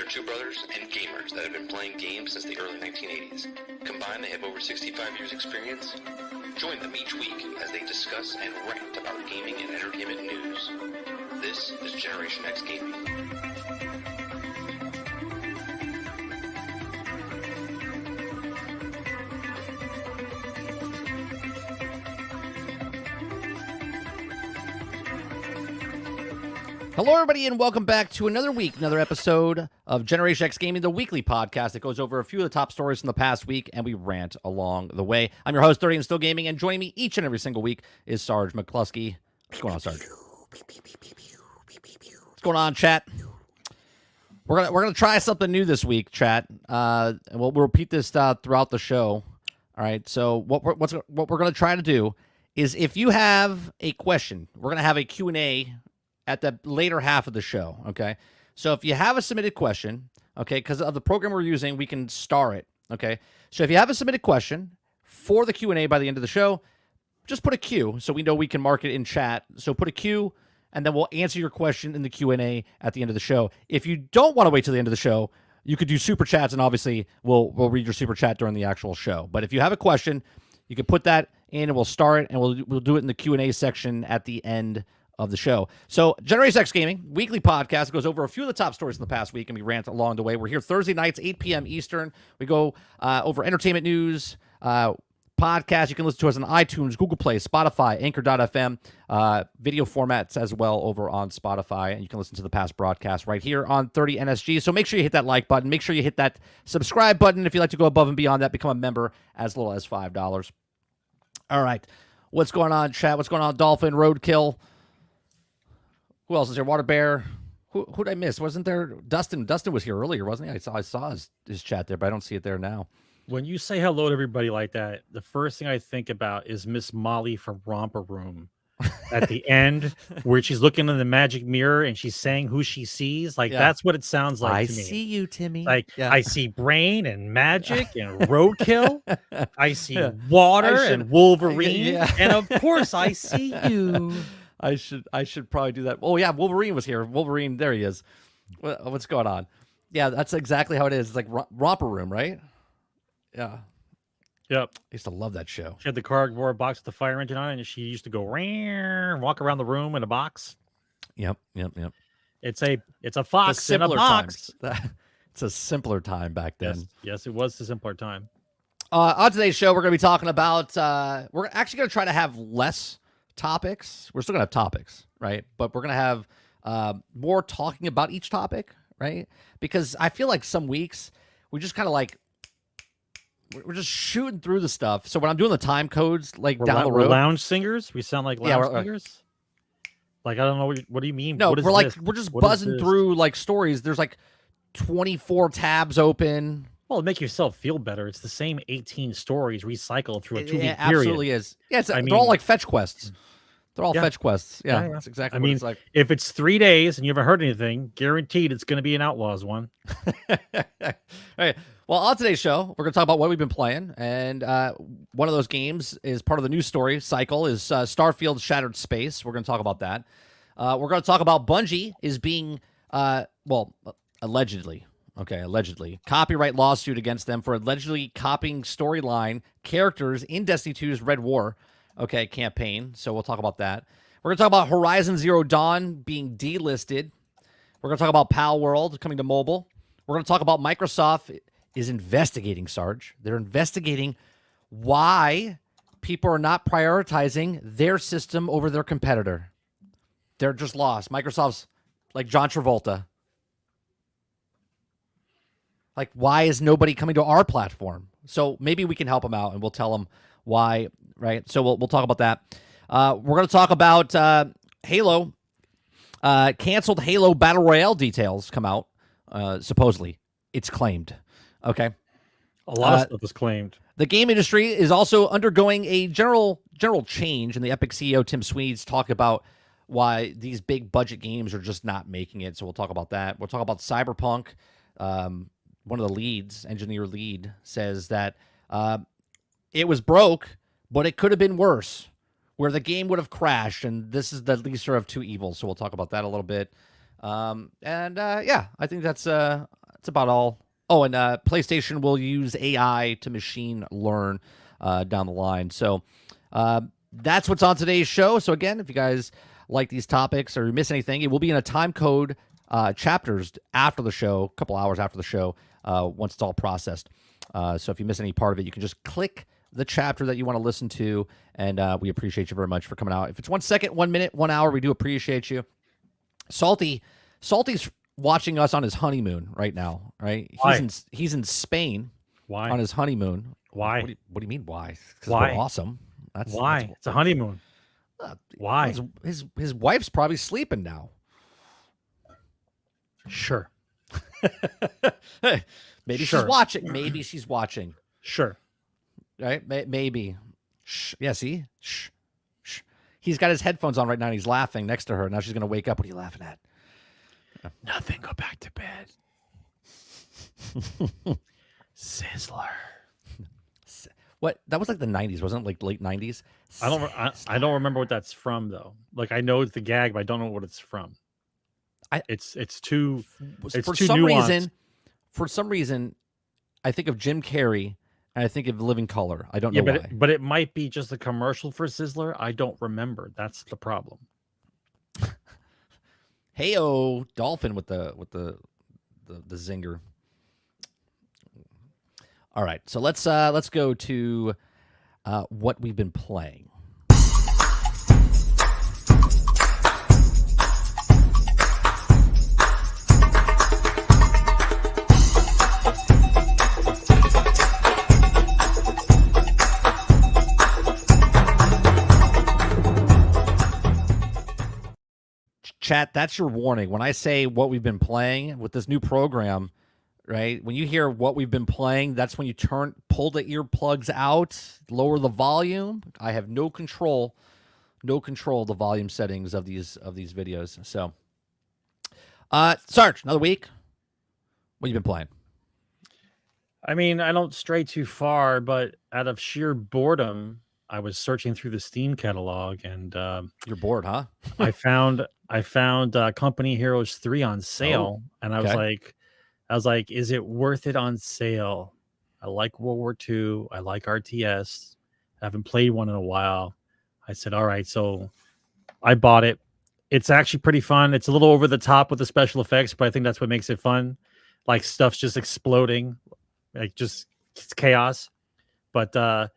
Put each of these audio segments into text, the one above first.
two brothers and gamers that have been playing games since the early 1980s. Combined, they have over 65 years experience. Join them each week as they discuss and rant about gaming and entertainment news. This is Generation X Gaming. Hello, everybody, and welcome back to another week, another episode of Generation X Gaming, the weekly podcast that goes over a few of the top stories from the past week, and we rant along the way. I'm your host, 30 and Still Gaming, and joining me each and every single week is Sgt McClusky. What's going on, Sarge? What's going on, chat? We're gonna try something new this week, chat. And we'll repeat this throughout the show. All right. So what we're gonna try to do is, if you have a question, we're gonna have a Q&A at the later half of the show, okay? So if you have a submitted question, okay, because of the program we're using, we can star it, okay? So if you have a submitted question for the Q&A by the end of the show, just put a Q so we know we can mark it in chat. So put a Q, and then we'll answer your question in the Q&A at the end of the show. If you don't want to wait till the end of the show, you could do super chats, and obviously we'll read your super chat during the actual show. But if you have a question, you can put that in, and we'll star it, and we'll do it in the Q&A section at the end of the show. So Generation X Gaming, weekly podcast, goes over a few of the top stories in the past week, and we rant along the way. We're here Thursday nights, 8 p.m. Eastern. We go over entertainment news, podcasts. You can listen to us on iTunes, Google Play, Spotify, Anchor.fm, video formats as well over on Spotify, and you can listen to the past broadcasts right here on 30 NSG. So make sure you hit that like button. Make sure you hit that subscribe button if you'd like to go above and beyond that. Become a member as little as $5. All right. What's going on, chat? What's going on, Dolphin, Roadkill? Who else is here? Water Bear. Who'd I miss? Wasn't there Dustin? Dustin was here earlier, wasn't he? I saw his chat there, but I don't see it there now. When you say hello to everybody like that, the first thing I think about is Miss Molly from Romper Room at the end, where she's looking in the magic mirror and she's saying who she sees. Like, that's what it sounds like to me. I see you, Timmy. Like, I see Brain and Magic and Roadkill. I see Water and Wolverine. And of course, I see you. I should probably do that. Oh, yeah, Wolverine was here. Wolverine, there he is. What's going on? Yeah, that's exactly how it is. It's like Romper Room, right? Yeah. Yep. I used to love that show. She had the cardboard box with the fire engine on it, and she used to go walk around the room in a box. Yep. It's a fox in a box. It's a simpler time back then. Yes, it was a simpler time. On today's show, we're going to be talking about, we're actually going to try to have less topics. We're still gonna have topics, right? But we're gonna have more talking about each topic, right? Because I feel like some weeks we just kind of like we're just shooting through the stuff. So when I'm doing the time codes, like down the road, we're lounge singers. We sound like lounge singers. Like, I don't know what do you mean? No, we're just buzzing through like stories. There's like 24 tabs open. Well, make yourself feel better. It's the same 18 stories recycled through a 2-week period. It absolutely is. Yeah, they're all like fetch quests. They're all fetch quests. Yeah, that's exactly what it's like. If it's 3 days and you haven't heard anything, guaranteed it's going to be an Outlaws one. All right. Well, on today's show, we're going to talk about what we've been playing. And one of those games is part of the news story cycle is Starfield Shattered Space. We're going to talk about that. We're going to talk about Bungie is being, allegedly, copyright lawsuit against them for allegedly copying storyline characters in Destiny 2's Red War, campaign. So we'll talk about that. We're going to talk about Horizon Zero Dawn being delisted. We're going to talk about Pal World coming to mobile. We're going to talk about Microsoft is investigating, Sarge. They're investigating why people are not prioritizing their system over their competitor. They're just lost. Microsoft's like John Travolta. Like, why is nobody coming to our platform? So maybe we can help them out, and we'll tell them why, right? So we'll talk about that. We're going to talk about Halo. Canceled Halo Battle Royale details come out, supposedly. It's claimed. Okay. A lot of stuff is claimed. The game industry is also undergoing a general change, and the Epic CEO, Tim Sweeney's talked about why these big budget games are just not making it. So we'll talk about that. We'll talk about Cyberpunk. One of the leads, engineer lead, says that it was broke, but it could have been worse, where the game would have crashed, and this is the lesser of two evils. So we'll talk about that a little bit. I think that's That's about all. Oh, and PlayStation will use AI to machine learn down the line. So that's what's on today's show. So again, if you guys like these topics or you miss anything, it will be in a time code chapters after the show, a couple hours after the show, once it's all processed. So if you miss any part of it, you can just click the chapter that you want to listen to, and we appreciate you very much for coming out. If it's 1 second, 1 minute, 1 hour, we do appreciate you. Salty's watching us on his honeymoon right now, right? He's in Spain. Why? On his honeymoon. Why? What do you mean why? 'Cause why? we're awesome. Why? It's a honeymoon. Why? His wife's probably sleeping now. Sure. Maybe Sure. she's watching. Maybe she's watching. Sure. Right? Maybe. Shh. Yeah, see? Shh. Shh. He's got his headphones on right now and he's laughing next to her. Now she's going to wake up. What are you laughing at? Nothing. Go back to bed. Sizzler. What? That was like the 90s, wasn't it? Like late 90s? I don't remember what that's from though. Like I know it's the gag, but I don't know what it's from. It's too nuanced. For some reason, I think of Jim Carrey and I think of Living Color. I don't know why. But it might be just a commercial for Sizzler. I don't remember. That's the problem. Heyo, Dolphin with the zinger. All right, so let's go to what we've been playing. Chat, that's your warning. When I say what we've been playing with this new program, right? When you hear what we've been playing, that's when you pull the earplugs out, lower the volume. I have no control of the volume settings of these videos. So, Sarge, another week. What have you been playing? I mean, I don't stray too far, but out of sheer boredom, I was searching through the Steam catalog, and you're bored, huh? I found Company Heroes 3 on sale, and I was like, is it worth it on sale? I like World War II. I like RTS. I haven't played one in a while. I said, all right, so I bought it. It's actually pretty fun. It's a little over the top with the special effects, but I think that's what makes it fun. Like stuff's just exploding, like just it's chaos. But the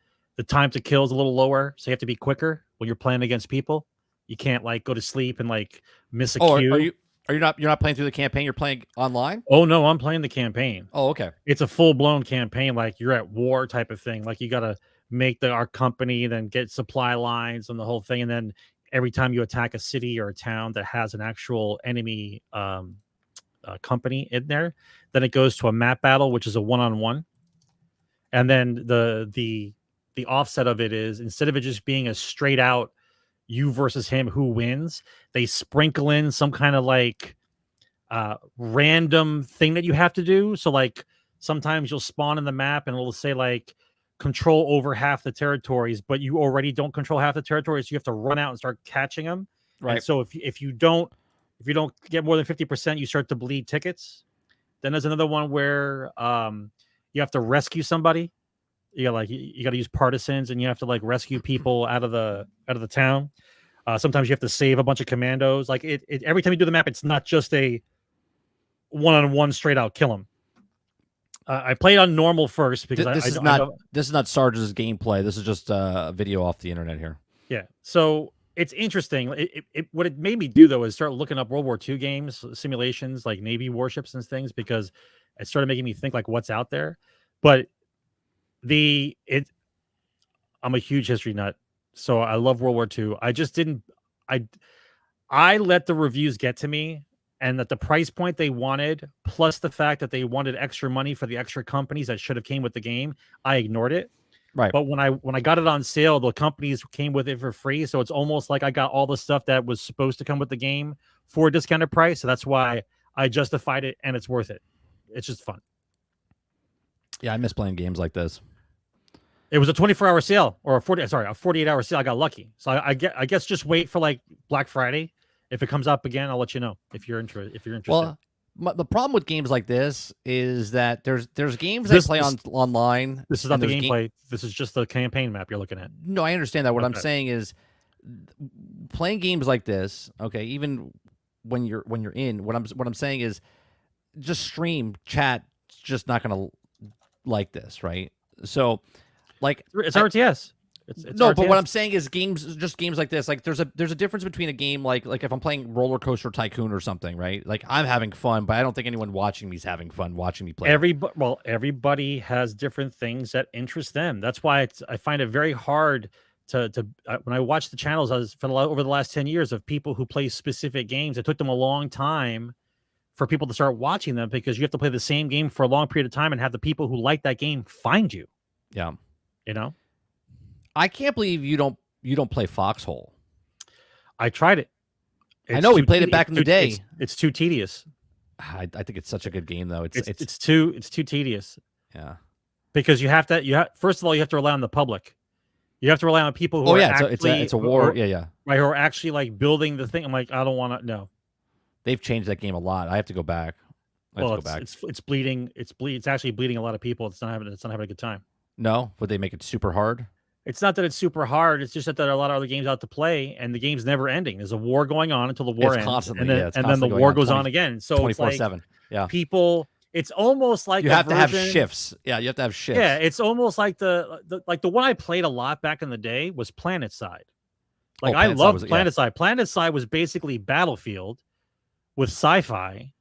time to kill is a little lower, so you have to be quicker when you're playing against people. You can't like go to sleep and like miss a cue. You're not playing through the campaign? You're playing online? Oh no, I'm playing the campaign. Oh, okay. It's a full blown campaign, like you're at war type of thing. Like you got to make our company, then get supply lines and the whole thing, and then every time you attack a city or a town that has an actual enemy company in there, then it goes to a map battle, which is a 1-on-1. And then the offset of it is, instead of it just being a straight out you versus him who wins, they sprinkle in some kind of like random thing that you have to do. So like sometimes you'll spawn in the map and it'll say like control over half the territories, but you already don't control half the territories, so you have to run out and start catching them. Right. And so if you don't get more than 50%, you start to bleed tickets. Then there's another one where you have to rescue somebody. You got to use partisans, and you have to like rescue people out of the town. Sometimes you have to save a bunch of commandos. Like it every time you do the map, it's not just a 1-on-1 straight out kill them. I played on normal first because this is not Sarge's gameplay. This is just a video off the internet here. Yeah, so it's interesting. What it made me do though is start looking up World War II games, simulations like Navy warships and things, because it started making me think like what's out there. But I'm a huge history nut, so I love World War II. I let the reviews get to me, and that the price point they wanted, plus the fact that they wanted extra money for the extra companies that should have came with the game, I ignored it. Right. But when I got it on sale, the companies came with it for free, so it's almost like I got all the stuff that was supposed to come with the game for a discounted price. So that's why I justified it, and it's worth it. It's just fun. Yeah, I miss playing games like this. It was a 24-hour sale, or a 48-hour sale. I got lucky. So I guess just wait for like Black Friday. If it comes up again, I'll let you know if you're interested. Well, The problem with games like this is that there's games This I play this online. this is not and the there's gameplay. This is just the campaign map you're looking at. No, I understand that. What I'm Okay. saying is, playing games like this. Okay, even when you're in, what I'm saying is, just stream chat. Just not gonna like this, right? So, like, It's RTS. It's no, RTS. but what I'm saying is games like this. Like, there's a difference between a game like if I'm playing Roller Coaster Tycoon or something, right? Like, I'm having fun, but I don't think anyone watching me is having fun watching me play. Everybody has different things that interest them. That's why I find it very hard to when I watch the channels over the last 10 years of people who play specific games. It took them a long time for people to start watching them because you have to play the same game for a long period of time and have the people who like that game find you. Yeah, you know. I can't believe you don't play Foxhole. I tried it. I know we played it back in the day. It's too tedious. I think it's such a good game though. It's too tedious. Yeah, because first of all you have to rely on the public. You have to rely on people who it's a war. Yeah. Right, who are actually like building the thing. I'm like, I don't want to. No, they've changed that game a lot. I have to go back. It's bleeding. It's actually bleeding a lot of people. It's not having a good time. No, would they make it super hard? It's not that it's super hard. It's just that there are a lot of other games out to play, and the game's never ending. There's a war going on until the war ends, and then the war goes on again. So 24/7. Yeah, people. It's almost like you have to have shifts. Yeah, you have to have shifts. Yeah, it's almost like the one I played a lot back in the day was PlanetSide. Like I loved PlanetSide. PlanetSide was basically Battlefield with sci-fi,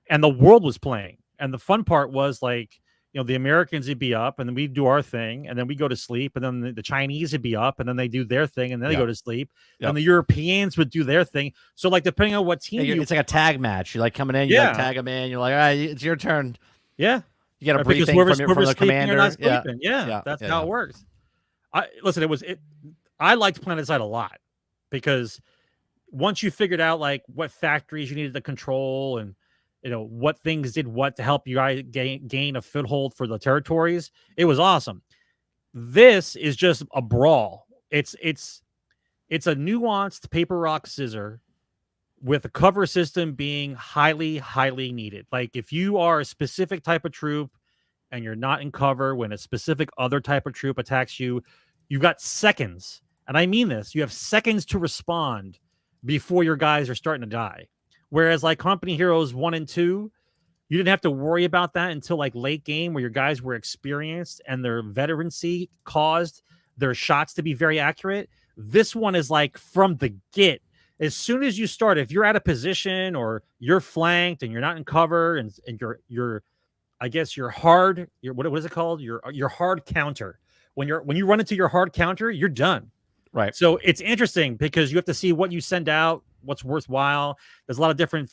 and the world was playing. And the fun part was like, the Americans would be up, and then we'd do our thing, and then we go to sleep, and then the Chinese would be up, and then they do their thing, and then they go to sleep, and the Europeans would do their thing. So like depending on what team it's like a tag match. You're like coming in, you like tag them in, you're like, all right, it's your turn. Yeah. You got a briefing from the commander. That's how it works. I liked PlanetSide a lot because once you figured out like what factories you needed to control and what things did what to help you guys gain a foothold for the territories, it was awesome. This is just a brawl. It's a nuanced paper, rock, scissors with a cover system being highly, highly needed. Like if you are a specific type of troop and you're not in cover when a specific other type of troop attacks you, you've got seconds. And I mean this, you have seconds to respond before your guys are starting to die. Whereas like Company Heroes 1 and 2, you didn't have to worry about that until like late game where your guys were experienced and their veterancy caused their shots to be very accurate. This one is like from the get. As soon as you start, if you're out of position or you're flanked and you're not in cover and you're I guess your hard, what is it called? Your hard counter. When you run into your hard counter, you're done. Right. So it's interesting because you have to see what you send out, what's worthwhile. There's a lot of different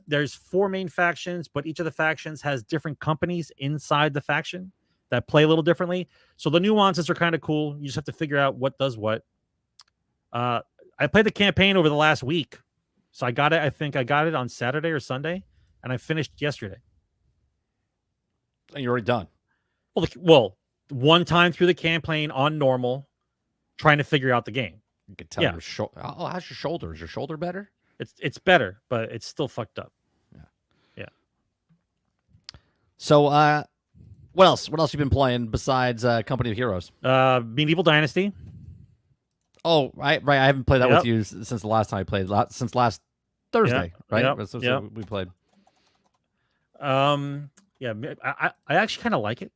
there's 4 main factions, but each of the factions has different companies inside the faction that play a little differently. So the nuances are kind of cool. You just have to figure out what does what. I played the campaign over the last week. So I got it. I think I got it on Saturday or Sunday, and I finished yesterday. And you're already done. Well, one time through the campaign on normal, trying to figure out the game. You can tell how's your shoulder? Is your shoulder better? It's better, but it's still fucked up. Yeah. So what else? What else you been playing besides Company of Heroes? Medieval Dynasty. Oh, right. I haven't played that with you since the last time I played. Since last Thursday, right? We played. Yeah, I actually kind of like it.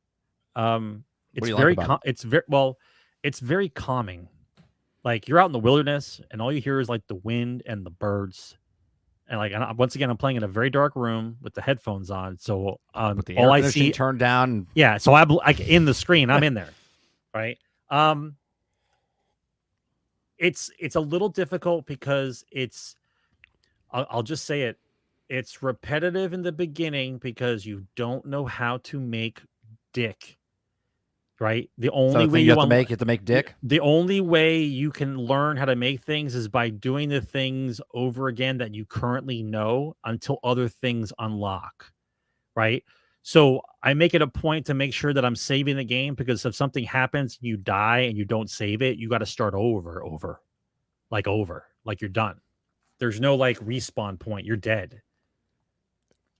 It's very calming. Like you're out in the wilderness and all you hear is like the wind and the birds. And like once again, I'm playing in a very dark room with the headphones on. So with the all I see turned down. Yeah, so I'm like in the screen. I'm in there, right? It's a little difficult because I'll just say it. It's repetitive in the beginning because you don't know how to make dick. Right? The only way you have to make dick. The only way you can learn how to make things is by doing the things over again that you currently know until other things unlock. Right? So I make it a point to make sure that I'm saving the game because if something happens, you die and you don't save it, you got to start over. Like you're done. There's no like respawn point. You're dead.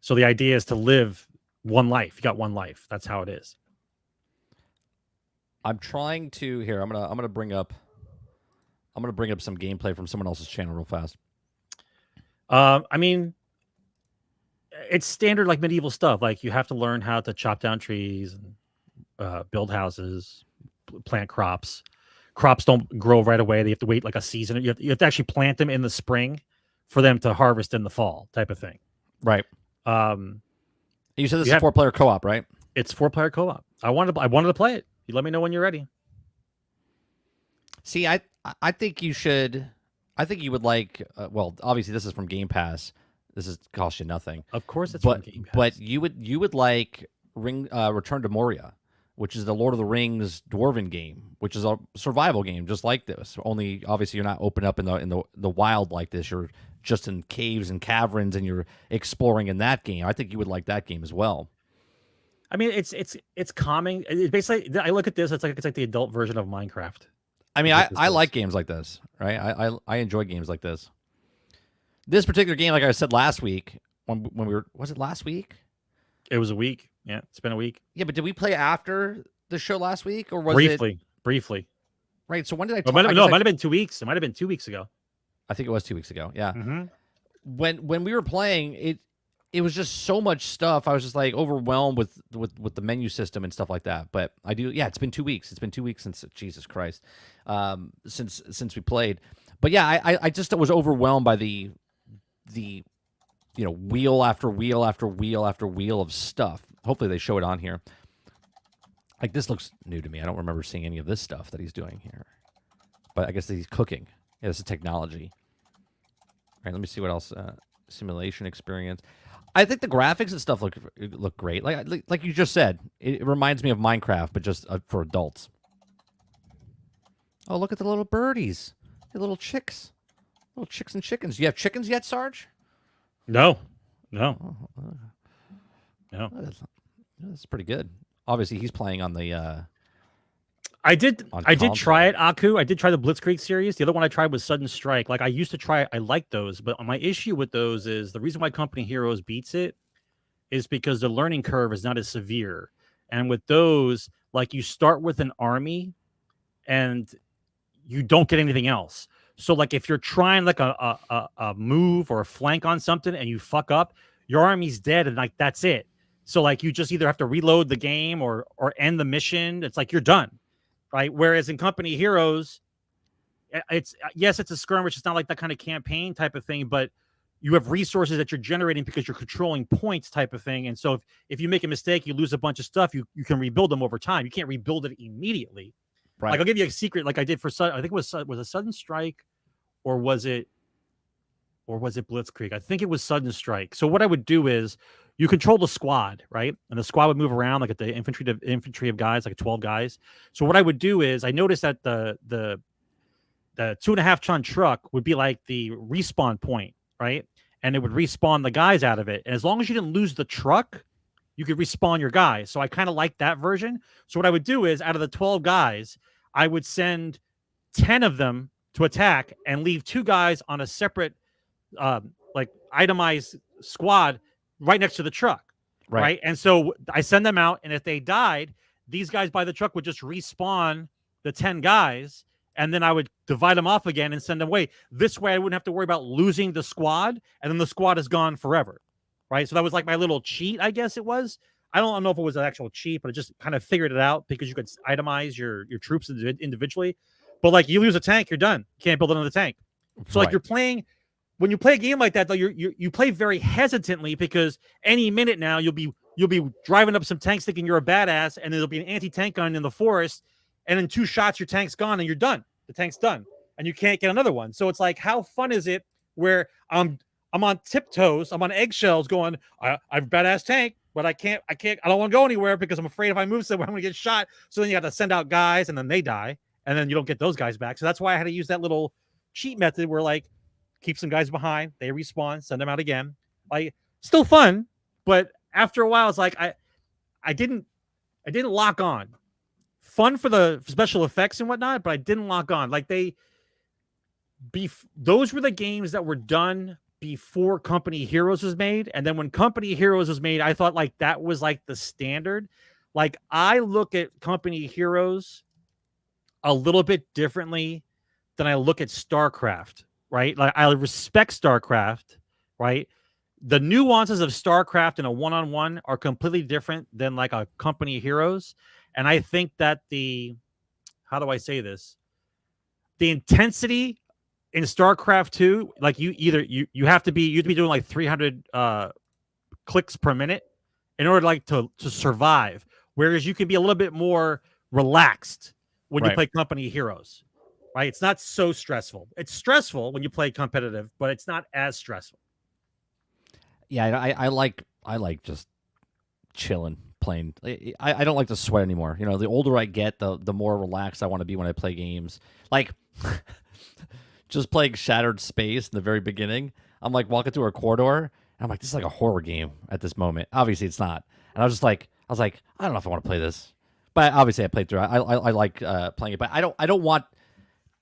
So the idea is to live one life. You got one life. That's how it is. I'm trying to here. I'm gonna bring up some gameplay from someone else's channel real fast. I mean, it's standard like medieval stuff. Like you have to learn how to chop down trees and build houses, plant crops. Crops don't grow right away. They have to wait like a season. You have to actually plant them in the spring for them to harvest in the fall, type of thing. Right. You said this is 4-player co-op, right? It's 4-player co-op. I wanted to play it. You let me know when you're ready. See, I think you should. I think you would like. Well, obviously, this is from Game Pass. This is cost you nothing. Of course, it's from Game Pass. But you would like Return to Moria, which is the Lord of the Rings dwarven game, which is a survival game just like this. Only obviously you're not open up in the wild like this. You're just in caves and caverns, and you're exploring in that game. I think you would like that game as well. I mean, it's calming. It basically, I look at this. It's like the adult version of Minecraft. I mean, I like games like this, right? I enjoy games like this. This particular game, like I said last week, when we were, was it last week? It was a week. Yeah, it's been a week. Yeah, but did we play after the show last week, or was briefly? Right. So when did I? It might have been 2 weeks. It might have been 2 weeks ago. I think it was 2 weeks ago. Yeah. Mm-hmm. When we were playing, it was just so much stuff. I was just like overwhelmed with the menu system and stuff like that. But I do. Yeah, it's been 2 weeks. It's been 2 weeks since Jesus Christ, since we played. But yeah, I just was overwhelmed by the wheel after wheel after wheel after wheel of stuff. Hopefully they show it on here. Like, this looks new to me. I don't remember seeing any of this stuff that he's doing here. But I guess that he's cooking. Yeah, this is technology. All right, let me see what else. Simulation experience. I think the graphics and stuff look great. Like you just said, it reminds me of Minecraft, but just for adults. Oh, look at the little birdies. The little chicks. Little chicks and chickens. Do you have chickens yet, Sarge? No. That's pretty good. Obviously, he's playing on the. I did try it, Aku. I did try the Blitzkrieg series. The other one I tried was Sudden Strike. Like, I used to try. I like those, but my issue with those is the reason why Company Heroes beats it is because the learning curve is not as severe. And with those, like, you start with an army, and you don't get anything else. So, like, if you're trying like a move or a flank on something and you fuck up, your army's dead, and like that's it. So, like, you just either have to reload the game or end the mission. It's like you're done, right? Whereas in Company Heroes, it's a skirmish. It's not like that kind of campaign type of thing, but you have resources that you're generating because you're controlling points type of thing. And so if you make a mistake, you lose a bunch of stuff. You can rebuild them over time. You can't rebuild it immediately. Right. Like, I'll give you a secret, like I did for I think it was a Sudden Strike, or was it Blitzkrieg? I think it was Sudden Strike. So what I would do is you control the squad, right? And the squad would move around like at the infantry of guys, like 12 guys. So what I would do is I noticed that the 2.5 ton truck would be like the respawn point, right? And it would respawn the guys out of it. And as long as you didn't lose the truck, you could respawn your guys. So I kind of like that version. So what I would do is out of the 12 guys, I would send 10 of them to attack and leave 2 guys on a separate, like, itemized squad right next to the truck. Right. And so I send them out. And if they died, these guys by the truck would just respawn the 10 guys. And then I would divide them off again and send them away. This way, I wouldn't have to worry about losing the squad. And then the squad is gone forever. Right. So that was like my little cheat, I guess it was. I don't know if it was an actual cheat, but I just kind of figured it out because you could itemize your troops individually. But like, you lose a tank, you're done. You can't build another tank. So like, you're playing, when you play a game like that, though, you play very hesitantly because any minute now you'll be driving up some tanks thinking you're a badass, and there'll be an anti-tank gun in the forest, and in 2 shots your tank's gone and you're done. The tank's done, and you can't get another one. So it's like, how fun is it where I'm on tiptoes, I'm on eggshells, going, I have a badass tank, but I don't want to go anywhere because I'm afraid if I move somewhere I'm gonna get shot. So then you got to send out guys, and then they die, and then you don't get those guys back. So that's why I had to use that little cheat method where, like, keep some guys behind, they respawn, send them out again. Like, still fun, but after a while, it's like I didn't lock on. Fun for the special effects and whatnot, but I didn't lock on. Like, those were the games that were done before Company Heroes was made. And then when Company Heroes was made, I thought like that was like the standard. Like I look at Company Heroes a little bit differently than I look at StarCraft, right? Like I respect StarCraft, right? The nuances of StarCraft in a one-on-one are completely different than like a Company Heroes. And I think that how do I say this? The intensity in StarCraft 2, like you have to be doing like 300 clicks per minute in order like to survive. Whereas you can be a little bit more relaxed when you play Company Heroes, right? It's not so stressful. It's stressful when you play competitive, but it's not as stressful. Yeah, I like just chilling, playing. I don't like to sweat anymore. You know, the older I get, the more relaxed I want to be when I play games. Like just playing Shattered Space in the very beginning, I'm like walking through a corridor, and I'm like, this is like a horror game at this moment. Obviously, it's not. And I was like, I don't know if I want to play this. But obviously, I played through. I like playing it, but I don't want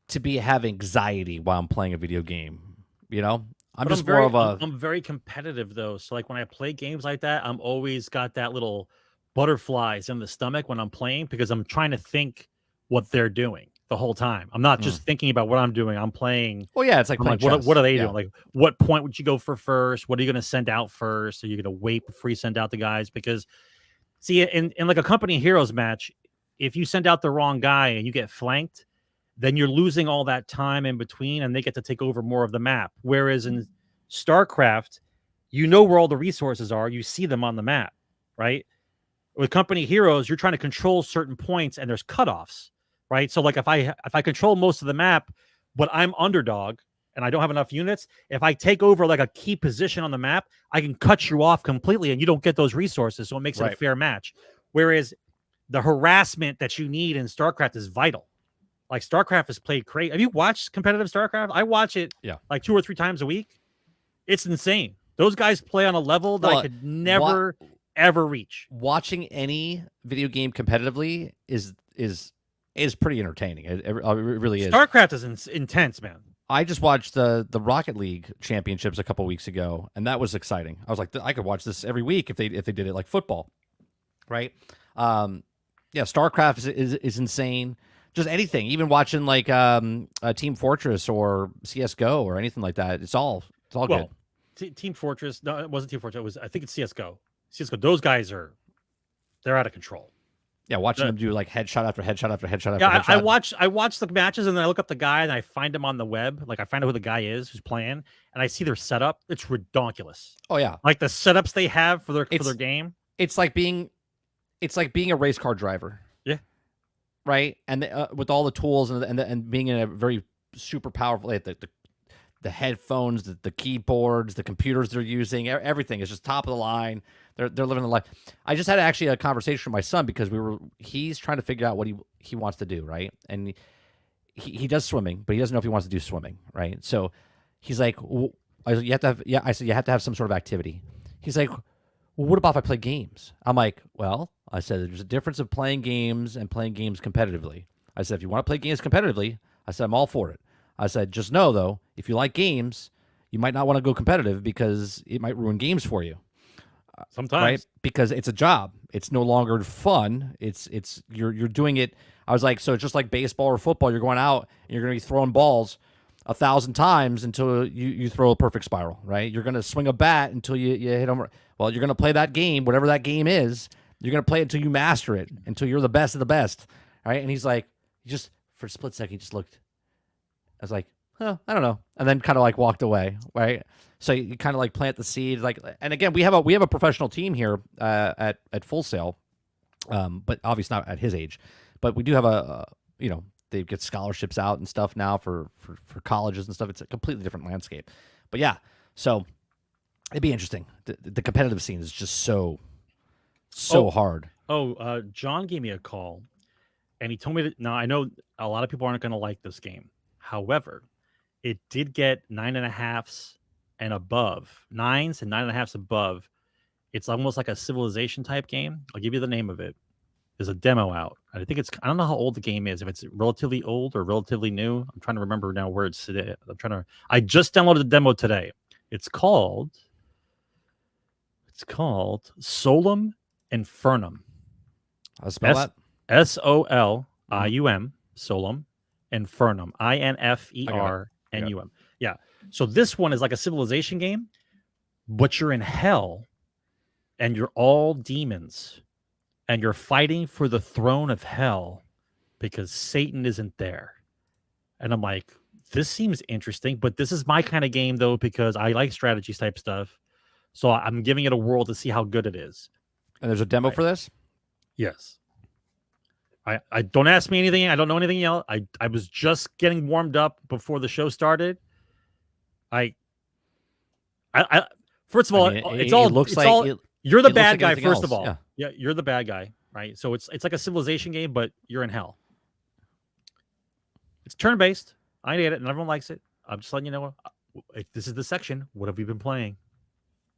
to have anxiety while I'm playing a video game. You know, I'm very competitive though. So like when I play games like that, I'm always got that little butterflies in the stomach when I'm playing because I'm trying to think what they're doing the whole time. I'm not just thinking about what I'm doing. I'm playing. Well, yeah, it's like, what are they doing? Like, what point would you go for first? What are you going to send out first? Are you going to wait before you send out the guys? Because see, in like a Company Heroes match, if you send out the wrong guy and you get flanked, then you're losing all that time in between and they get to take over more of the map. Whereas in StarCraft, you know where all the resources are. You see them on the map, right? With Company Heroes, you're trying to control certain points and there's cutoffs, right? So like if I control most of the map, but I'm underdog and I don't have enough units, if I take over like a key position on the map, I can cut you off completely and you don't get those resources. So it makes it a fair match. Whereas the harassment that you need in StarCraft is vital. Like StarCraft is played great. Have you watched competitive StarCraft? I watch it like 2 or 3 times a week. It's insane. Those guys play on a level that I could never ever reach. Watching any video game competitively is pretty entertaining. It really is. StarCraft is intense, man. I just watched the Rocket League championships a couple weeks ago, and that was exciting. I was like, I could watch this every week if they did it like football, right? Yeah, StarCraft is insane. Just anything, even watching like Team Fortress or CS:GO or anything like that. It's all good. Team Fortress. No, it wasn't Team Fortress. I think it's CS:GO. CS:GO. Those guys they're out of control. Yeah, watching them do like headshot after headshot after headshot after headshot. I watch the matches and then I look up the guy and I find him on the web. Like I find out who the guy is who's playing, and I see their setup. It's ridiculous. Oh yeah, like the setups they have for their game. It's like being a race car driver. Yeah. Right, and with all the tools and being in a very super powerful, like the headphones, the keyboards, the computers they're using, everything is just top of the line. They're living the life. I just had actually a conversation with my son because he's trying to figure out what he wants to do, right? And he does swimming, but he doesn't know if he wants to do swimming, right? So he's like, I said you have to have some sort of activity. He's like, well, what about if I play games? I'm like, well, I said, there's a difference of playing games and playing games competitively. I said, if you want to play games competitively, I said, I'm all for it. I said, just know, though, if you like games, you might not want to go competitive because it might ruin games for you. Sometimes. Right? Because it's a job. It's no longer fun. You're doing it. I was like, so it's just like baseball or football. You're going out and you're going to be throwing balls 1,000 times until you throw a perfect spiral, right? You're going to swing a bat until you hit them. Well, you're going to play that game, whatever that game is. You're going to play it until you master it, until you're the best of the best, right? And he's like, just for a split second, he just looked. I was like, oh, I don't know, and then kind of like walked away, right? So you kind of like plant the seed, like. And again, we have a professional team here at Full Sail, but obviously not at his age, but we do have they get scholarships out and stuff now for colleges and stuff. It's a completely different landscape, but yeah, so it'd be interesting. The competitive scene is just so hard. John gave me a call, and he told me that. Now I know a lot of people aren't going to like this game. However, it did get 9.5s and above, 9s and 9.5s above. It's almost like a Civilization type game. I'll give you the name of it. There's a demo out. I don't know how old the game is. If it's relatively old or relatively new. I'm trying to remember now where it's today. I just downloaded the demo today. It's called Solum Infernum. I'll spell that. SOLIUM, Solum Infernum. INFERNUM. Yeah. So this one is like a civilization game, but you're in hell and you're all demons and you're fighting for the throne of hell because Satan isn't there. And I'm like, this seems interesting, but this is my kind of game though, because I like strategy type stuff. So I'm giving it a whirl to see how good it is. And there's a demo for this? Yes. I don't ask me anything. I don't know anything else. I was just getting warmed up before the show started. First of all, you're the bad guy. First of all, yeah, you're the bad guy, right? So it's like a civilization game, but you're in hell. It's turn based. I get it, and everyone likes it. I'm just letting you know. If this is the section. What have we been playing?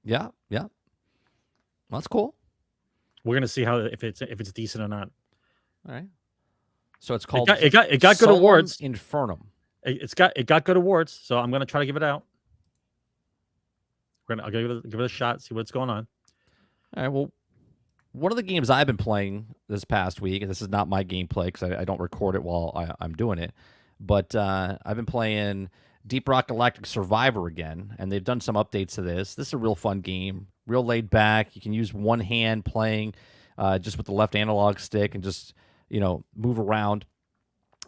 Yeah. That's cool. We're gonna see how if it's decent or not. All right. So it's called. It got good awards. Infernum. It got good awards. So I'm gonna try to give it out. I'll give it a shot. See what's going on. All right. Well, one of the games I've been playing this past week, and this is not my gameplay because I don't record it while I'm doing it, but I've been playing Deep Rock Galactic Survivor again, and they've done some updates to this. This is a real fun game, real laid back. You can use one hand playing just with the left analog stick and just, move around.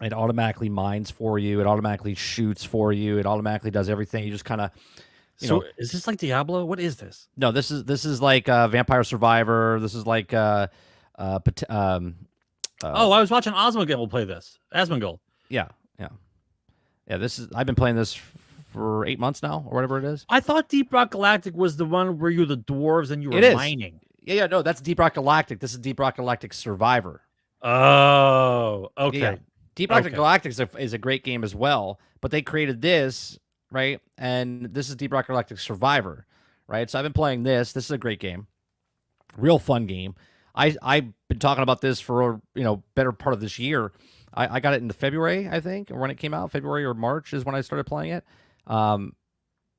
It automatically mines for you. It automatically shoots for you. It automatically does everything. You just kind of... So is this like Diablo? What is this? No, this is like Vampire Survivor. This is like I was watching Osmongold play this. Asmongold. Yeah. I've been playing this for 8 months now, or whatever it is. I thought Deep Rock Galactic was the one where you're the dwarves and you were mining. Yeah, no, that's Deep Rock Galactic. This is Deep Rock Galactic Survivor. Oh, okay. Yeah. Deep Rock Galactic is a great game as well, but they created this. Right, and this is Deep Rock Galactic Survivor, right? So I've been playing this. This is a great game, real fun game. I've been talking about this for better part of this year. I got it in February, I think, or when it came out. February or March is when I started playing it.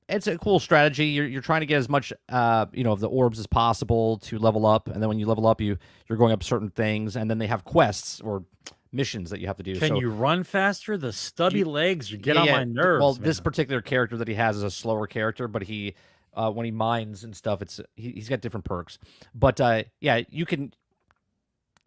It's a cool strategy. You're trying to get as much of the orbs as possible to level up, and then when you level up, you're going up certain things, and then they have quests or missions that you have to do. Can you run faster? The stubby legs, you get on my nerves. Well, man. This particular character that he has is a slower character, but he when he mines and stuff, he's got different perks. But you can,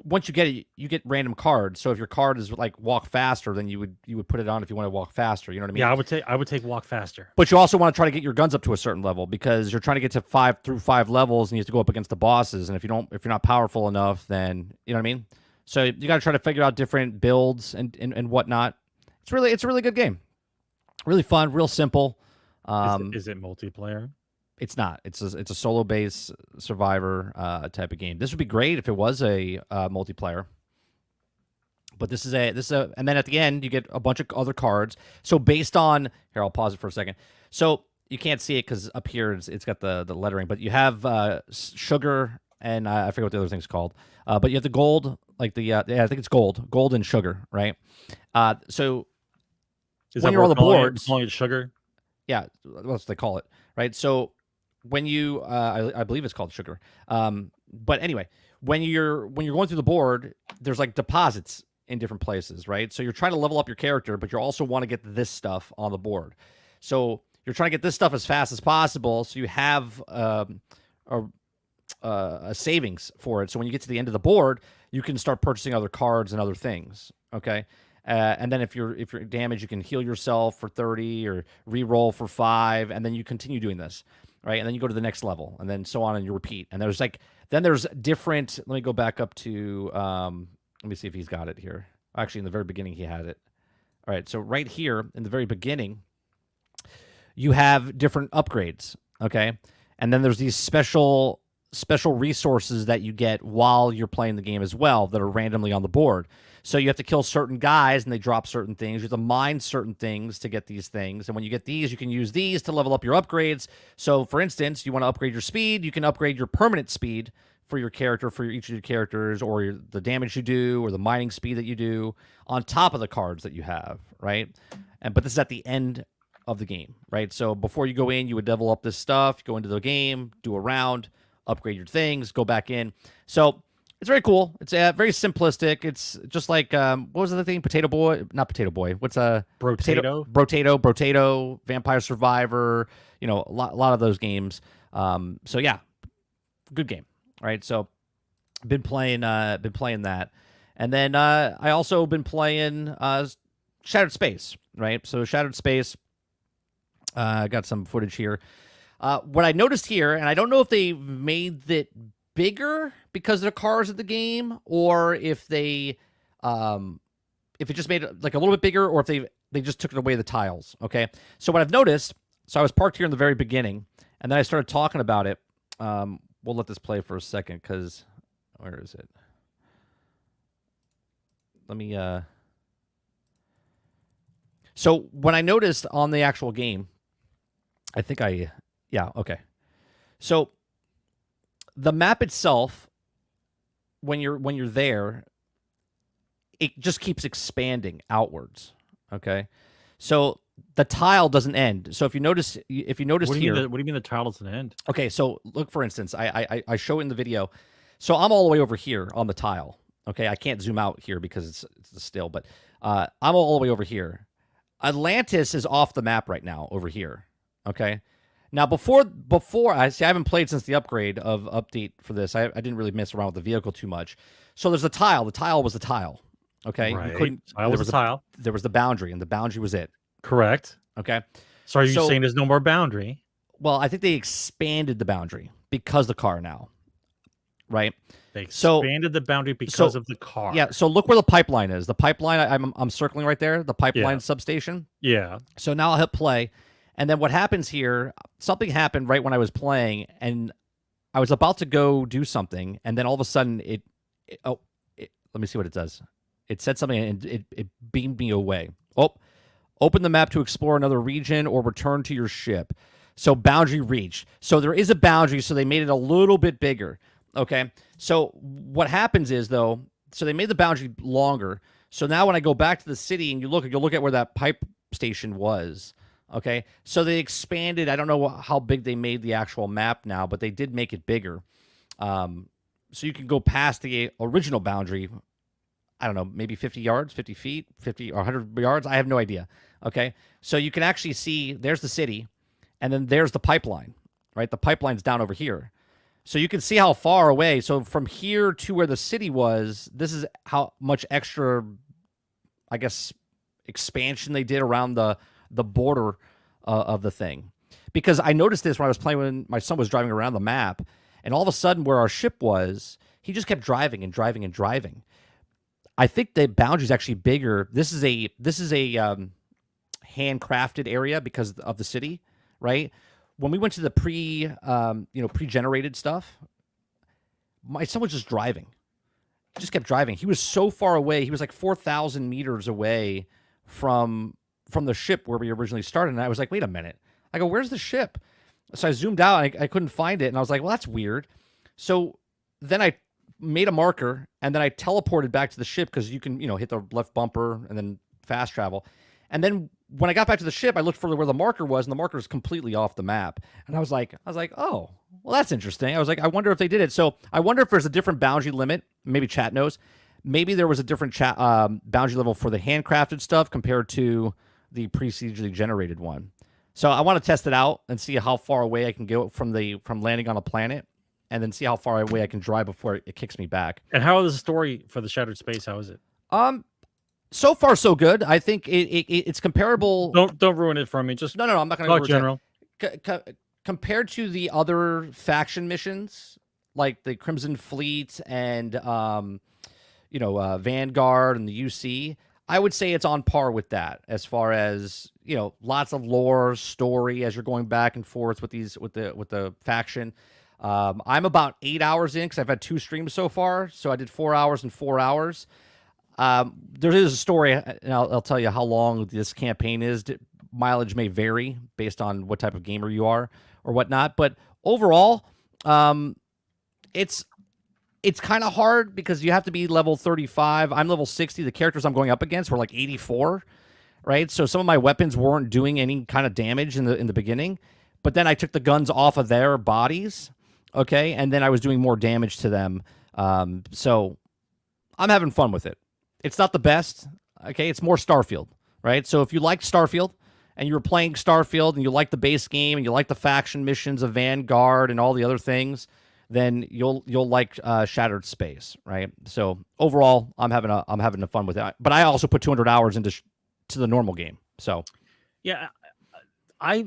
once you get it, you get random cards. So if your card is like walk faster, then you would put it on if you want to walk faster. You know what I mean? Yeah, I would take walk faster. But you also want to try to get your guns up to a certain level because you're trying to get to 5 levels, and you have to go up against the bosses. And if you're not powerful enough, then you know what I mean. So you got to try to figure out different builds and whatnot. It's a really good game, really fun, real simple. Is it multiplayer? It's not. It's a solo based survivor type of game. This would be great if it was a multiplayer. But this is a, and then at the end you get a bunch of other cards. So based on here, I'll pause it for a second. So you can't see it because up here it's got the lettering, but you have sugar and I forget what the other thing's called. But you have the gold, like I think it's gold and sugar, right? So when you're on the boards, calling it sugar. Yeah, what else do they call it, right? So when you, I believe it's called sugar. But anyway, when you're going through the board, there's like deposits in different places, right? So you're trying to level up your character, but you also want to get this stuff on the board. So you're trying to get this stuff as fast as possible, so you have a savings for it. So when you get to the end of the board, you can start purchasing other cards and other things. Okay. And then if you're damaged, you can heal yourself for 30 or re-roll for 5, and then you continue doing this, right? And then you go to the next level, and then so on, and you repeat. And there's different. Let me go back up to. Let me see if he's got it here. Actually, in the very beginning, he had it. All right. So right here in the very beginning, you have different upgrades. Okay, and then there's these special resources that you get while you're playing the game as well that are randomly on the board. So you have to kill certain guys and they drop certain things. You have to mine certain things to get these things. And when you get these, you can use these to level up your upgrades. So for instance, you want to upgrade your speed, you can upgrade your permanent speed for your character, for each of your characters, or the damage you do, or the mining speed that you do on top of the cards that you have, right? But this is at the end of the game, right? So before you go in, you would level up this stuff, go into the game, do a round, upgrade your things, go back in. So it's very cool. It's very simplistic. It's just like what was the other thing? Potato Boy, not Potato Boy. What's Brotato, Vampire Survivor. You know, a lot of those games. So yeah, good game, right? So been playing that, and then I also been playing Shattered Space, right? So Shattered Space. I got some footage here. What I noticed here, and I don't know if they made it bigger because there are cars in the game, or if they, if it just made it like a little bit bigger, or if they just took away the tiles. Okay. So what I've noticed, so I was parked here in the very beginning, and then I started talking about it. We'll let this play for a second because where is it? Let me. So when I noticed on the actual game, I think yeah, okay. So the map itself, when you're there, it just keeps expanding outwards. Okay, so the tile doesn't end. So if you notice here, what do you mean the tile doesn't end? Okay, so look, for instance, I show in the video. So I'm all the way over here on the tile. Okay, I can't zoom out here because it's still, but I'm all the way over here. Atlantis is off the map right now over here. Okay. Now before I haven't played since the update for this. I didn't really mess around with the vehicle too much. So there's a tile. The tile was the tile. Okay. Right. You couldn't, tile was a tile. There was the boundary, and the boundary was it. Correct. Okay. So are you saying there's no more boundary? Well, I think they expanded the boundary because the car now. Right. They expanded the boundary because of the car. Yeah. So look where the pipeline is. The pipeline I'm circling right there. The pipeline substation. Yeah. So now I'll hit play, and then what happens here? Something happened right when I was playing, and I was about to go do something, and then all of a sudden let me see what it does. It said something, and it beamed me away. Oh, open the map to explore another region or return to your ship. So boundary reached. So there is a boundary. So they made it a little bit bigger. Okay, so what happens is, though, so they made the boundary longer. So now when I go back to the city and you'll look at where that pipe station was. Okay, so they expanded. I don't know how big they made the actual map now, but they did make it bigger. So you can go past the original boundary. I don't know, maybe 50 yards, 50 feet, 50 or 100 yards. I have no idea. Okay, so you can actually see there's the city, and then there's the pipeline, right? The pipeline's down over here. So you can see how far away. So from here to where the city was, this is how much extra, I guess, expansion they did around the border of the thing. Because I noticed this when I was playing, when my son was driving around the map, and all of a sudden where our ship was, he just kept driving and driving and driving. I think the boundary is actually bigger. This is a handcrafted area because of the city, right? When we went to the pre-generated stuff, my son was just driving. He just kept driving. He was so far away. He was like 4,000 meters away from the ship where we originally started. And I was like, wait a minute. I go, where's the ship? So I zoomed out. And I couldn't find it. And I was like, well, that's weird. So then I made a marker, and then I teleported back to the ship because you can, hit the left bumper and then fast travel. And then when I got back to the ship, I looked for where the marker was, and the marker is completely off the map. And I was like, oh, well, that's interesting. I was like, I wonder if they did it. So I wonder if there's a different boundary limit. Maybe chat knows. Maybe there was a different boundary level for the handcrafted stuff compared to the procedurally generated one. So I want to test it out and see how far away I can go from landing on a planet, and then see how far away I can drive before it kicks me back. And how is the story for the Shattered Space? How is it? So far, so good. I think it's comparable. Don't ruin it for me. Just no. I'm not going to talk general. Compared to the other faction missions, like the Crimson Fleet and Vanguard and the UC, I would say it's on par with that as far as lots of lore, story as you're going back and forth with the faction. I'm about 8 hours in because I've had 2 streams so far, so I did 4 hours and 4 hours. There is a story, and I'll tell you how long this campaign is. Mileage may vary based on what type of gamer you are or whatnot, but overall, it's kind of hard because you have to be level 35. I'm level 60. The characters I'm going up against were like 84, right? So some of my weapons weren't doing any kind of damage in the beginning, but then I took the guns off of their bodies, okay, and then I was doing more damage to them. So I'm having fun with it. It's not the best, okay? It's more Starfield, right? So if you liked Starfield and you were playing Starfield and you like the base game and you like the faction missions of Vanguard and all the other things, then you'll like Shattered Space, right? So overall, I'm having a fun with it. But I also put 200 hours into to the normal game. So yeah, I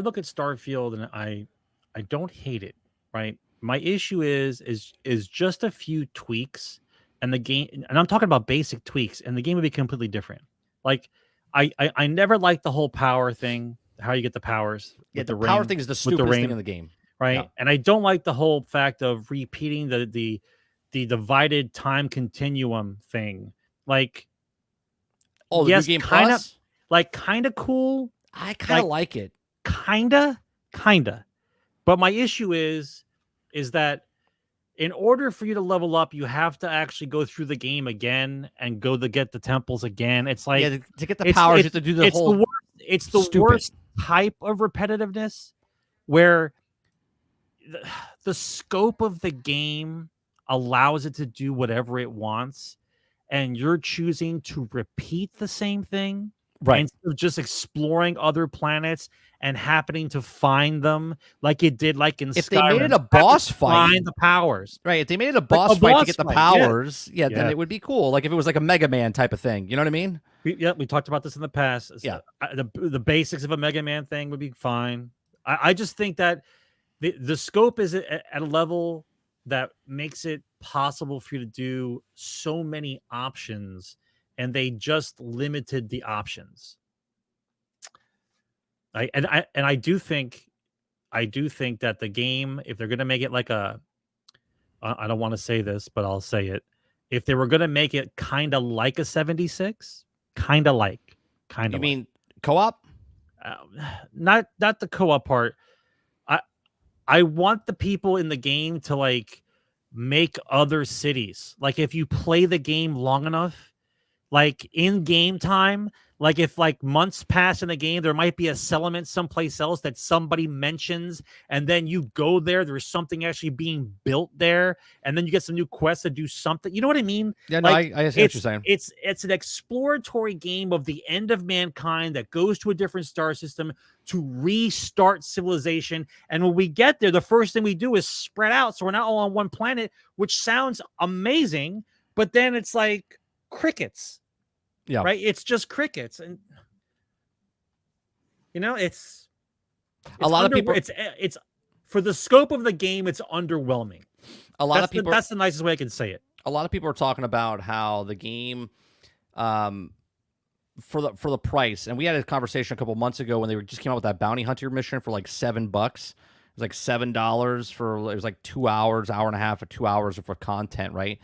look at Starfield and I don't hate it, right? My issue is just a few tweaks, and the game, and I'm talking about basic tweaks, and the game would be completely different. Like I never liked the whole power thing, how you get the powers. yeah, With the the power ring, thing is the with the stupidest thing ring, in the game. right? Yeah. And I don't like the whole fact of repeating the divided time continuum thing. Like, Oh, the yes, New Game kind of Plus? kind of cool, I kind of like it. kinda. But my issue is that in order for you to level up, you have to actually go through the game again and go to get the temples again. It's like, Yeah, to get the powers, you have to do the whole. It's the stupid. worst type of repetitiveness, where the scope of the game allows it to do whatever it wants, and you're choosing to repeat the same thing, Right. instead of just exploring other planets and happening to find them like it did, like in If Skyrim. they made it a You have to boss fight, find the powers. right? If they made it a boss fight to boss get the fight, yeah. powers, yeah, then Yeah. it would be cool. Like if it was like a Mega Man type of thing. You know what I mean? We talked about this in the past. Yeah. The basics of a Mega Man thing would be fine. I just think that the scope is at a level that makes it possible for you to do so many options, and they just limited the options. I do think that the game, if they're going to make it like I don't want to say this, but I'll say it. If they were going to make it kind of like a 76, You mean co-op? not the co-op part. I want the people in the game to like make other cities. Like if you play the game long enough, like in game time, like if like months pass in the game, there might be a settlement someplace else that somebody mentions, and then you go there, there's something actually being built there, and then you get some new quests to do something. You know what I mean? Yeah, no, Like, I see what you're saying. It's an exploratory game of the end of mankind that goes to a different star system to restart civilization. And when we get there, the first thing we do is spread out, so we're not all on one planet, which sounds amazing, but then it's like crickets. Yeah. Right. It's just crickets, and you know, it's a lot of people. It's for the scope of the game, it's underwhelming. A lot of people. That's the nicest way I can say it. A lot of people are talking about how the game, for the price, and we had a conversation a couple months ago when they just came out with that bounty hunter mission for like $7. It was like $7 for, it was like 2 hours, hour and a half, or 2 hours for content, right?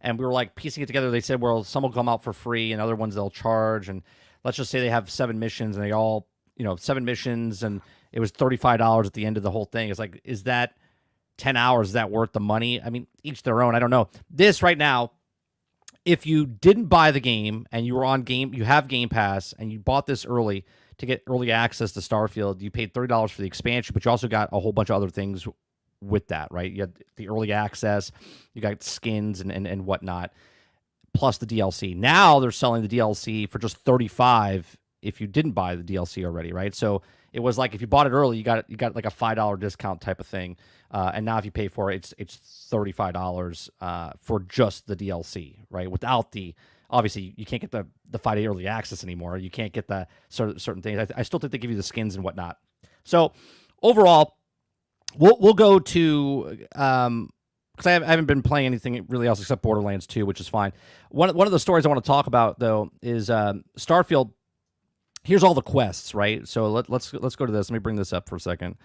And we were like piecing it together. They said, well, some will come out for free and other ones they'll charge. And let's just say they have 7 missions and they all, 7 missions, and it was $35 at the end of the whole thing. It's like, is that 10 hours? Is that worth the money? I mean, each their own. I don't know. This right now, if you didn't buy the game and you were on you have Game Pass and you bought this early to get early access to Starfield, you paid $30 for the expansion, but you also got a whole bunch of other things with that, right? You had the early access, you got skins and whatnot, plus the DLC. Now they're selling the DLC for just $35 if you didn't buy the DLC already, right? So it was like if you bought it early, you got like a $5 discount type of thing, and now if you pay for it, it's $35 for just the DLC, right? Without the, obviously you can't get the 5-day early access anymore. You can't get the certain things. I still think they give you the skins and whatnot. So overall, we'll go to because I haven't been playing anything really else except Borderlands 2, which is fine. One of the stories I want to talk about though is Starfield. Here's all the quests, right? So let's go to this. Let me bring this up for a second.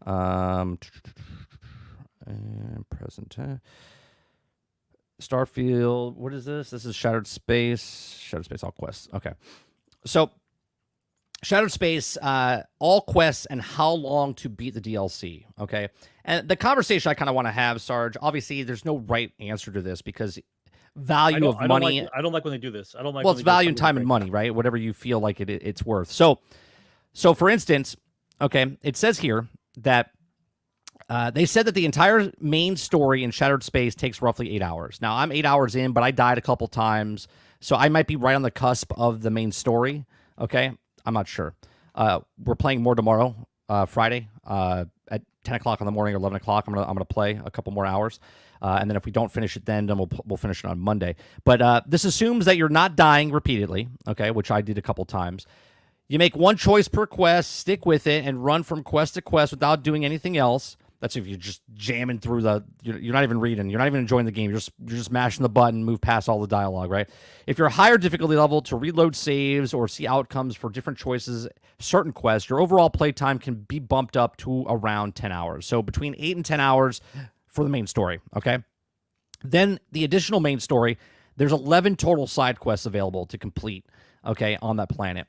And present Starfield. What is this? This is Shattered Space. Shattered Space, all quests. Okay, so Shattered Space, all quests and how long to beat the DLC, okay? And the conversation I kind of want to have, Sarge, obviously there's no right answer to this because value of money. I don't like when they do this. I don't like. Well, it's value in time and money, right? Whatever you feel like it's worth. So for instance, okay, it says here that they said that the entire main story in Shattered Space takes roughly 8 hours. Now, I'm 8 hours in, but I died a couple times, so I might be right on the cusp of the main story. Okay, I'm not sure. We're playing more tomorrow, Friday, at 10 o'clock in the morning or 11 o'clock. I'm gonna play a couple more hours. And then if we don't finish it then we'll finish it on Monday. But this assumes that you're not dying repeatedly, okay, which I did a couple times. You make one choice per quest, stick with it, and run from quest to quest without doing anything else. That's if you're just jamming through you're not even reading, you're not even enjoying the game. You're just mashing the button, move past all the dialogue, right? If you're higher difficulty level to reload saves or see outcomes for different choices, certain quests, your overall playtime can be bumped up to around 10 hours. So between 8 and 10 hours for the main story, okay? Then the additional main story, there's 11 total side quests available to complete, okay, on that planet.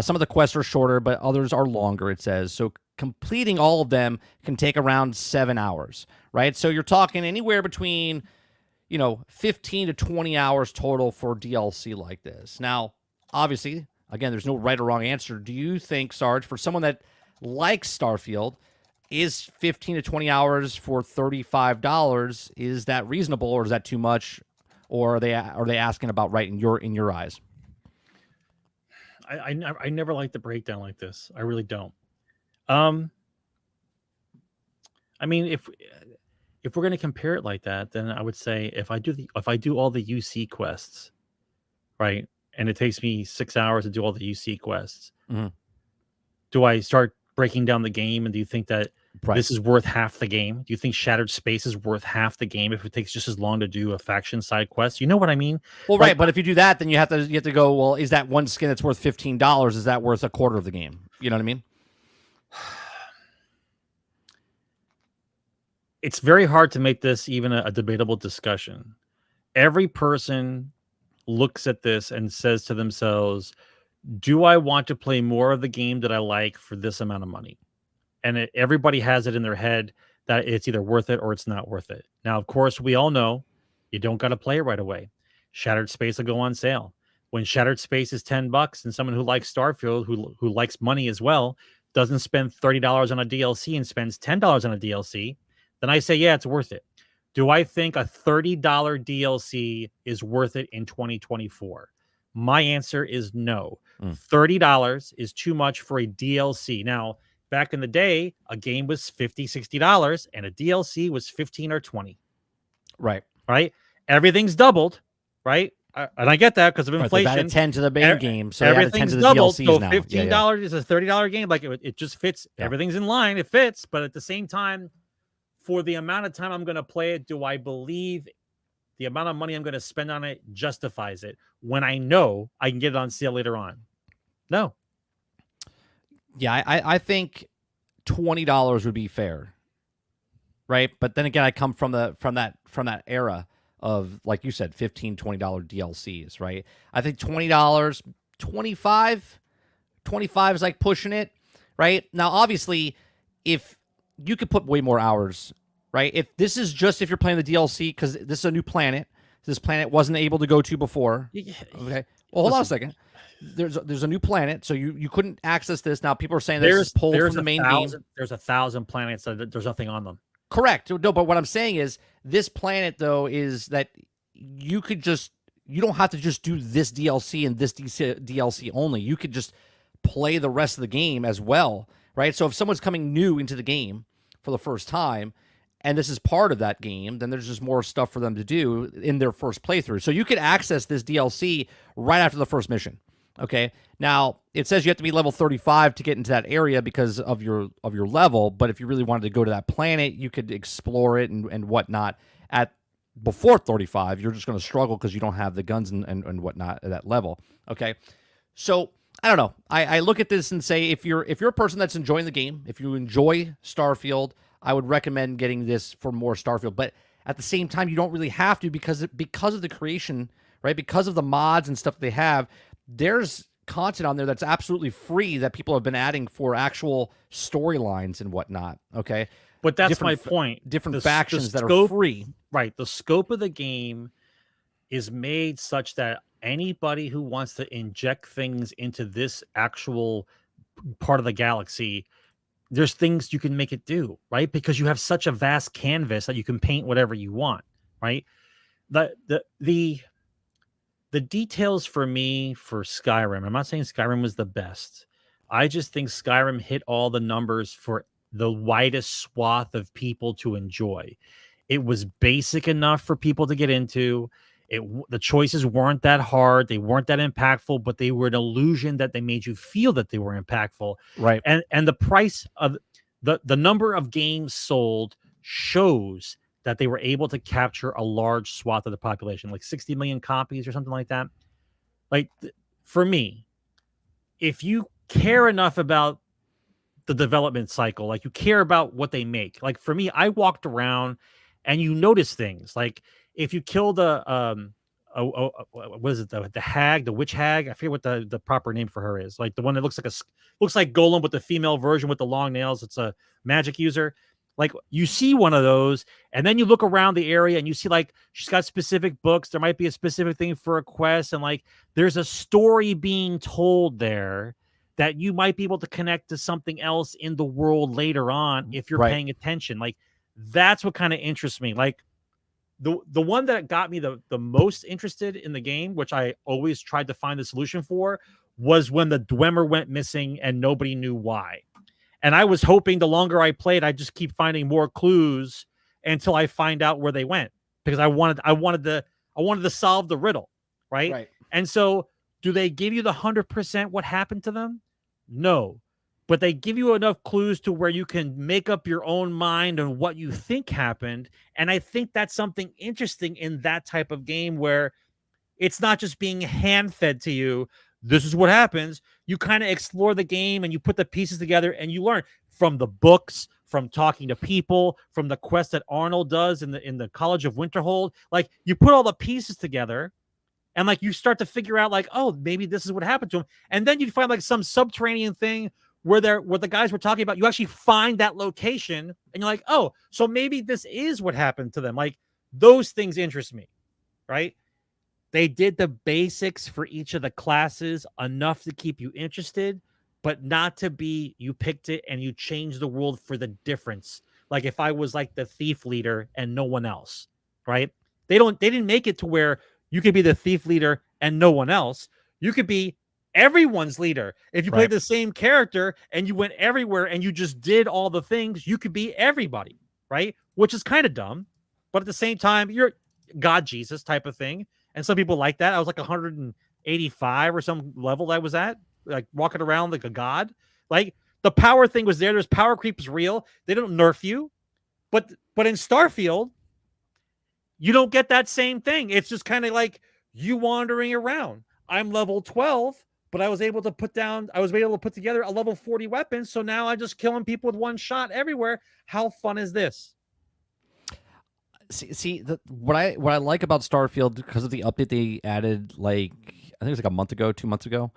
Some of the quests are shorter, but others are longer, it says. So completing all of them can take around 7 hours, right? So you're talking anywhere between, 15 to 20 hours total for DLC like this. Now, obviously, again, there's no right or wrong answer. Do you think, Sarge, for someone that likes Starfield, is 15 to 20 hours for $35, is that reasonable, or is that too much, or are they asking about right in your eyes? I never like the breakdown like this. I really don't. I mean, if we're going to compare it like that, then I would say if I do all the UC quests, right, and it takes me 6 hours to do all the UC quests, do I start breaking down the game, and do you think that this is worth half the game? Do you think Shattered Space is worth half the game if it takes just as long to do a faction side quest? You know what I mean? Well, right, but if you do that, then you have to go, well, is that one skin that's worth $15? Is that worth a quarter of the game? You know what I mean? It's very hard to make this even a debatable discussion. Every person looks at this and says to themselves, do I want to play more of the game that I like for this amount of money? And everybody has it in their head that it's either worth it or it's not worth it. Now, of course, we all know you don't got to play it right away. Shattered Space will go on sale. When Shattered Space is $10 and someone who likes Starfield, who likes money as well, doesn't spend $30 on a DLC and spends $10 on a DLC, then I say, yeah, it's worth it. Do I think a $30 DLC is worth it in 2024? My answer is no. $30 is too much for a DLC. Now, back in the day, a game was $50, $60, and a DLC was 15 or 20. Right. Right? Everything's doubled, right? And I get that because of inflation. They've added 10 to the main game, so everything's they added 10 to the doubled. DLCs So now. $15 is a $30 game. Like it just fits. Yeah. Everything's in line. It fits. But at the same time, for the amount of time I'm going to play it, do I believe the amount of money I'm going to spend on it justifies it when I know I can get it on sale later on? No. Yeah, I think $20 would be fair, right? But then again, I come from that era of, like you said, $15, $20 DLCs, right? I think $20, $25 is like pushing it, right? Now, obviously, if you could put way more hours, right? If this is just if you're playing the DLC, because this is a new planet, this planet wasn't able to go to before. Okay, well, hold on a second. There's a new planet, so you couldn't access this. Now people are saying this is pulled from the main game. There's 1,000 planets that there's nothing on them. Correct. No, but what I'm saying is this planet though is that you don't have to just do this DLC and this DLC only. You could just play the rest of the game as well, right? So if someone's coming new into the game for the first time, and this is part of that game, then there's just more stuff for them to do in their first playthrough. So you could access this DLC right after the first mission. Okay. Now it says you have to be level 35 to get into that area because of your level. But if you really wanted to go to that planet, you could explore it and whatnot at before 35. You're just going to struggle because you don't have the guns and whatnot at that level. Okay. So I don't know. I look at this and say, if you're a person that's enjoying the game, if you enjoy Starfield, I would recommend getting this for more Starfield. But at the same time, you don't really have to because of the creation, right? Because of the mods and stuff they have, there's content on there that's absolutely free that people have been adding for actual storylines and whatnot. Okay, but that's my point. Different factions that are free. Right. The scope of the game is made such that anybody who wants to inject things into this actual part of the galaxy, there's things you can make it do, right? Because you have such a vast canvas that you can paint whatever you want, right? The details for me for Skyrim, I'm not saying Skyrim was the best. I just think Skyrim hit all the numbers for the widest swath of people to enjoy. It was basic enough for people to get into. The choices weren't that hard. They weren't that impactful, but they were an illusion that they made you feel that they were impactful. Right. And the price of the number of games sold shows that they were able to capture a large swath of the population, like 60 million copies or something like that. Like for me, if you care enough about the development cycle, like you care about what they make, like for me, I walked around and you notice things like if you kill what is it, the hag, the witch hag, I forget what the proper name for her is, like the one that looks like Golem with the female version with the long nails. It's a magic user. Like you see one of those and then you look around the area and you see like she's got specific books, there might be a specific thing for a quest, and like there's a story being told there that you might be able to connect to something else in the world later on if you're paying attention. Like that's what kind of interests me. Like the one that got me the most interested in the game, which I always tried to find the solution for, was when the Dwemer went missing and nobody knew why. And I was hoping the longer I played, I'd just keep finding more clues until I find out where they went, because I wanted to solve the riddle, right? Right. And so, do they give you the 100% what happened to them? No, but they give you enough clues to where you can make up your own mind on what you think happened. And I think that's something interesting in that type of game where it's not just being hand fed to you. This is what happens. You kind of explore the game and you put the pieces together and you learn from the books, from talking to people, from the quest that Arnold does in the College of Winterhold. Like you put all the pieces together and like you start to figure out like, oh, maybe this is what happened to him. And then you find like some subterranean thing where the guys were talking about. You actually find that location and you're like, oh, so maybe this is what happened to them. Like those things interest me, right? They did the basics for each of the classes enough to keep you interested, but not to be you picked it and you changed the world for the difference. Like if I was like the thief leader and no one else, right? They didn't make it to where you could be the thief leader and no one else. You could be everyone's leader. If you played the same character and you went everywhere and you just did all the things, you could be everybody, right? Which is kind of dumb, but at the same time, you're God Jesus type of thing. And some people like that. I was like 185 or some level I was at, like walking around like a god. Like the power thing was there. There's power creep is real. They don't nerf you. But in Starfield, you don't get that same thing. It's just kind of like you wandering around. I'm level 12, but I was able to put together a level 40 weapon. So now I'm just killing people with one shot everywhere. How fun is this? What I like about Starfield, because of the update they added, like I think it was like 2 months ago,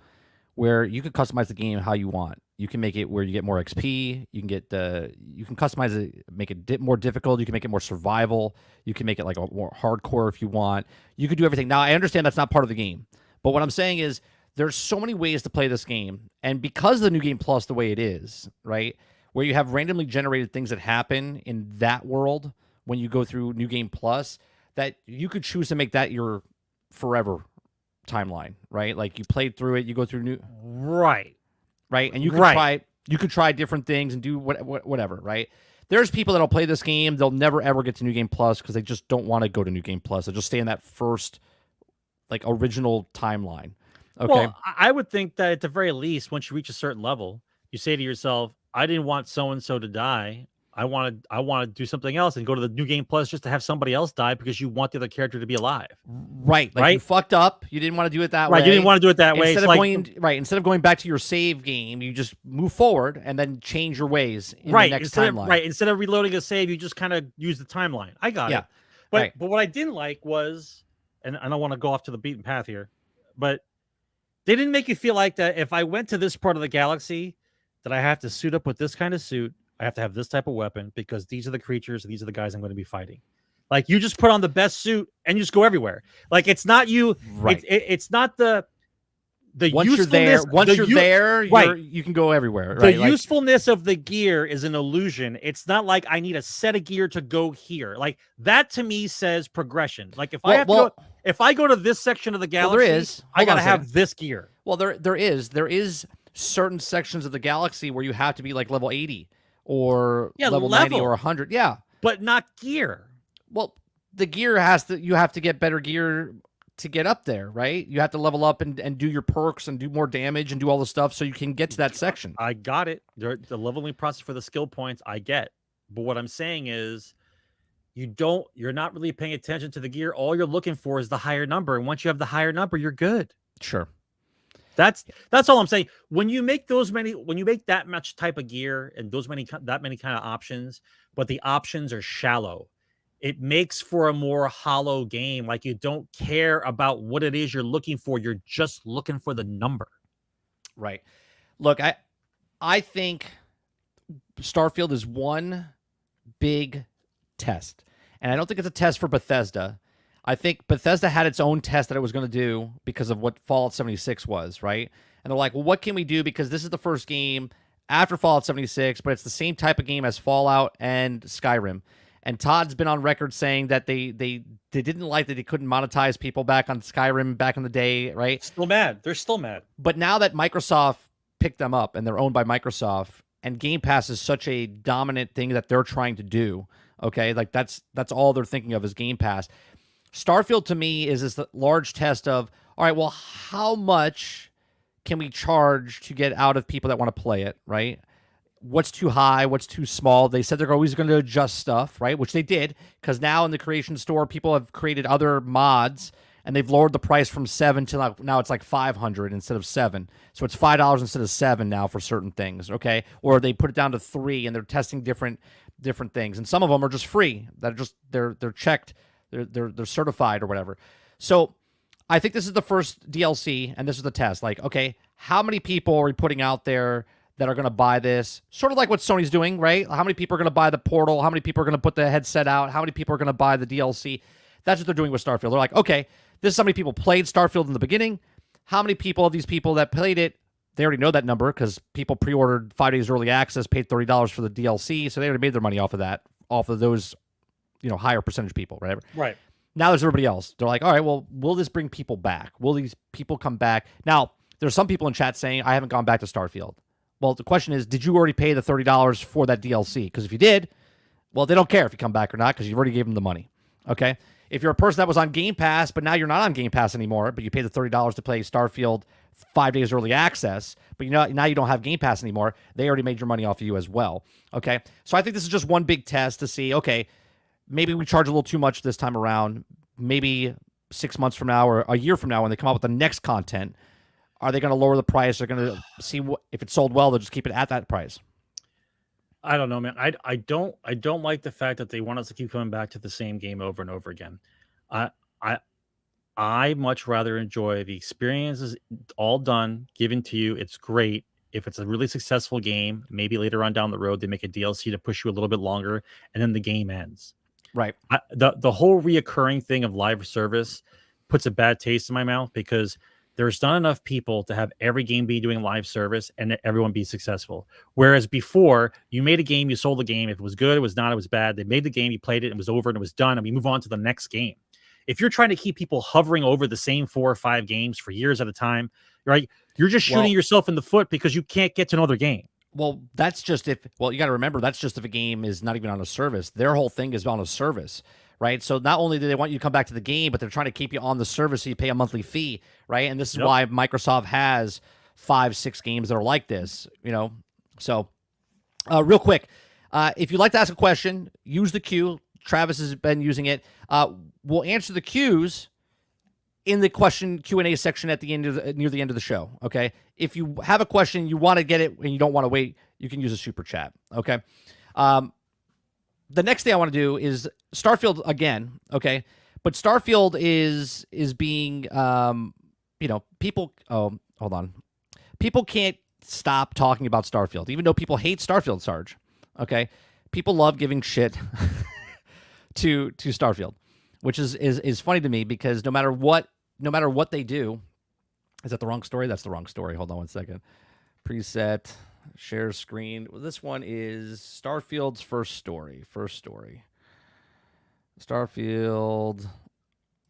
where you can customize the game how you want. You can make it where you get more XP. You can customize it, make it more difficult. You can make it more survival. You can make it like a more hardcore if you want. You can do everything. Now I understand that's not part of the game, but what I'm saying is there's so many ways to play this game, and because of the New Game Plus the way it is, right, where you have randomly generated things that happen in that world. When you go through New Game Plus, that you could choose to make that your forever timeline, right? Like you played through it, you go through right, and you could try different things and do whatever, right? There's people that'll play this game, they'll never ever get to New Game Plus because they just don't want to go to New Game Plus. They'll just stay in that first, like original timeline. Okay, well, I would think that at the very least, once you reach a certain level, you say to yourself, "I didn't want so and so to die. I want to do something else and go to the New Game Plus just to have somebody else die because you want the other character to be alive." Right. Like you fucked up. You didn't want to do it that way. Right. You didn't want to do it that way. Instead of going back to your save game, you just move forward and then change your ways in the next timeline. Instead of reloading a save, you just kind of use the timeline. I got it. But what I didn't like was, and I don't want to go off to the beaten path here, but they didn't make you feel like that if I went to this part of the galaxy, that I have to suit up with this kind of suit. I have to have this type of weapon because these are the creatures, these are the guys I'm going to be fighting. Like you just put on the best suit and you just go everywhere. Like it's not you. Right. It's not the once usefulness. You're there, you can go everywhere. The right? usefulness of the gear is an illusion. It's not like I need a set of gear to go here. Like that to me says progression. Like if I go to this section of the galaxy, I gotta have this gear. Well, there is certain sections of the galaxy where you have to be like level 80 or level 90 or 100. Yeah, but not gear. Well, the gear you have to get better gear to get up there, right? You have to level up and do your perks and do more damage and do all the stuff so you can get to that section. I got it. The leveling process for the skill points, I get. But what I'm saying is you're not really paying attention to the gear. All you're looking for is the higher number. And once you have the higher number, you're good. Sure. That's all I'm saying. When you make that much type of gear and that many kind of options, but the options are shallow, it makes for a more hollow game. Like you don't care about what it is you're looking for. You're just looking for the number. Right. Look, I think Starfield is one big test. And I don't think it's a test for Bethesda. I think Bethesda had its own test that it was going to do because of what Fallout 76 was, right? And they're like, well, what can we do? Because this is the first game after Fallout 76, but it's the same type of game as Fallout and Skyrim. And Todd's been on record saying that they didn't like that they couldn't monetize people back on Skyrim back in the day, right? Still mad. They're still mad. But now that Microsoft picked them up and they're owned by Microsoft, and Game Pass is such a dominant thing that they're trying to do, okay? Like that's all they're thinking of is Game Pass. Starfield to me is this large test of, all right, well, how much can we charge to get out of people that want to play it, right? What's too high? What's too small? They said they're always going to adjust stuff, right? Which they did, because now in the creation store, people have created other mods, and they've lowered the price from $7 to now it's like $500 instead of $7. So it's $5 instead of $7 now for certain things, okay? Or they put it down to $3, and they're testing different things, and some of them are just free. That are just they're checked, they're certified or whatever. So I think this is the first DLC, and this is the test. Like, okay, how many people are we putting out there that are going to buy this? Sort of like what Sony's doing, right? How many people are going to buy the Portal? How many people are going to put the headset out? How many people are going to buy the DLC? That's what they're doing with Starfield. They're like, okay, this is how many people played Starfield in the beginning. How many people of these people that played it, they already know that number because people pre-ordered 5 days early access, paid $30 for the DLC, so they already made their money off of that, off of those, higher percentage people, right? Right. Now there's everybody else. They're like, all right, well, will this bring people back? Will these people come back? Now, there's some people in chat saying, I haven't gone back to Starfield. Well, the question is, did you already pay the $30 for that DLC? Because if you did, well, they don't care if you come back or not because you've already gave them the money, okay? If you're a person that was on Game Pass, but now you're not on Game Pass anymore, but you paid the $30 to play Starfield 5 days early access, but now you don't have Game Pass anymore, they already made your money off of you as well, okay? So I think this is just one big test to see, okay, maybe we charge a little too much this time around. Maybe 6 months from now or a year from now when they come out with the next content, are they going to lower the price? They're going to see if it's sold well, they'll just keep it at that price. I don't know, man. I don't like the fact that they want us to keep coming back to the same game over and over again. I much rather enjoy the experiences all done, given to you. It's great. If it's a really successful game, maybe later on down the road, they make a DLC to push you a little bit longer, and then the game ends. Right. The whole reoccurring thing of live service puts a bad taste in my mouth because there's not enough people to have every game be doing live service and everyone be successful. Whereas before, you made a game, you sold the game. If it was good, it was not, it was bad. They made the game, you played it, it was over, and it was done, and we move on to the next game. If you're trying to keep people hovering over the same 4 or 5 games for years at a time, right? You're just shooting yourself in the foot because you can't get to another game. Well, that's just you got to remember, that's just if a game is not even on a service. Their whole thing is on a service, right? So not only do they want you to come back to the game, but they're trying to keep you on the service so you pay a monthly fee, right? And this is why Microsoft has 5-6 games that are like this, So real quick, if you'd like to ask a question, use the queue. Travis has been using it. We'll answer the queues in the Q&A section at the end of near the end of the show, okay? If you have a question, you want to get it, and you don't want to wait, you can use a super chat, okay? The next thing I want to do is Starfield again, okay? But Starfield is being, people. Oh, hold on. People can't stop talking about Starfield, even though people hate Starfield, Sarge. Okay, people love giving shit to Starfield, which is funny to me because no matter what they do, is that the wrong story? That's the wrong story. Hold on one second. Preset, share screen. Well, this one is Starfield's first story. Starfield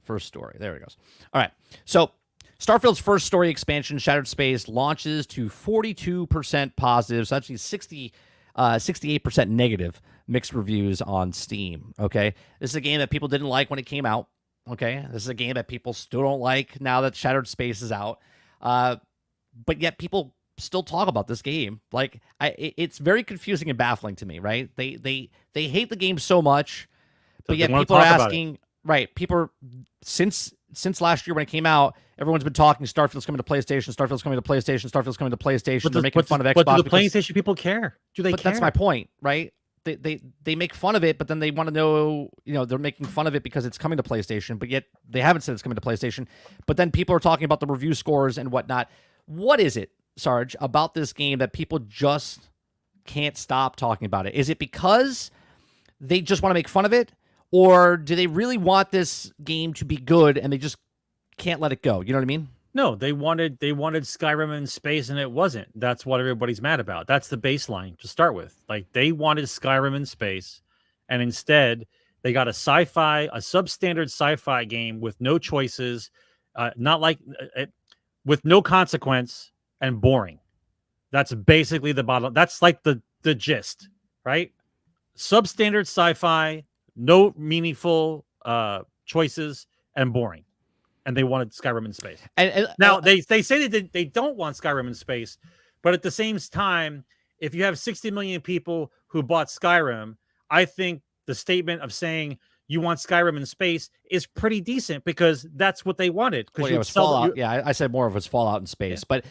first story. There it goes. All right. So Starfield's first story expansion, Shattered Space, launches to 42% positive. So actually 68% negative mixed reviews on Steam. Okay. This is a game that people didn't like when it came out. Okay. This is a game that people still don't like now that Shattered Space is out. But yet people still talk about this game. Like it's very confusing and baffling to me, right? They hate the game so much, but yet people are asking, right? People since last year when it came out, everyone's been talking Starfield's coming to PlayStation, Starfield's coming to PlayStation, Starfield's coming to PlayStation. They're making fun of Xbox. But do the PlayStation people care? Do they care? That's my point, right? They make fun of it, but then they want to know, they're making fun of it because it's coming to PlayStation, but yet they haven't said it's coming to PlayStation. But then people are talking about the review scores and whatnot. What is it, Sarge, about this game that people just can't stop talking about it? Is it because they just want to make fun of it? Or do they really want this game to be good and they just can't let it go? You know what I mean? No, they wanted Skyrim in space and it wasn't. That's what everybody's mad about. That's the baseline to start with. Like they wanted Skyrim in space, and instead they got a substandard sci-fi game with no choices, with no consequence and boring. That's basically the bottom. That's like the gist, right? Substandard sci-fi, no meaningful choices and boring. And they wanted Skyrim in space. And now they say that they don't want Skyrim in space, but at the same time, if you have 60 million people who bought Skyrim, I think the statement of saying you want Skyrim in space is pretty decent because that's what they wanted. Well, it was Fallout. I said more of it's Fallout in space, but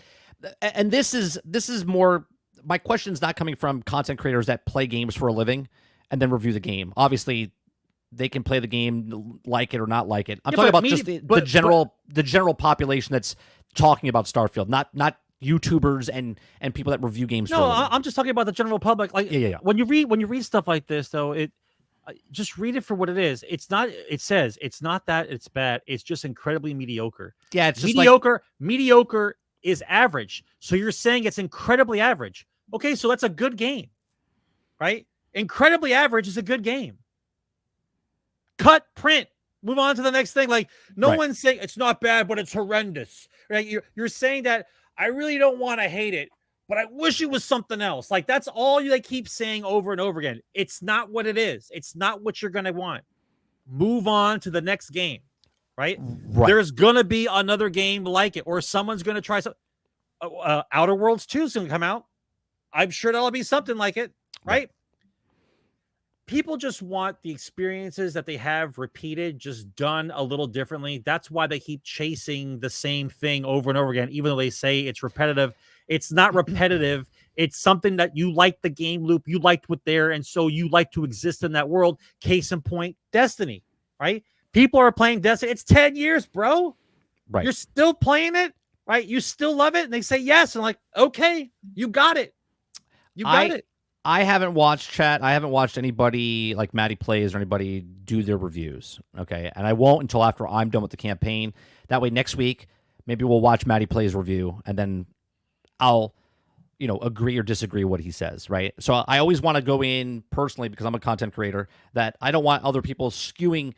this is more. My question is not coming from content creators that play games for a living and then review the game. Obviously, they can play the game, like it or not like it. I'm talking about just the general population that's talking about Starfield, not YouTubers and people that review games. No, I'm just talking about the general public. Like, yeah. When you read stuff like this, though, just read it for what it is. It's not. It says it's not that it's bad. It's just incredibly mediocre. Yeah, it's just mediocre. Mediocre is average. So you're saying it's incredibly average. Okay, so that's a good game, right? Incredibly average is a good game. Cut, print, move on to the next thing. Like no one's saying it's not bad, but it's horrendous. Right? You're saying that I really don't want to hate it, but I wish it was something else. Like that's all they keep saying over and over again. It's not what it is. It's not what you're going to want. Move on to the next game. Right? There's going to be another game like it, or someone's going to try some. Outer Worlds 2 is going to come out. I'm sure that'll be something like it. Right? People just want the experiences that they have repeated, just done a little differently. That's why they keep chasing the same thing over and over again, even though they say it's repetitive. It's not repetitive. It's something that you like the game loop. You liked what there, and so you like to exist in that world. Case in point, Destiny, right? People are playing Destiny. It's 10 years, bro. Right. You're still playing it, right? You still love it? And they say yes. And like, okay, you got it. You got it. I haven't watched chat. I haven't watched anybody like Maddie Plays or anybody do their reviews. Okay. And I won't until after I'm done with the campaign. That way next week, maybe we'll watch Maddie Plays review and then I'll, agree or disagree what he says. Right. So I always want to go in personally because I'm a content creator that I don't want other people skewing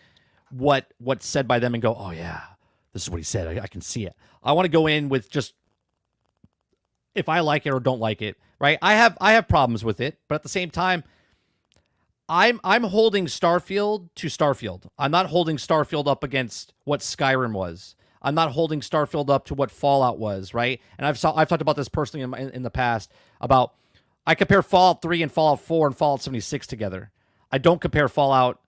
what's said by them and go, oh yeah, this is what he said. I can see it. I want to go in with just if I like it or don't like it. Right, I have problems with it, but at the same time, I'm holding Starfield to Starfield. I'm not holding Starfield up against what Skyrim was. I'm not holding Starfield up to what Fallout was. Right, and I've talked about this personally in the past about I compare Fallout 3 and Fallout 4 and Fallout 76 together. I don't compare Fallout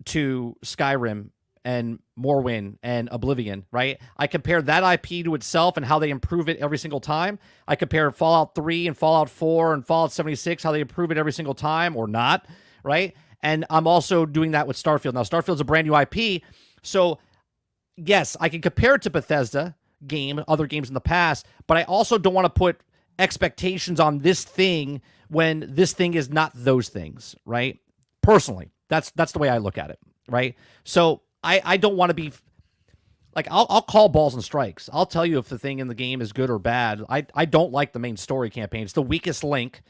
to Skyrim and Morrowind and Oblivion, right? I compare that IP to itself and how they improve it every single time. I compare Fallout 3 and Fallout 4 and Fallout 76, how they improve it every single time or not, right? And I'm also doing that with Starfield. Now, Starfield's a brand new IP, so yes, I can compare it to Bethesda game, other games in the past, but I also don't want to put expectations on this thing when this thing is not those things, right? Personally, That's the way I look at it, right? So I don't want to be like I'll call balls and strikes. I'll tell you if the thing in the game is good or bad. I don't like the main story campaign. It's the weakest link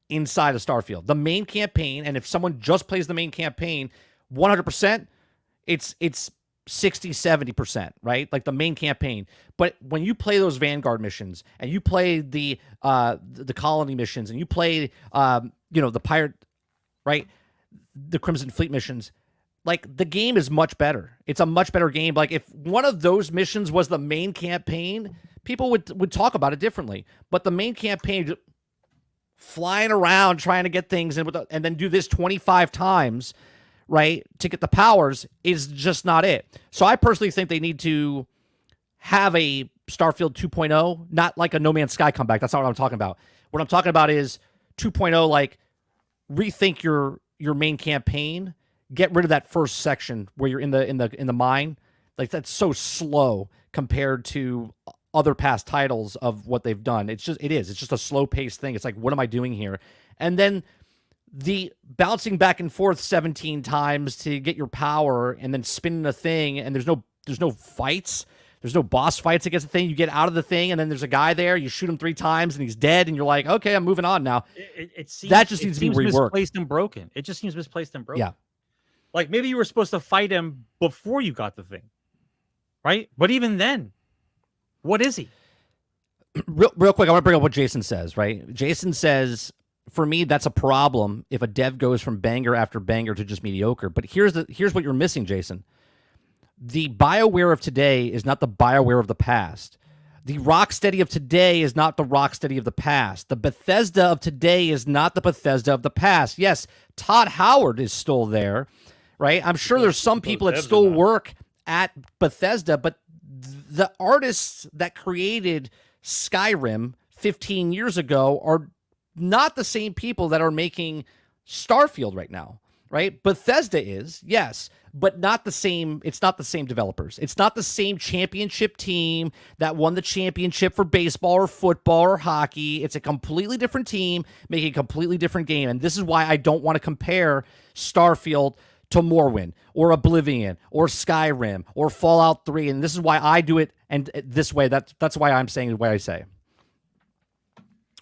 inside of Starfield. The main campaign, and if someone just plays the main campaign, 100%, it's 60-70%, right? Like the main campaign. But when you play those Vanguard missions and you play the colony missions and you play the pirate, right? The Crimson Fleet missions, like the game is much better. It's a much better game. Like if one of those missions was the main campaign, people would talk about it differently. But the main campaign, flying around trying to get things and then do this 25 times, right, to get the powers is just not it. So I personally think they need to have a Starfield 2.0, not like a No Man's Sky comeback. That's not what I'm talking about. What I'm talking about is 2.0, like rethink your main campaign, get rid of that first section where you're in the mine. Like that's so slow compared to other past titles of what they've done. It's just a slow paced thing. It's like, what am I doing here? And then the bouncing back and forth 17 times to get your power and then spinning a thing, and there's no fights. There's no boss fights against the thing. You get out of the thing, and then there's a guy there. You shoot him 3 times, and he's dead, and you're like, okay, I'm moving on now. That just needs to be reworked. Misplaced and broken. It just seems misplaced and broken. Yeah. Like maybe you were supposed to fight him before you got the thing, right? But even then, what is he? Real quick, I want to bring up what Jason says, right? Jason says, for me, that's a problem if a dev goes from banger after banger to just mediocre. But here's what you're missing, Jason. The BioWare of today is not the BioWare of the past. The Rocksteady of today is not the Rocksteady of the past. The Bethesda of today is not the Bethesda of the past. Yes, Todd Howard is still there, right? I'm sure there's some people that still work at Bethesda, but the artists that created Skyrim 15 years ago are not the same people that are making Starfield right now, right? Bethesda is, yes, but not the same. It's not the same developers. It's not the same championship team that won the championship for baseball or football or hockey. It's a completely different team making a completely different game. And this is why I don't want to compare Starfield to Morrowind or Oblivion or Skyrim or Fallout 3. And this is why I do it and this way. That's why I'm saying the way I say.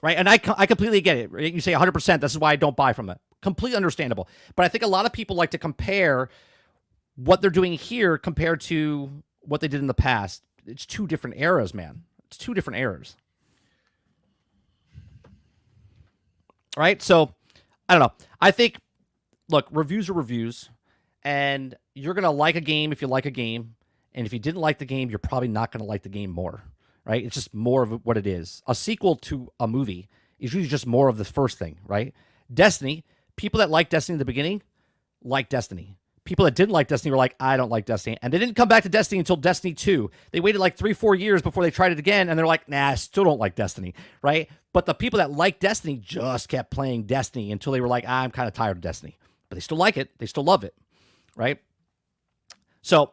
Right? And I completely get it. Right? You say 100%. This is why I don't buy from it. Completely understandable. But I think a lot of people like to compare what they're doing here compared to what they did in the past. It's 2 different eras, man. It's 2 different eras. Right? So, I don't know. I think, look, reviews are reviews. And you're going to like a game if you like a game. And if you didn't like the game, you're probably not going to like the game more. Right? It's just more of what it is. A sequel to a movie is usually just more of the first thing, right? Destiny, people that like Destiny in the beginning like Destiny. People that didn't like Destiny were like, I don't like Destiny. And they didn't come back to Destiny until Destiny 2. They waited like 3-4 years before they tried it again, and they're like, nah, I still don't like Destiny, right? But the people that like Destiny just kept playing Destiny until they were like, I'm kind of tired of Destiny. But they still like it. They still love it, right? So,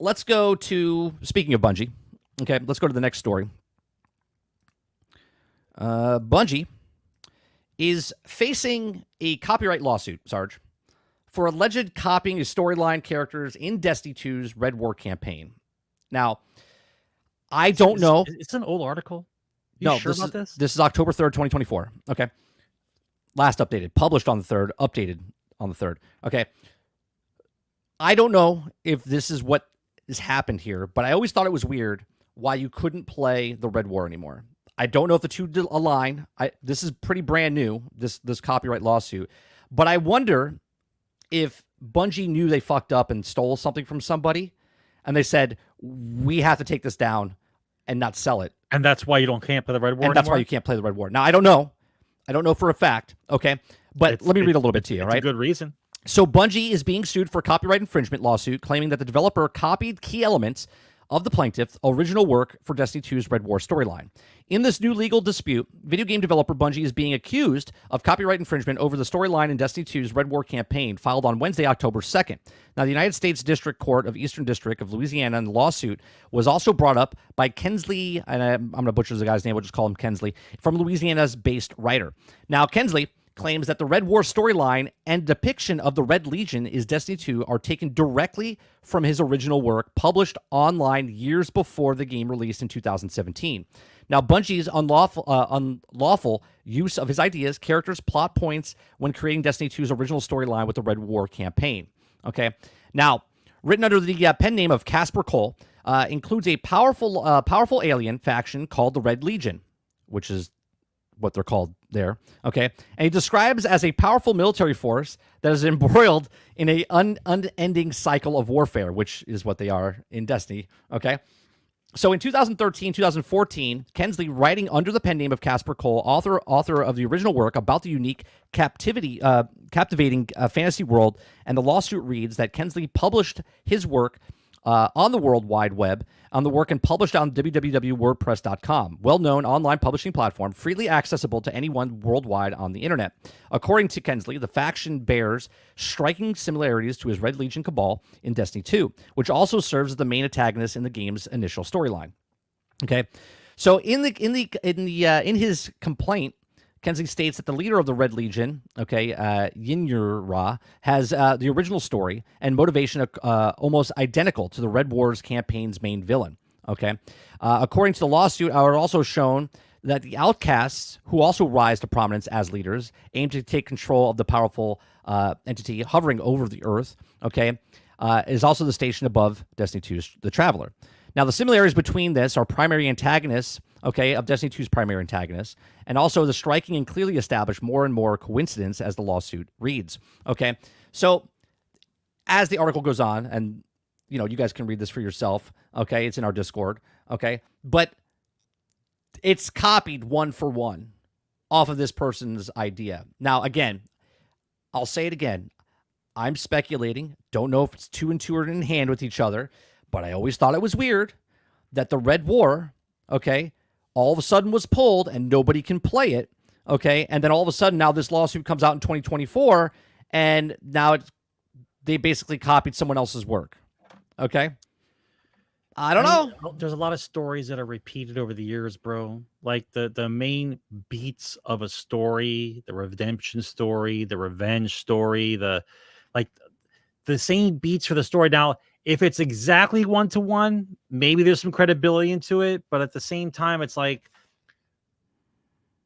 let's go to, speaking of Bungie, okay, let's go to the next story. Bungie is facing a copyright lawsuit, Sarge, for alleged copying of storyline characters in Destiny 2's Red War campaign. Now, I don't know. It's an old article. No, sure about this? This is October 3rd, 2024. Okay. Last updated. Published on the 3rd. Updated on the 3rd. Okay. I don't know if this is what has happened here, but I always thought it was weird why you couldn't play the Red War anymore. I don't know if the two align. This is pretty brand new, this copyright lawsuit. But I wonder if Bungie knew they fucked up and stole something from somebody, and they said, we have to take this down and not sell it. And that's why you can't play the Red War And that's why you can't play the Red War. Now, I don't know. I don't know for a fact, okay? But let me read a little bit to you, all right? It's a good reason. So Bungie is being sued for a copyright infringement lawsuit, claiming that the developer copied key elements of the plaintiff's original work for Destiny 2's Red War storyline. In this new legal dispute, video game developer Bungie is being accused of copyright infringement over the storyline in Destiny 2's Red War campaign, filed on Wednesday, October 2nd. Now, the United States District Court of Eastern District of Louisiana in the lawsuit was also brought up by Kensley, and I'm going to butcher the guy's name, we'll just call him Kensley, from Louisiana's based writer. Now, Kensley claims that the Red War storyline and depiction of the Red Legion is Destiny 2 are taken directly from his original work, published online years before the game released in 2017. Now, Bungie's unlawful use of his ideas, characters, plot points when creating Destiny 2's original storyline with the Red War campaign. Okay, now, written under the pen name of Casper Cole, includes a powerful alien faction called the Red Legion, which is what they're called there, okay? And he describes as a powerful military force that is embroiled in a unending cycle of warfare, which is what they are in Destiny, okay? So in 2013, 2014, Kensley, writing under the pen name of Casper Cole, author of the original work about the unique captivating fantasy world, and the lawsuit reads that Kensley published his work on the World Wide Web, on the work and published on www.wordpress.com, well-known online publishing platform, freely accessible to anyone worldwide on the internet. According to Kensley, the faction bears striking similarities to his Red Legion cabal in Destiny 2, which also serves as the main antagonist in the game's initial storyline. Okay, so in his complaint, Kensley states that the leader of the Red Legion, okay, Yinyura, has the original story and motivation almost identical to the Red Wars campaign's main villain, okay? According to the lawsuit, are also shown that the outcasts, who also rise to prominence as leaders, aim to take control of the powerful entity hovering over the Earth, okay, is also the station above Destiny 2's The Traveler. Now, the similarities between this are primary antagonists, okay, of Destiny 2's primary antagonists, and also the striking and clearly established more and more coincidence as the lawsuit reads, okay? So, as the article goes on, and, you guys can read this for yourself, okay? It's in our Discord, okay? But it's copied one for one off of this person's idea. Now, again, I'll say it again. I'm speculating. Don't know if it's 2 and 2 are in hand with each other, but I always thought it was weird that the Red War, okay, all of a sudden was pulled and nobody can play it, okay? And then all of a sudden now this lawsuit comes out in 2024 and now they basically copied someone else's work, okay? I don't know. There's a lot of stories that are repeated over the years, bro. Like the main beats of a story, the redemption story, the revenge story, the same beats for the story. Now, if it's exactly 1-to-1, maybe there's some credibility into it. But at the same time, it's like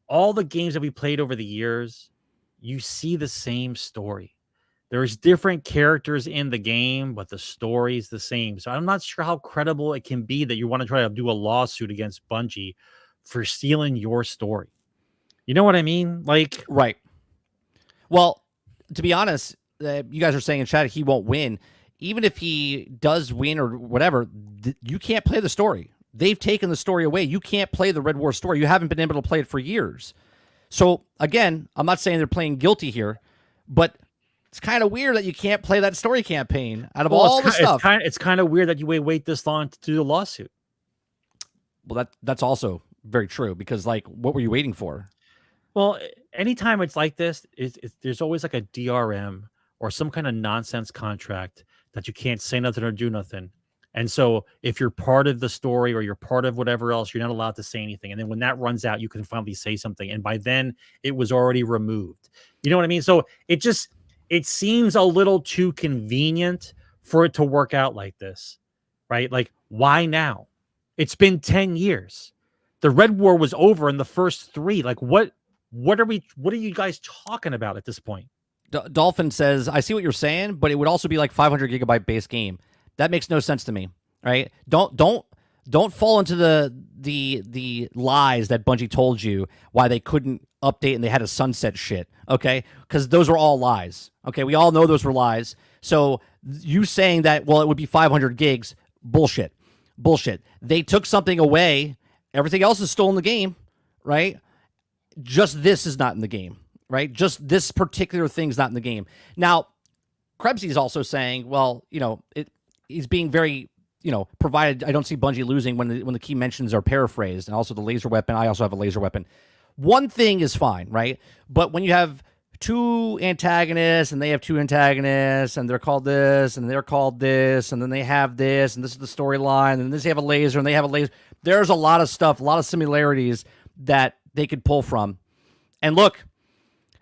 all the games that we played over the years, you see the same story. There's different characters in the game, but the story is the same. So I'm not sure how credible it can be that you want to try to do a lawsuit against Bungie for stealing your story. You know what I mean? Like, right. Well, to be honest, you guys are saying in chat he won't win. Even if he does win or whatever, you can't play the story. They've taken the story away. You can't play the Red War story. You haven't been able to play it for years. So, again, I'm not saying they're playing guilty here, but it's kind of weird that you can't play that story campaign out of all the stuff. It's kind of weird that you wait this long to do the lawsuit. Well, that's also very true because, like, what were you waiting for? Well, anytime it's like this, there's always like a DRM or some kind of nonsense contract that you can't say nothing or do nothing. And so if you're part of the story or you're part of whatever else, you're not allowed to say anything. And then when that runs out, you can finally say something. And by then it was already removed. You know what I mean? So it seems a little too convenient for it to work out like this, right? Like, why now? It's been 10 years. The Red War was over in the first 3. Like, what are you guys talking about at this point? Dolphin says, I see what you're saying, but it would also be like 500 gigabyte base game. That makes no sense to me, right? Don't fall into the lies that Bungie told you why they couldn't update and they had a sunset shit, okay? Because those were all lies, okay? We all know those were lies. So you saying that, well, it would be 500 gigs, bullshit. They took something away. Everything else is still in the game, right? Just this is not in the game. Right? Just this particular thing's not in the game. Now, Krebsy is also saying, well, he's being very, provided I don't see Bungie losing when the key mentions are paraphrased, and also the laser weapon. I also have a laser weapon. One thing is fine, right? But when you have 2 antagonists and they have 2 antagonists and they're called this and they're called this and then they have this and this is the storyline and they have a laser and they have a laser. There's a lot of stuff, a lot of similarities that they could pull from. And look,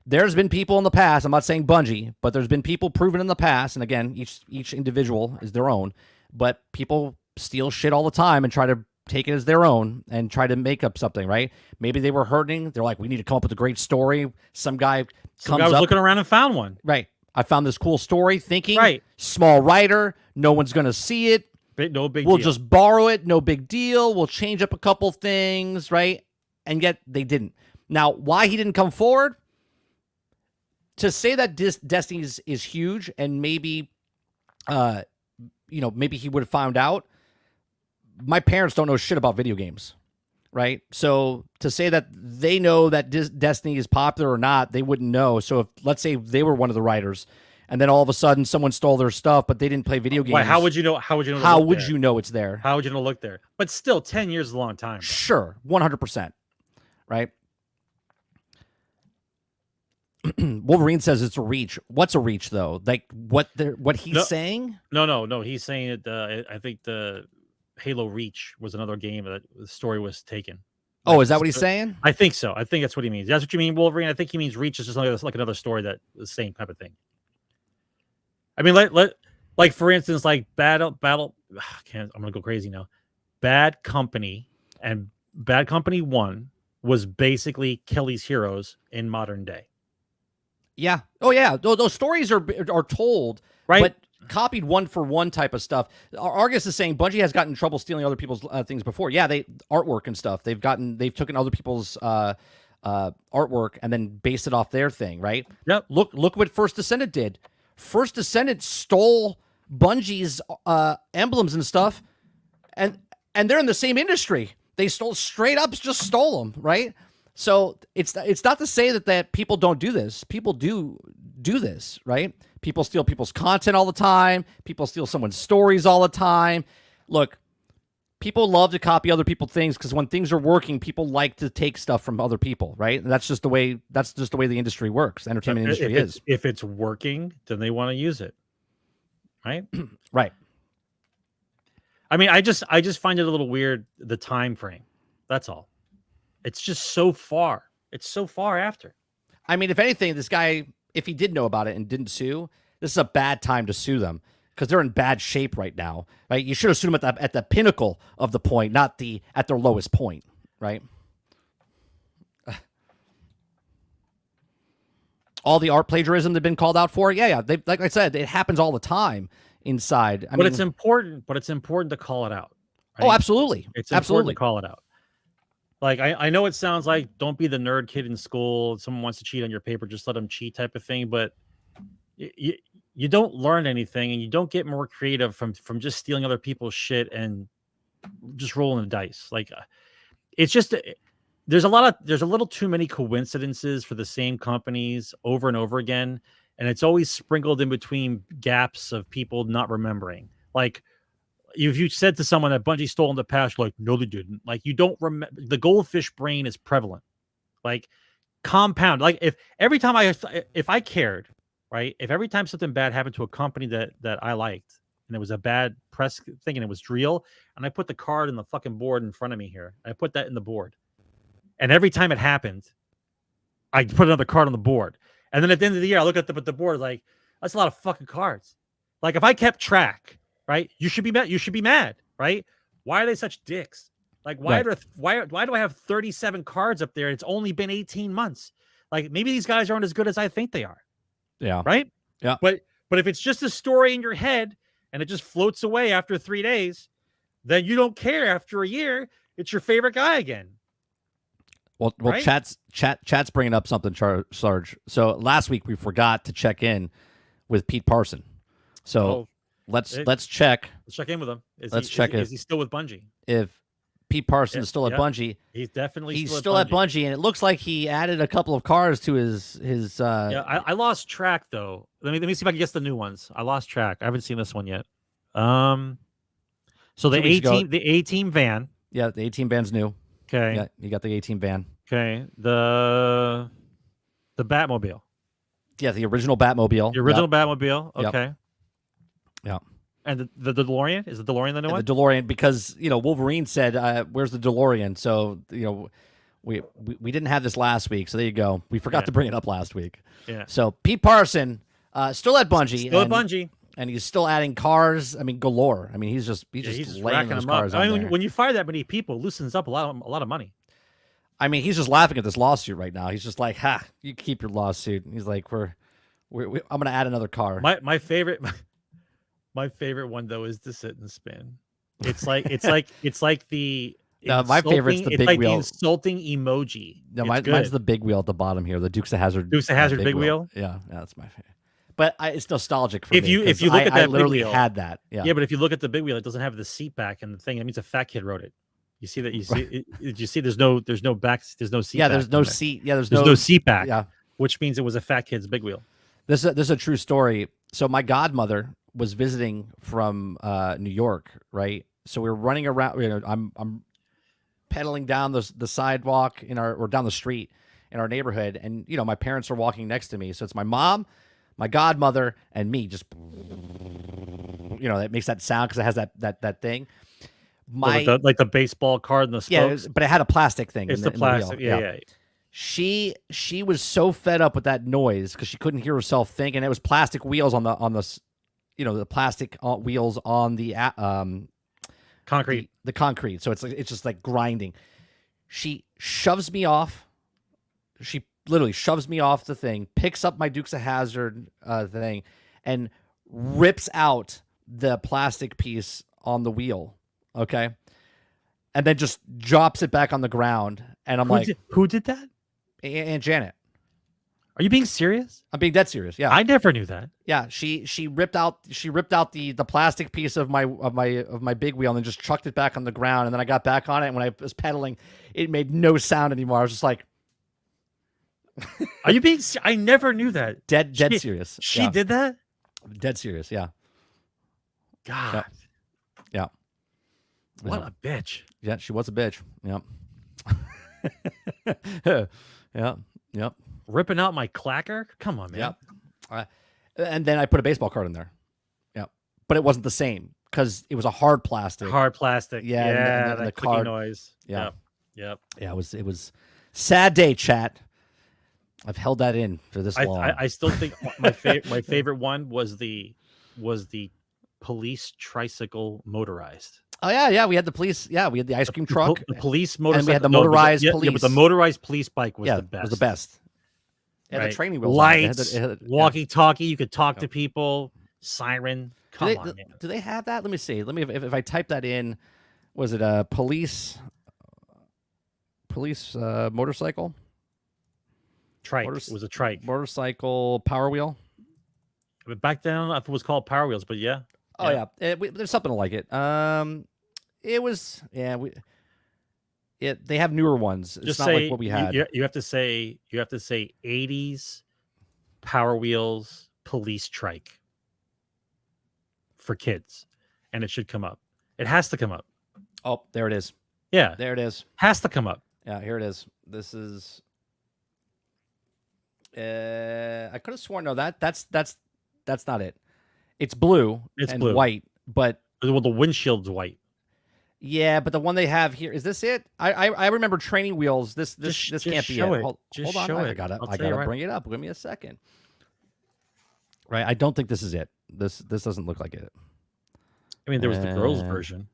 there's been people in the past. I'm not saying Bungie, but there's been people proven in the past. And again, each individual is their own. But people steal shit all the time and try to take it as their own and try to make up something, right? Maybe they were hurting. They're like, we need to come up with a great story. Some guy was looking around and found one. Right. I found this cool story, thinking, right, small writer, no one's going to see it. No big we'll deal. just borrow it, no big deal. We'll change up a couple things, right? And yet they didn't. Now, why he didn't come forward? To say that Destiny is huge and maybe, maybe he would have found out. My parents don't know shit about video games, right? So to say that they know that Destiny is popular or not, they wouldn't know. So if, let's say they were one of the writers and then all of a sudden someone stole their stuff, but they didn't play video games. Why, how would you know? How would you know? How would you know it's there? How would you know look there? But still, 10 years is a long time. Sure, 100%, right? Wolverine says it's a reach. What's a reach though? Like what he's saying? No. He's saying that I think the Halo Reach was another game that the story was taken. Oh, is that what he's saying? I think so. I think that's what he means. That's what you mean, Wolverine. I think he means Reach is just like another story that the same type of thing. I mean, like for instance, like battle. I'm gonna go crazy now. Bad Company and Bad Company 1 was basically Kelly's Heroes in modern day. Yeah. Oh yeah. Those stories are told, right? But copied one for one type of stuff. Argus is saying Bungie has gotten in trouble stealing other people's things before. Yeah, they artwork and stuff. They've taken other people's artwork and then based it off their thing, right? Yep. Look what First Descendant did. First Descendant stole Bungie's emblems and stuff, and they're in the same industry. They straight up stole them, right? So it's not to say that people don't do this. People do this, right? People steal people's content all the time. People steal someone's stories all the time. Look, people love to copy other people's things because when things are working, people like to take stuff from other people, right? And that's just the way the industry works. The entertainment industry is. If it's working, then they want to use it, right? Right. I mean, I just find it a little weird, the time frame. That's all. It's just so far. It's so far after. I mean, if anything, this guy, if he did know about it and didn't sue, this is a bad time to sue them because they're in bad shape right now, right? You should have sued them at the pinnacle of the point, not at their lowest point, right? All the art plagiarism they've been called out for, yeah. Like I said, it happens all the time inside. But it's important to call it out. Right? Oh, absolutely. It's important to call it out. Like, I know it sounds like don't be the nerd kid in school. Someone wants to cheat on your paper, just let them cheat type of thing. But you don't learn anything and you don't get more creative from just stealing other people's shit and just rolling the dice. Like, it's just, there's a little too many coincidences for the same companies over and over again. And it's always sprinkled in between gaps of people not remembering. Like, if you said to someone that Bungie stole in the past, like, no, they didn't. Like, you don't remember. The goldfish brain is prevalent. Like, compound. Like, if I cared, right? If every time something bad happened to a company that I liked, and it was a bad press thing, and it was real, and I put the card in the fucking board in front of me here, I put that in the board, and every time it happened, I put another card on the board, and then at the end of the year, I look at the board like, that's a lot of fucking cards. Like, if I kept track. Right? You should be mad. You should be mad, right? Why are they such dicks? Like, why do I have 37 cards up there? It's only been 18 months. Like, maybe these guys aren't as good as I think they are. Yeah. Right? Yeah. But if it's just a story in your head and it just floats away after 3 days, then you don't care after a year. It's your favorite guy again. Well, right? Chat's bringing up something, Sarge. So last week we forgot to check in with Pete Parson. So let's check. Let's check in with him. Is he still with Bungie? If Pete Parson is still at Bungie, he's definitely still at Bungie, and it looks like he added a couple of cards to his. I lost track though. Let me see if I can guess the new ones. I lost track. I haven't seen this one yet. So the A-team van. Yeah, the A-team van's new. Okay. Yeah, you got the A-team van. Okay. The Batmobile. Yeah, the original Batmobile. The original Batmobile. Okay. Yeah. And the DeLorean? Is the DeLorean the new one? The DeLorean, because Wolverine said, "Where's the DeLorean?" So we didn't have this last week, so there you go. We forgot to bring it up last week. Yeah. So Pete Parson, still at Bungie. Still at Bungie. And he's still adding cars. I mean, galore. I mean, he's just laying those cars on there. When you fire that many people, it loosens up a lot of money. I mean, he's just laughing at this lawsuit right now. He's just like, "Ha, you keep your lawsuit." And he's like, I'm going to add another car. My favorite one though is the sit and spin. It's like the no, my favorite's the big like wheel. The insulting emoji. No, mine's the big wheel at the bottom here. The Dukes of Hazzard. Big wheel. Yeah, that's my favorite. But it's nostalgic for me. If you look at that, I literally big wheel, had that. Yeah. Yeah, but if you look at the big wheel, it doesn't have the seat back and the thing. It means a fat kid wrote it. You see that? Did you see? There's no back. There's no seat. Yeah, back there's no seat. Yeah, there's no seat back. Yeah, which means it was a fat kid's big wheel. This is a true story. So my godmother was visiting from New York, right? So we were running around. You know, I'm pedaling down the sidewalk or down the street in our neighborhood, and you know my parents are walking next to me. So it's my mom, my godmother, and me. Just that makes that sound because it has that thing. Like the baseball card and the spokes. Yeah, but it had a plastic thing. It's the plastic. Yeah. She was so fed up with that noise because she couldn't hear herself think, and it was plastic wheels on the plastic wheels on the concrete. The concrete. So it's just like grinding. She shoves me off. She literally shoves me off the thing, picks up my Dukes of Hazzard thing, and rips out the plastic piece on the wheel. Okay. And then just drops it back on the ground. And I'm who did that? Aunt Janet. Are you being serious? I'm being dead serious. Yeah. I never knew that. Yeah. She ripped out the plastic piece of my big wheel and then just chucked it back on the ground. And then I got back on it. And when I was pedaling, it made no sound anymore. I was just like, are you being I never knew that. Dead serious. She did that? Dead serious. Yeah. God. Yeah. What a bitch. Yeah, she was a bitch. Yep. Yep. Ripping out my clacker? Come on, man. Yep. And then I put a baseball card in there. Yep. But it wasn't the same because it was a hard plastic. Hard plastic. Yeah. And the card noise. Yeah. Yep. Yeah, it was sad day, chat. I've held that in for this long. I still think my favorite one was the police tricycle motorized. Oh yeah, we had the police. Yeah, we had the ice cream truck, the police motorcycle, and we had the motorized police. Yeah, but the motorized police bike was the best. It was the best. Yeah, right. The training wheels, lights, walkie-talkie. You could talk to people. Siren. Come on, man. Do they have that? Let me see. If I type that in, was it a police motorcycle? Trike. It was a trike. Motorcycle Power Wheel. But back then, I don't know if it was called Power Wheels, but yeah. Oh yeah, there's something like it. It was they have newer ones. It's not like what we had. You have to say 80s Power Wheels police trike for kids, and it should come up. It has to come up. Oh, there it is. Yeah, there it is. Has to come up. Yeah, here it is. This is. I could have sworn that's not it. It's blue and blue. White, but the windshield's white. Yeah, but the one they have here, is this it? I remember training wheels. This can't be it. Hold on, I gotta bring it up. Give me a second. Right, I don't think this is it. This doesn't look like it. I mean, there was the girls' version.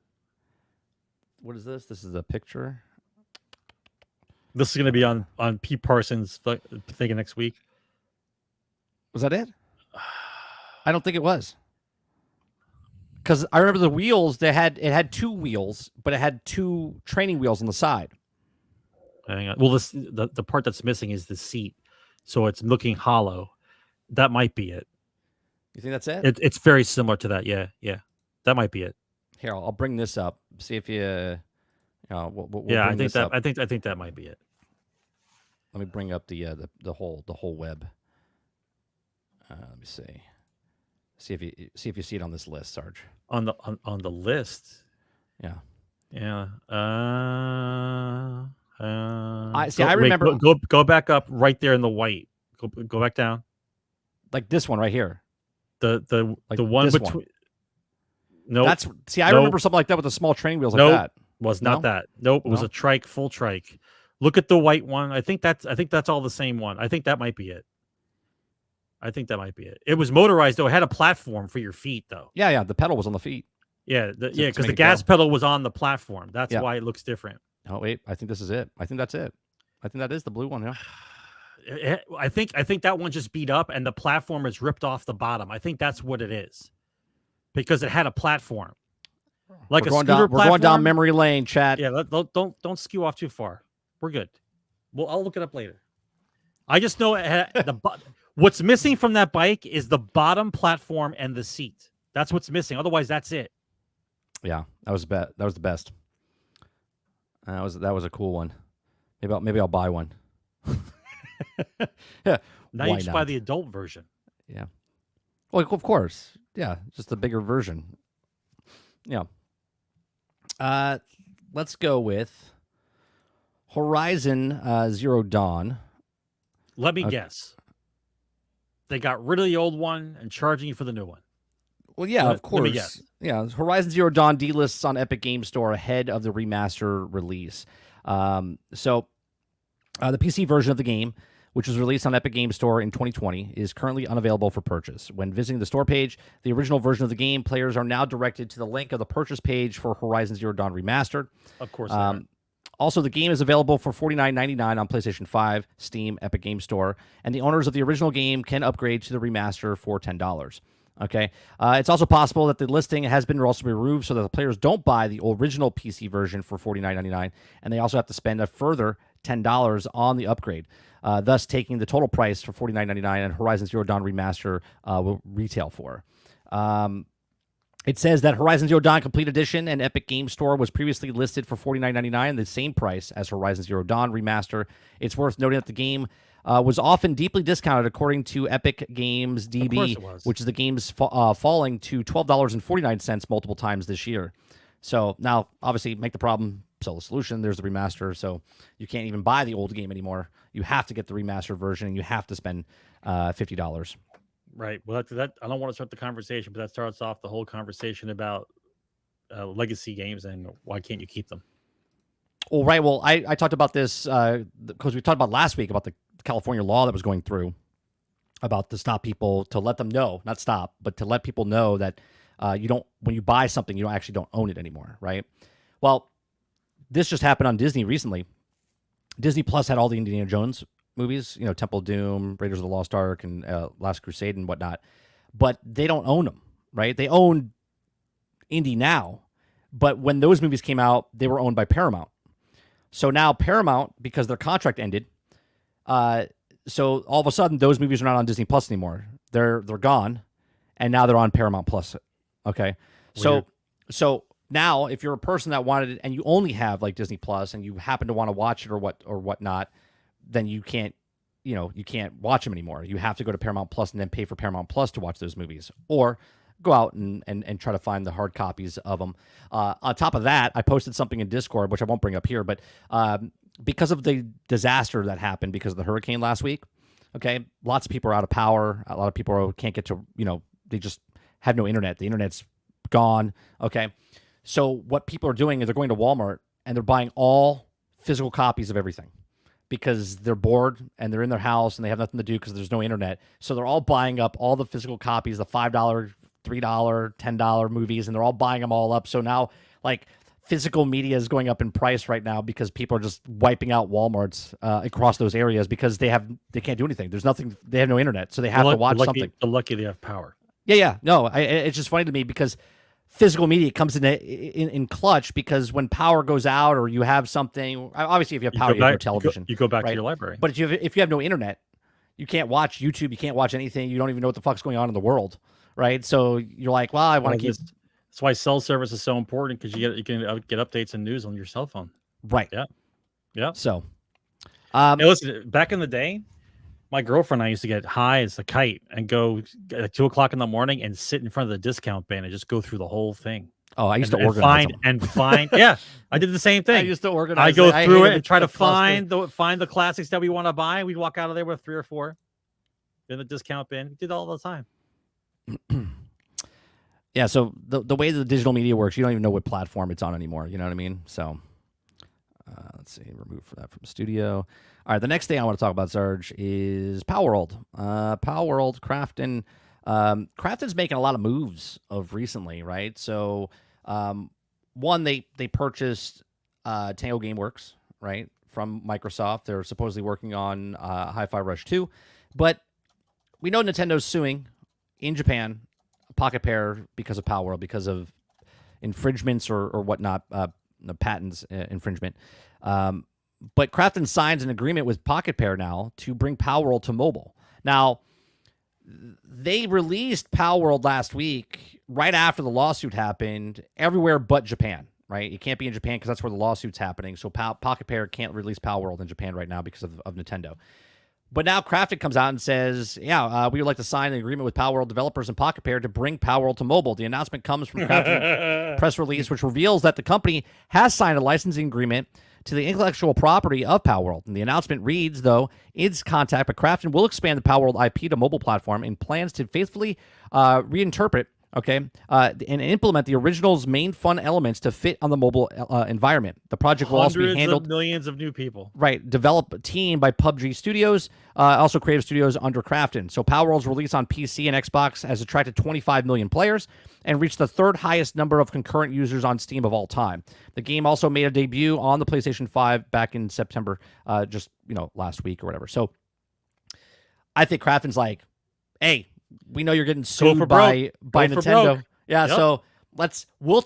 What is this? This is a picture. This is going to be on Pete Parsons' thing next week. Was that it? I don't think it was. Because I remember the wheels, it had two wheels, but it had two training wheels on the side. Hang on. Well, the part that's missing is the seat. So it's looking hollow. That might be it. You think that's it? It's very similar to that. Yeah. That might be it. Here, I'll bring this up. See if you... we'll I think that might be it. Let me bring up the whole web. Let me see. See if you see it on this list, Sarge. On the list. Yeah. Yeah. I remember. Go back up right there in the white. Go back down. Like this one right here. The one between. No. I remember something like that with the small training wheels like that. Was not that. Nope. It was a trike, full trike. Look at the white one. I think that's all the same one. I think that might be it. It was motorized though. It had a platform for your feet though. Yeah. The pedal was on the feet. Yeah, because the gas pedal was on the platform. That's why it looks different. Oh wait, I think this is it. I think that's it. I think that is the blue one. Yeah. I think that one just beat up and the platform is ripped off the bottom. I think that's what it is, because it had a platform, like we're a going scooter down, We're going down memory lane, chat. Yeah, don't skew off too far. We're good. Well, I'll look it up later. I just know it had what's missing from that bike is the bottom platform and the seat. That's what's missing. Otherwise, that's it. Yeah, that was the best. That was a cool one. Maybe I'll buy one. Yeah. Now you just buy the adult version. Yeah. Well, of course. Yeah, just the bigger version. Yeah. Let's go with Horizon Zero Dawn. Let me guess. They got rid of the old one and charging you for the new one. Well, yeah, of course. Yeah, Horizon Zero Dawn delists on Epic Game Store ahead of the remaster release. So the PC version of the game, which was released on Epic Game Store in 2020, is currently unavailable for purchase. When visiting the store page, the original version of the game, players are now directed to the link of the purchase page for Horizon Zero Dawn Remastered. Of course. Also, the game is available for $49.99 on PlayStation 5, Steam, Epic Game Store, and the owners of the original game can upgrade to the remaster for $10. Okay. It's also possible that the listing has been also removed so that the players don't buy the original PC version for $49.99, and they also have to spend a further $10 on the upgrade, thus taking the total price for $49.99 and Horizon Zero Dawn Remaster will retail for. It says that Horizon Zero Dawn Complete Edition and Epic Game Store was previously listed for $49.99, the same price as Horizon Zero Dawn Remaster. It's worth noting that the game was often deeply discounted according to Epic Games DB, which is the game's falling to $12.49 multiple times this year. So now, obviously, make the problem, sell the solution. There's the remaster, so you can't even buy the old game anymore. You have to get the remastered version, and you have to spend $50. Right. Well, that I don't want to start the conversation, but that starts off the whole conversation about legacy games and why can't you keep them? Well, right. Well, I talked about this because we talked about last week about the California law that was going through about to stop people, to let them know, not stop, but to let people know that you don't, when you buy something, you don't own it anymore. Right. Well, this just happened on Disney recently. Disney Plus had all the Indiana Jones movies, Temple of Doom, Raiders of the Lost Ark, and Last Crusade and whatnot, but they don't own them, right? They own Indy now, but when those movies came out, they were owned by Paramount. So now Paramount, because their contract ended, so all of a sudden those movies are not on Disney Plus anymore. They're gone, and now they're on Paramount Plus. Okay, Weird. so now if you're a person that wanted it and you only have like Disney Plus and you happen to want to watch it or whatnot, then you can't watch them anymore. You have to go to Paramount Plus and then pay for Paramount Plus to watch those movies, or go out and try to find the hard copies of them. On top of that, I posted something in Discord, which I won't bring up here, but because of the disaster that happened because of the hurricane last week, okay, lots of people are out of power. A lot of people can't get to, they just have no internet. The internet's gone, okay? So what people are doing is they're going to Walmart and they're buying all physical copies of everything, because they're bored and they're in their house and they have nothing to do because there's no internet. So they're all buying up all the physical copies, the $5, $3, $10 movies, and they're all buying them all up. So now, like, physical media is going up in price right now because people are just wiping out Walmarts across those areas because they can't do anything. There's nothing. They have no internet, so they have to watch something. They're lucky they have power. Yeah. No, it's just funny to me because physical media comes in clutch, because when power goes out or you have something, obviously if you have power, you have no television. You go back right? to your library. But if you have no internet, you can't watch YouTube. You can't watch anything. You don't even know what the fuck's going on in the world, right? So you're like, well, I want to keep. That's why cell service is so important, because you can get updates and news on your cell phone. Right. Yeah. So, hey, listen, back in the day, my girlfriend and I used to get high as a kite and go at 2:00 in the morning and sit in front of the discount bin and just go through the whole thing. Oh, I used to organize find. Yeah, I did the same thing. I used to organize. I go through it and try to find the classics that we want to buy. We walk out of there with 3 or 4 in the discount bin. We did all the time. Yeah. So the way the digital media works, you don't even know what platform it's on anymore. You know what I mean? So let's see, remove that from studio. All right, the next thing I want to talk about, Sarge, is Palworld. Palworld, Krafton. Krafton's making a lot of moves of recently, right? So, one, they purchased Tango Gameworks, right, from Microsoft. They're supposedly working on Hi-Fi Rush 2. But we know Nintendo's suing in Japan Pocketpair because of Palworld, because of infringements or whatnot, patents infringement. But Krafton signs an agreement with Pocketpair now to bring Palworld to mobile. Now, they released Palworld last week right after the lawsuit happened everywhere but Japan, right? It can't be in Japan because that's where the lawsuit's happening. So Pocketpair can't release Palworld in Japan right now because of Nintendo. But now Krafton comes out and says, we would like to sign an agreement with Palworld developers and Pocketpair to bring Palworld to mobile. The announcement comes from Krafton press release, which reveals that the company has signed a licensing agreement to the intellectual property of Palworld. And the announcement reads, though, it's contact, but Krafton will expand the Palworld IP to mobile platform and plans to faithfully reinterpret and implement the original's main fun elements to fit on the mobile environment. The project will also be handled of millions of new people. Right, develop a team by PUBG Studios, also Creative Studios under Krafton. So Palworld's release on PC and Xbox has attracted 25 million players and reached the third highest number of concurrent users on Steam of all time. The game also made a debut on the PlayStation 5 back in September, last week or whatever. So I think Krafton's like, hey, we know you're getting sued by Nintendo. Yeah, yep. So we'll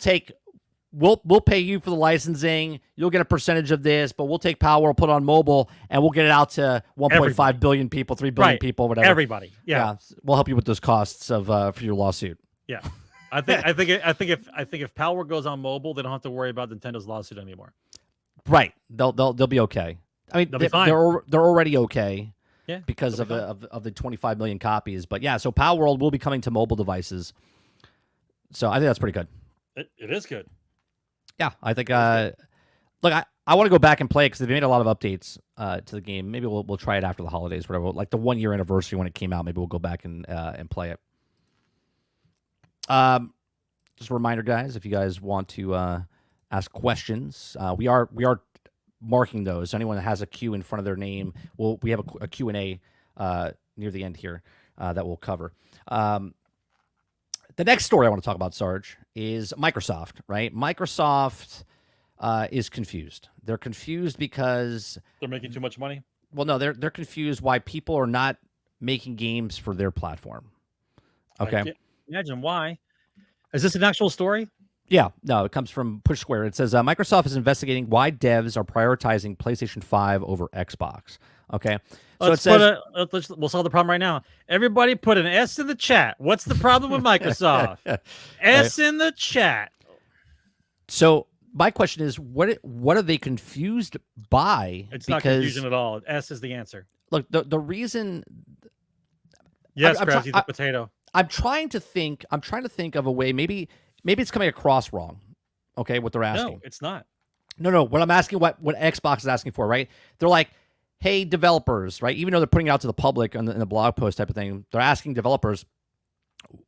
pay you for the licensing. You'll get a percentage of this, but we'll take Palworld, put it on mobile, and we'll get it out to 1.5 billion people, 3 billion people, whatever. Everybody. Yeah. We'll help you with those costs for your lawsuit. Yeah. I think if Palworld goes on mobile, they don't have to worry about Nintendo's lawsuit anymore. Right. They'll be okay. I mean, they'll be fine. They're already okay. Yeah, because of the 25 million copies. But yeah, so Palworld will be coming to mobile devices. So I think that's pretty good. It is good. Yeah, I think. Look, I want to go back and play it because they've made a lot of updates to the game. Maybe we'll try it after the holidays, whatever. Like the 1 year anniversary when it came out. Maybe we'll go back and play it. Just a reminder, guys, if you guys want to ask questions, we are marking those. Anyone that has a Q in front of their name, we have a Q&A near the end here that we'll cover. The next story I want to talk about, Sarge, is Microsoft, right? Microsoft is confused. They're confused because they're making too much money. Well, no, they're confused why people are not making games for their platform. Okay. I can't imagine why. Is this an actual story? Yeah, no, it comes from Push Square. It says Microsoft is investigating why devs are prioritizing PlayStation 5 over Xbox. Okay, so we'll solve the problem right now. Everybody put an S in the chat. What's the problem with Microsoft? S in the chat. So my question is, what are they confused by? It's not confusion at all. S is the answer. Look, the reason. Yes, Krabs, the potato. I'm trying to think of a way. Maybe it's coming across wrong. Okay, what they're asking. No, it's not. No. What I'm asking, what Xbox is asking for, right? They're like, hey, developers, right? Even though they're putting it out to the public in the blog post type of thing, they're asking developers,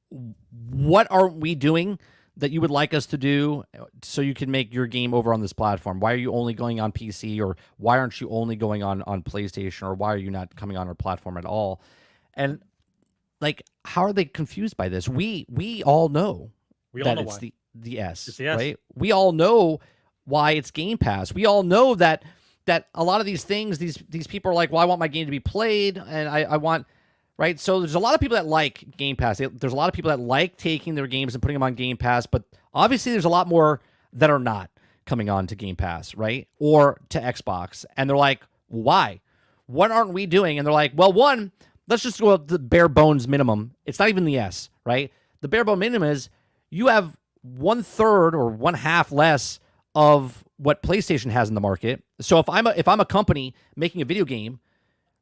what aren't we doing that you would like us to do so you can make your game over on this platform? Why are you only going on PC, or why aren't you only going on PlayStation, or why are you not coming on our platform at all? And like, how are they confused by this? We all know that it's why. The S, it's the S, right? We all know why it's Game Pass. We all know that a lot of these things, these people are like, well, I want my game to be played, and I want, right? So there's a lot of people that like Game Pass. There's a lot of people that like taking their games and putting them on Game Pass, but obviously there's a lot more that are not coming on to Game Pass, right? Or to Xbox. And they're like, why? What aren't we doing? And they're like, well, one, let's just go with the bare bones minimum. It's not even the S, right? The bare bone minimum is you have 1/3 or 1/2 less of what PlayStation has in the market. So if I'm a company making a video game,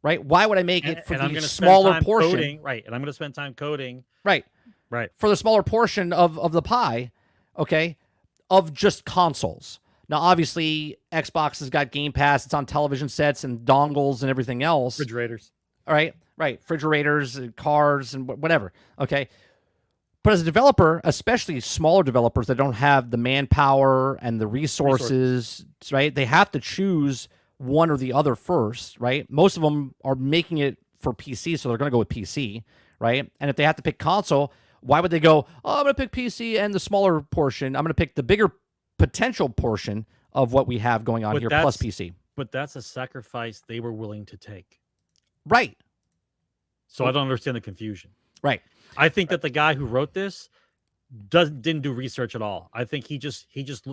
right? Why would I make it for the smaller portion? Coding, right, and I'm going to spend time coding. Right. For the smaller portion of the pie, okay, of just consoles. Now, obviously, Xbox has got Game Pass. It's on television sets and dongles and everything else. Refrigerators. All right. Refrigerators and cars and whatever. Okay. But as a developer, especially smaller developers that don't have the manpower and the resources, right? They have to choose one or the other first, right? Most of them are making it for PC, so they're going to go with PC, right? And if they have to pick console, why would they go, oh, I'm going to pick PC and the smaller portion. I'm going to pick the bigger potential portion of what we have going on here plus PC. But that's a sacrifice they were willing to take. Right. So I don't understand the confusion. Right. I think that the guy who wrote this didn't do research at all. I think he just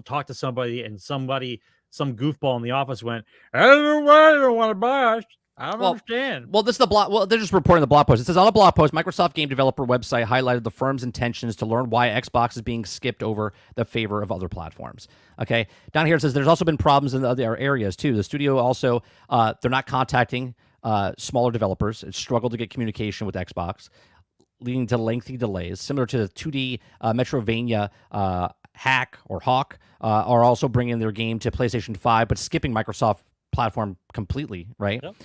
talked to somebody, and some goofball in the office went, I don't know why they don't want to buy us. I don't understand. Well, this is the blog. Well, they're just reporting the blog post. It says on a blog post, Microsoft game developer website highlighted the firm's intentions to learn why Xbox is being skipped over the favor of other platforms. Okay, down here it says there's also been problems in the other areas too. The studio also they're not contacting smaller developers. It's struggled to get communication with Xbox, leading to lengthy delays, similar to the 2D Metrovania Hawk are also bringing their game to PlayStation 5, but skipping Microsoft platform completely, right? Yep.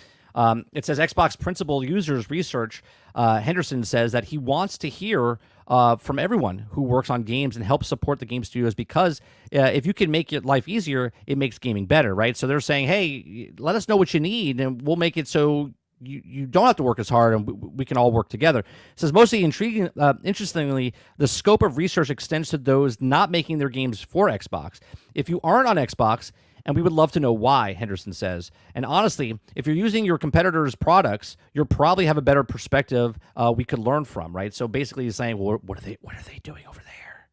It says Xbox principal users research. Henderson says that he wants to hear from everyone who works on games and help support the game studios because if you can make your life easier, it makes gaming better, right? So they're saying, hey, let us know what you need and we'll make it so you don't have to work as hard and we can all work together. It says mostly interestingly, the scope of research extends to those not making their games for Xbox. If you aren't on Xbox, and we would love to know why, Henderson says. And honestly, if you're using your competitors' products, you'll probably have a better perspective we could learn from, right? So basically he's saying, well, what are they doing over there?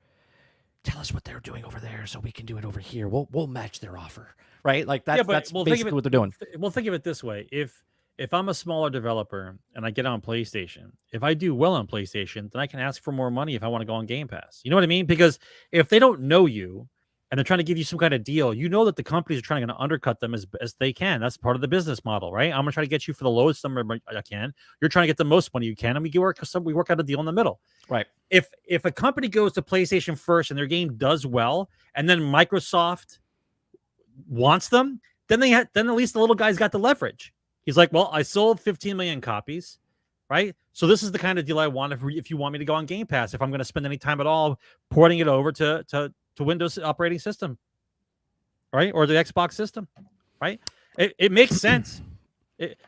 Tell us what they're doing over there so we can do it over here. We'll match their offer, right? Like that's basically what they're doing. Well, think of it this way. If I'm a smaller developer and I get on PlayStation, if I do well on PlayStation, then I can ask for more money if I want to go on Game Pass. You know what I mean? Because if they don't know you, and they're trying to give you some kind of deal, you know that the companies are trying to undercut them as they can. That's part of the business model, right? I'm going to try to get you for the lowest number I can. You're trying to get the most money you can, and we work out a deal in the middle. Right. If a company goes to PlayStation first and their game does well, and then Microsoft wants them, then at least the little guy's got the leverage. He's like, well, I sold 15 million copies, right? So this is the kind of deal I want if you want me to go on Game Pass, if I'm going to spend any time at all porting it over to Windows operating system, right? Or the Xbox system, right? It makes sense,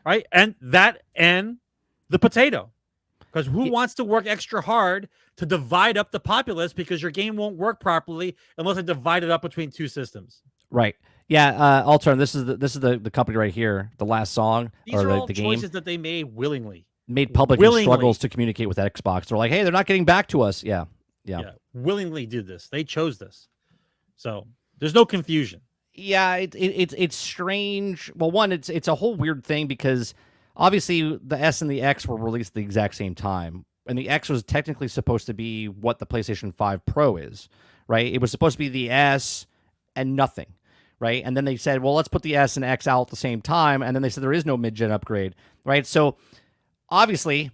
right? And the potato, because who wants to work extra hard to divide up the populace because your game won't work properly unless it divided up between two systems, right? Yeah, Altern, this is the company right here. The last song These or are all the game choices that they made willingly, made public struggles to communicate with Xbox. They're like, hey, they're not getting back to us. Yeah. Willingly did this. They chose this. So there's no confusion. Yeah, it's strange. Well, one, it's a whole weird thing because obviously the S and the X were released at the exact same time, and the X was technically supposed to be what the PlayStation 5 Pro is, right? It was supposed to be the S and nothing, right? And then they said, well, let's put the S and X out at the same time, and then they said there is no mid-gen upgrade, right? So obviously,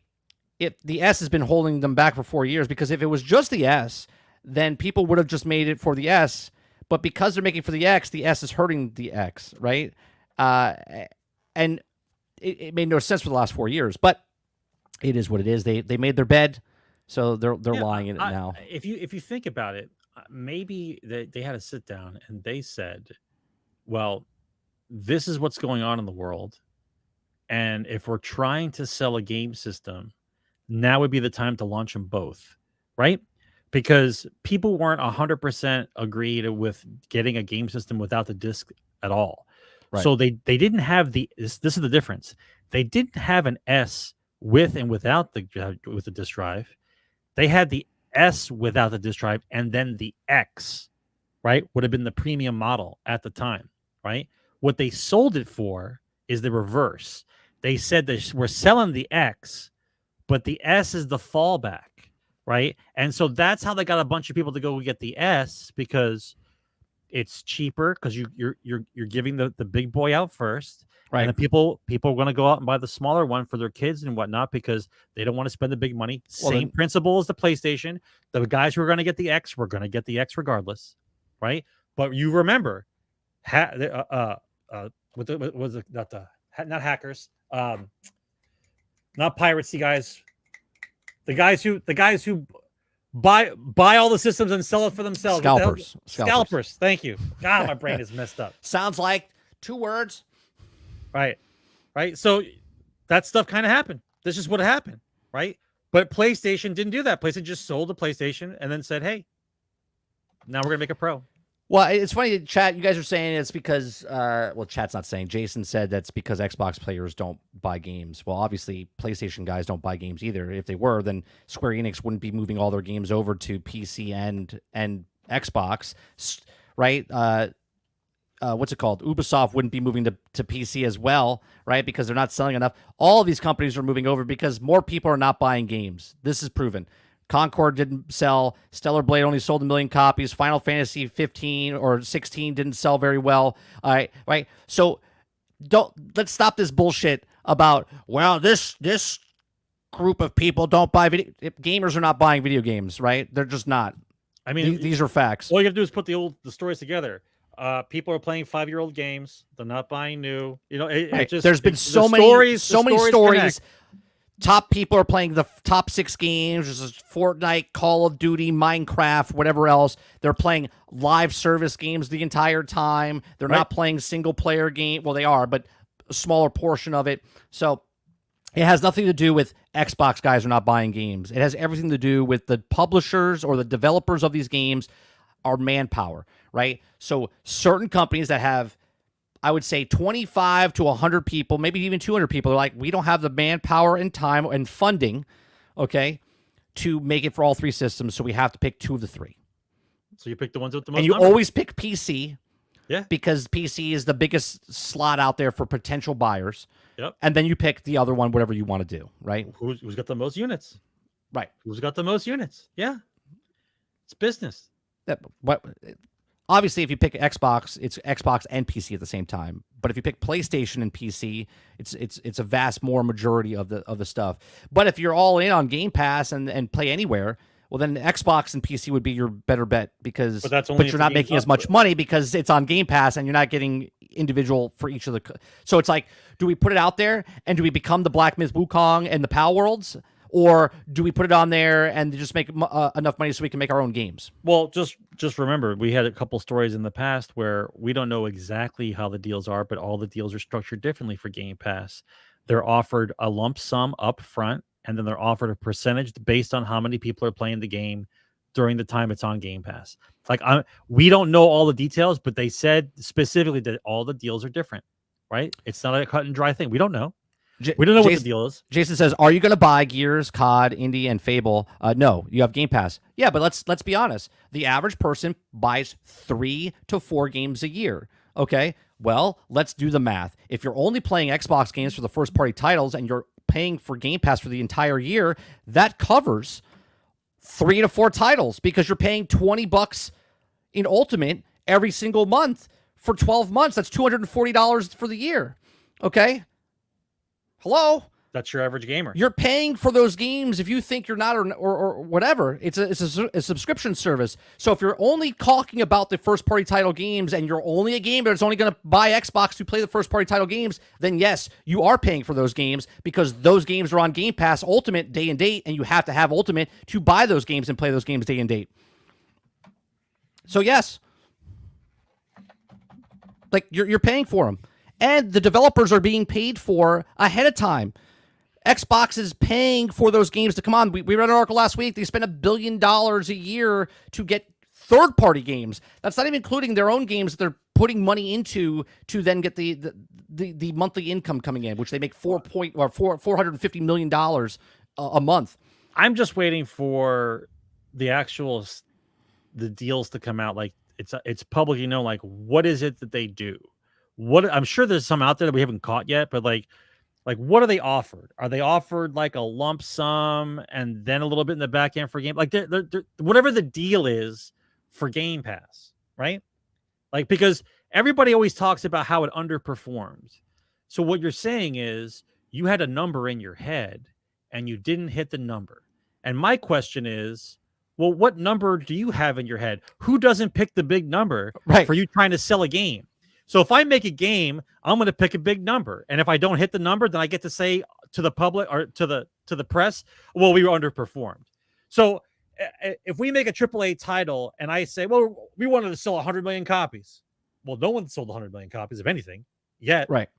the S has been holding them back for 4 years because if it was just the S, then people would have just made it for the S. But because they're making for the S is hurting the X, right? And it made no sense for the last 4 years. But it is what it is. They made their bed, so they're lying in it now. If you think about it, maybe they had to sit down and they said, well, this is what's going on in the world. And if we're trying to sell a game system, now would be the time to launch them both, right? Because people weren't 100% agreed with getting a game system without the disc at all. Right. So they didn't have this is the difference. They didn't have an S with and without the disc drive. They had the S without the disc drive, and then the X, right, would have been the premium model at the time, right? What they sold it for is the reverse. They said that we're selling the X, but the S is the fallback. Right. And so that's how they got a bunch of people to go get the S, because it's cheaper because you're giving the big boy out first. Right. And then people are going to go out and buy the smaller one for their kids and whatnot because they don't want to spend the big money. Well, same principle as the PlayStation. The guys who are going to get the X were going to get the X regardless. Right. But you remember, not hackers, not pirates, you guys. The guys who buy all the systems and sell it for themselves. Scalpers. Thank you. God, my brain is messed up. Sounds like 2 words. Right. So that stuff kind of happened. This is what happened, right? But PlayStation didn't do that. PlayStation just sold the PlayStation and then said, hey, now we're going to make a Pro. Well, it's funny, chat, you guys are saying it's because, chat's not saying. Jason said that's because Xbox players don't buy games. Well, obviously, PlayStation guys don't buy games either. If they were, then Square Enix wouldn't be moving all their games over to PC and Xbox, right? What's it called? Ubisoft wouldn't be moving to PC as well, right? Because they're not selling enough. All of these companies are moving over because more people are not buying games. This is proven. Concord didn't sell. Stellar Blade only sold 1 million copies. Final Fantasy 15 or 16 didn't sell very well. All right. So let's stop this bullshit about, well, this group of people don't buy gamers are not buying video games, right? They're just not. I mean, these are facts. All you have to do is put the stories together. People are playing 5-year-old games. They're not buying new. There's been so many stories. Top people are playing the top 6 games. There's Fortnite, Call of Duty, Minecraft, whatever else. They're playing live service games the entire time. They're not playing single player game. Well, they are, but a smaller portion of it. So it has nothing to do with Xbox guys are not buying games. It has everything to do with the publishers or the developers of these games are manpower, right? So certain companies that have, I would say 25 to 100 people, maybe even 200 people. They're like, we don't have the manpower and time and funding, okay, to make it for all 3 systems. So we have to pick 2 of the 3. So you pick the ones with the most. And you always pick PC, yeah, because PC is the biggest slot out there for potential buyers. Yep. And then you pick the other one, whatever you want to do, right? Who's got the most units? Right. Who's got the most units? Yeah, it's business. Obviously, if you pick Xbox, it's Xbox and PC at the same time. But if you pick PlayStation and PC, it's a vast more majority of the stuff. But if you're all in on Game Pass and play anywhere, well, then Xbox and PC would be your better bet because but you're not making as much money because it's on Game Pass and you're not getting individual for each of the. So it's like, do we put it out there and do we become the Black Myth Wukong and the PAL Worlds? Or do we put it on there and just make enough money so we can make our own games? Well, just remember, we had a couple stories in the past where we don't know exactly how the deals are, but all the deals are structured differently for Game Pass. They're offered a lump sum up front, and then they're offered a percentage based on how many people are playing the game during the time it's on Game Pass. We don't know all the details, but they said specifically that all the deals are different, right? It's not a cut and dry thing. We don't know. We don't know what the deal is. Jason says, "Are you going to buy Gears, COD, Indie, and Fable?" No, you have Game Pass. Yeah, but let's be honest. The average person buys 3 to 4 games a year. Okay, well, let's do the math. If you're only playing Xbox games for the first-party titles and you're paying for Game Pass for the entire year, that covers 3 to 4 titles because you're paying $20 in Ultimate every single month for 12 months. That's $240 for the year. Okay. Hello? That's your average gamer. You're paying for those games if you think you're not or whatever. It's a subscription service. So if you're only talking about the first-party title games and you're only a gamer that's only going to buy Xbox to play the first-party title games, then yes, you are paying for those games because those games are on Game Pass Ultimate day and date, and you have to have Ultimate to buy those games and play those games day and date. So yes, like you're paying for them. And the developers are being paid for ahead of time. Xbox is paying for those games to come on. We read an article last week. They spend $1 billion a year to get third-party games. That's not even including their own games that they're putting money into to then get the monthly income coming in, which they make $450 million a month. I'm just waiting for the deals to come out. Like it's publicly known. Like, what is it that they do? I'm sure there's some out there that we haven't caught yet, but like what are they offered? Are they offered like a lump sum and then a little bit in the back end for game? Like they're whatever the deal is for Game Pass, right? Like, because everybody always talks about how it underperformed. So what you're saying is you had a number in your head and you didn't hit the number. And my question is, well, what number do you have in your head? Who doesn't pick the big number for you trying to sell a game? So if I make a game, I'm going to pick a big number. And if I don't hit the number, then I get to say to the public or to the press, well, we were underperformed. So if we make a AAA title and I say, well, we wanted to sell 100 million copies. Well, no one sold 100 million copies of anything yet. Right.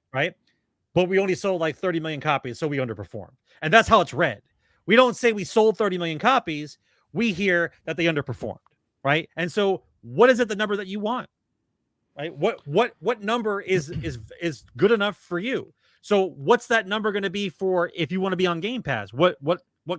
But we only sold like 30 million copies, so we underperformed. And that's how it's read. We don't say we sold 30 million copies. We hear that they underperformed, right? And so what is it the number that you want? Right? What number is good enough for you? So what's that number going to be for if you want to be on Game Pass? What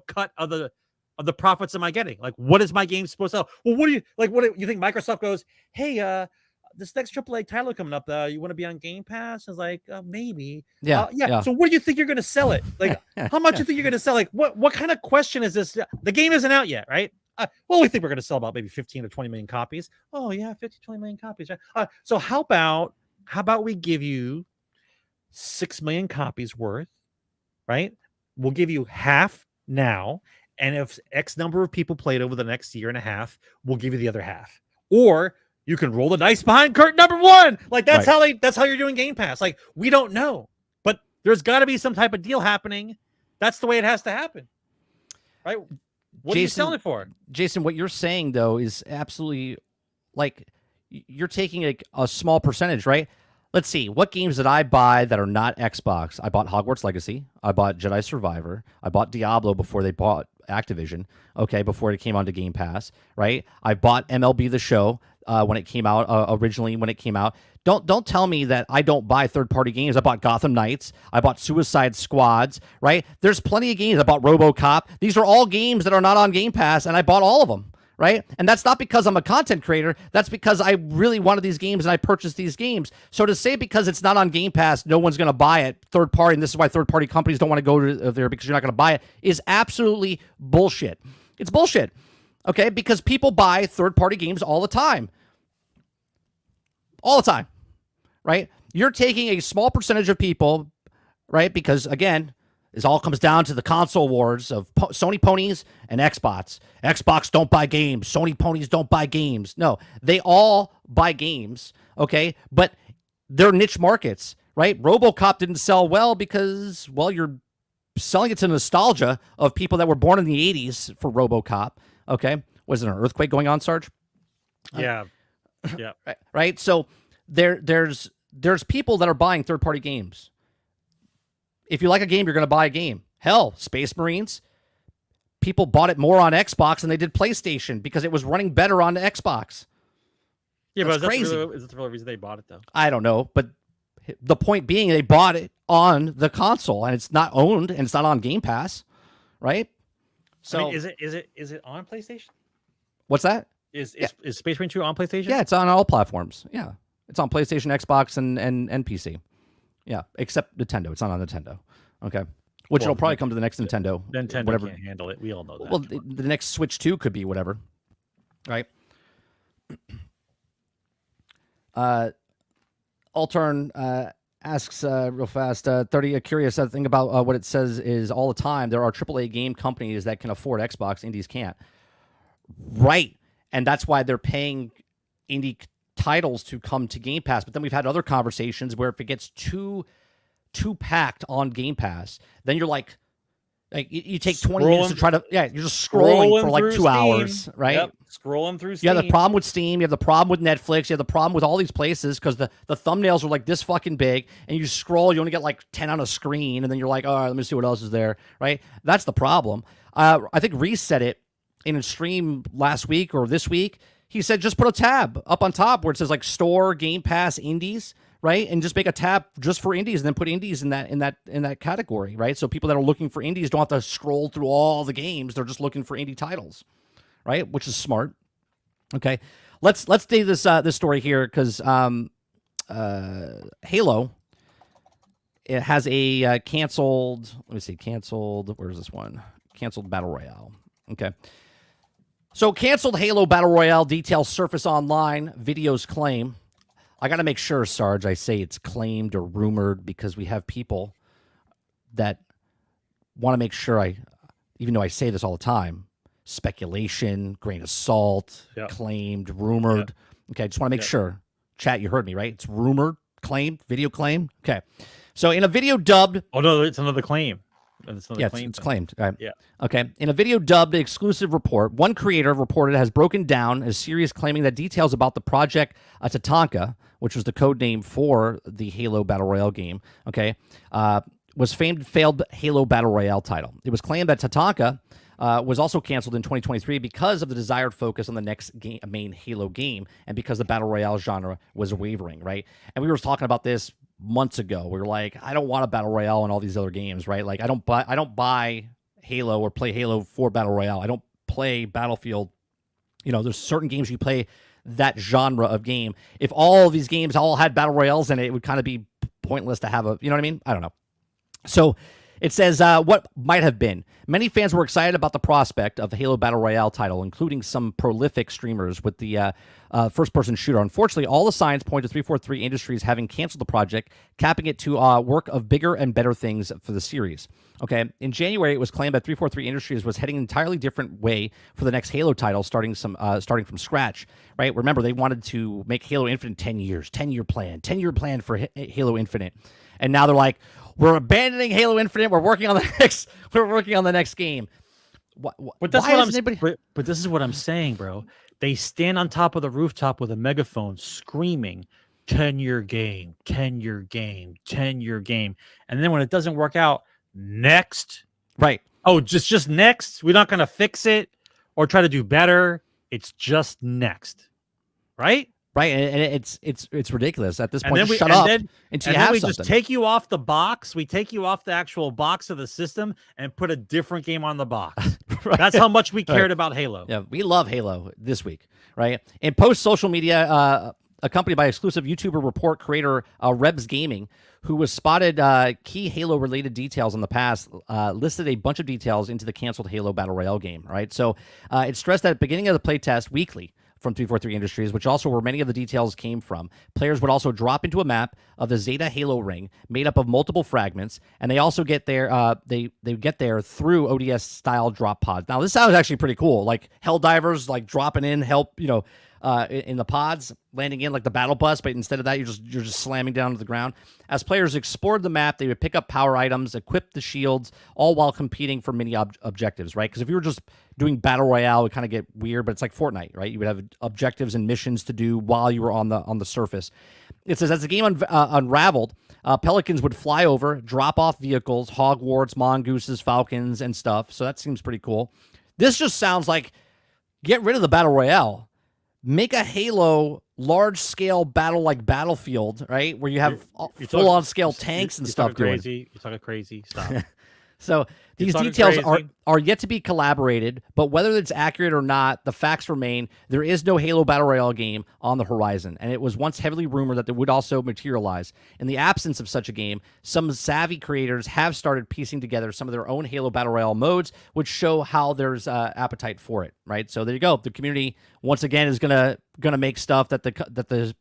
cut of the profits am I getting? Like, what is my game supposed to sell? Well, what do you think Microsoft goes, hey, this next AAA title coming up, you want to be on Game Pass? It's like, maybe. Yeah. So what do you think you're going to sell it? Like, how much you think you're going to sell? Like, what kind of question is this? The game isn't out yet, right? Well, we think we're going to sell about maybe 15 to 20 million copies. Oh yeah, 50, 20 million copies. Right? So how about we give you 6 million copies worth, right? We'll give you half now. And if X number of people played over the next year and a half, we'll give you the other half. Or you can roll the dice behind curtain number 1. Like that's how you're doing Game Pass. Like we don't know, but there's got to be some type of deal happening. That's the way it has to happen, right? What are you selling it for? Jason, what you're saying though is absolutely like you're taking a small percentage, right? Let's see. What games did I buy that are not Xbox? I bought Hogwarts Legacy. I bought Jedi Survivor. I bought Diablo before they bought Activision. Okay, before it came onto Game Pass, right? I bought MLB The Show when it came out originally. When it came out, don't tell me that I don't buy third-party games. I bought Gotham Knights. I bought Suicide Squads. Right? There's plenty of games. I bought RoboCop. These are all games that are not on Game Pass, and I bought all of them. Right? And that's not because I'm a content creator. That's because I really wanted these games and I purchased these games. So to say because it's not on Game Pass, no one's going to buy it, third party, and this is why third party companies don't want to go there because you're not going to buy it, is absolutely bullshit. It's bullshit. Okay? Because people buy third party games all the time. All the time. Right? You're taking a small percentage of people, right? Because again, it all comes down to the console wars of Sony ponies and Xbox. Xbox don't buy games. Sony ponies don't buy games. No, they all buy games, okay? But they're niche markets, right? RoboCop didn't sell well because, well, you're selling it to nostalgia of people that were born in the 80s for RoboCop, okay? Was there an earthquake going on, Sarge? Yeah. Yeah. Right? So there's people that are buying third-party games. If you like a game, you're going to buy a game. Hell, Space Marines, people bought it more on Xbox than they did PlayStation because it was running better on the Xbox. Yeah, That's but crazy. Is that the real reason they bought it, though? I don't know, but the point being they bought it on the console, and it's not owned, and it's not on Game Pass, right? So I mean, is it on PlayStation? What's that? Is Space Marine 2 on PlayStation? Yeah, it's on all platforms. Yeah, it's on PlayStation, Xbox, and PC. Yeah, except Nintendo. It's not on Nintendo. Okay. Which will probably come to the next Nintendo. Nintendo whatever. Can't handle it. We all know that. Well, the next Switch 2 could be whatever. Right? Altern asks real fast, 30, curious thing about what it says is all the time, there are AAA game companies that can afford Xbox, indies can't. Right. And that's why they're paying indie titles to come to Game Pass. But then we've had other conversations where if it gets too packed on Game Pass, then you're like you take 20 minutes to try to you're just scrolling for like 2 hours, right? Yep. Scrolling through Steam. You have the problem with Steam, you have the problem with Netflix, you have the problem with all these places because the thumbnails are like this fucking big, and you scroll, you only get like 10 on a screen, and then you're like, all right, let me see what else is there, right? That's the problem. I think Reese said it in a stream last week or this week. He said just put a tab up on top where it says like Store, Game Pass, Indies, right? And just make a tab just for indies and then put indies in that category, right? So people that are looking for indies don't have to scroll through all the games. They're just looking for indie titles, right? Which is smart. Okay. Let's do this story here because Halo, it has a canceled, where's this one? Canceled Battle Royale. Okay. So canceled Halo Battle Royale details surface online, videos claim. I got to make sure, Sarge, I say it's claimed or rumored because we have people that want to make sure even though I say this all the time, speculation, grain of salt, claimed, rumored. Okay, I just want to make sure. Chat, you heard me, right? It's rumored, claimed, video claim. Okay. So in a video dubbed... Oh, no, it's another claim. It's Yeah, it's claimed. Right. Yeah. Okay. In a video dubbed exclusive report, one creator reported has broken down a series claiming that details about the project Tatanka, which was the code name for the Halo Battle Royale game, okay, was failed Halo Battle Royale title. It was claimed that Tatanka was also canceled in 2023 because of the desired focus on the next main Halo game and because the Battle Royale genre was wavering, right? And we were talking about this months ago. We were like, I don't want a Battle Royale in all these other games, right? Like, I don't buy Halo or play Halo for Battle Royale. I don't play Battlefield. You know, there's certain games you play that genre of game. If all of these games all had Battle Royales in it, it would kind of be pointless to have a, you know what I mean? I don't know. So it says what might have been. Many fans were excited about the prospect of the Halo Battle Royale title, including some prolific streamers with the first-person shooter. Unfortunately, all the signs point to 343 Industries having canceled the project, capping it to work of bigger and better things for the series. Okay, in January, it was claimed that 343 Industries was heading an entirely different way for the next Halo title, starting from scratch. Right? Remember, they wanted to make Halo Infinite 10 years, 10-year plan for Halo Infinite, and now they're like, we're abandoning Halo Infinite. We're working on the next game. But this is what I'm saying, bro. They stand on top of the rooftop with a megaphone screaming, 10-year game, 10-year game, 10-year game. And then when it doesn't work out, next. Right. Oh, just next. We're not going to fix it or try to do better. It's just next. Right? Right, and it's ridiculous at this point. Shut up until you have something. Just take you off the box. We take you off the actual box of the system and put a different game on the box. Right. That's how much we cared about Halo. Yeah, we love Halo this week, right? In post-social media, accompanied by exclusive YouTuber report creator Rebs Gaming, who was spotted key Halo-related details in the past, listed a bunch of details into the canceled Halo Battle Royale game, right? So it stressed that at the beginning of the playtest weekly, from 343 Industries, which also where many of the details came from. Players would also drop into a map of the Zeta Halo ring made up of multiple fragments, and they also get there. They get there through ODS style drop pods. Now this sounds actually pretty cool, like Helldivers, like dropping in help, in the pods, landing in like the battle bus, but instead of that, you're just slamming down to the ground. As players explored the map, they would pick up power items, equip the shields, all while competing for mini objectives, right? Because if you were just doing Battle Royale, it would kind of get weird, but it's like Fortnite, right? You would have objectives and missions to do while you were on the surface. It says, as the game unraveled, Pelicans would fly over, drop off vehicles, Hogwarts, mongooses, falcons, and stuff. So that seems pretty cool. This just sounds like, get rid of the Battle Royale. Make a Halo large-scale battle like Battlefield, right? Where you have full-on-scale tanks and stuff doing. You're talking crazy. Stop. So these details are yet to be collaborated, but whether it's accurate or not, the facts remain. There is no Halo Battle Royale game on the horizon, and it was once heavily rumored that it would also materialize. In the absence of such a game, some savvy creators have started piecing together some of their own Halo Battle Royale modes, which show how there's appetite for it, right? So there you go. The community, once again, is gonna make stuff that the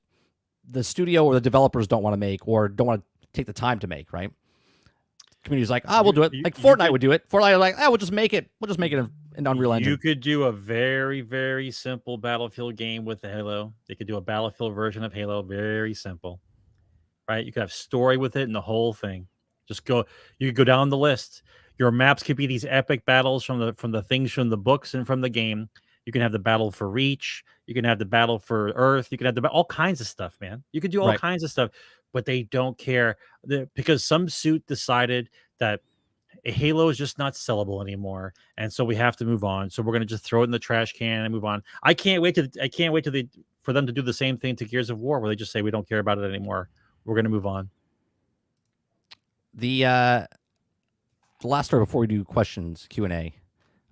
studio or the developers don't want to make or don't want to take the time to make, right? Community's like, we'll do it. Like Fortnite would do it. Fortnite like, we'll just make it. We'll just make it an Unreal Engine. You could do a very, very simple Battlefield game with Halo. They could do a Battlefield version of Halo. Very simple, right? You could have story with it and the whole thing. You could go down the list. Your maps could be these epic battles from the things from the books and from the game. You can have the battle for Reach. You can have the battle for Earth. You can have all kinds of stuff, man. You could do all kinds of stuff. But they don't care because some suit decided that Halo is just not sellable anymore, and so we have to move on. So we're going to just throw it in the trash can and move on. I can't wait for them to do the same thing to Gears of War, where they just say we don't care about it anymore. We're going to move on. The last story before we do questions Q&A,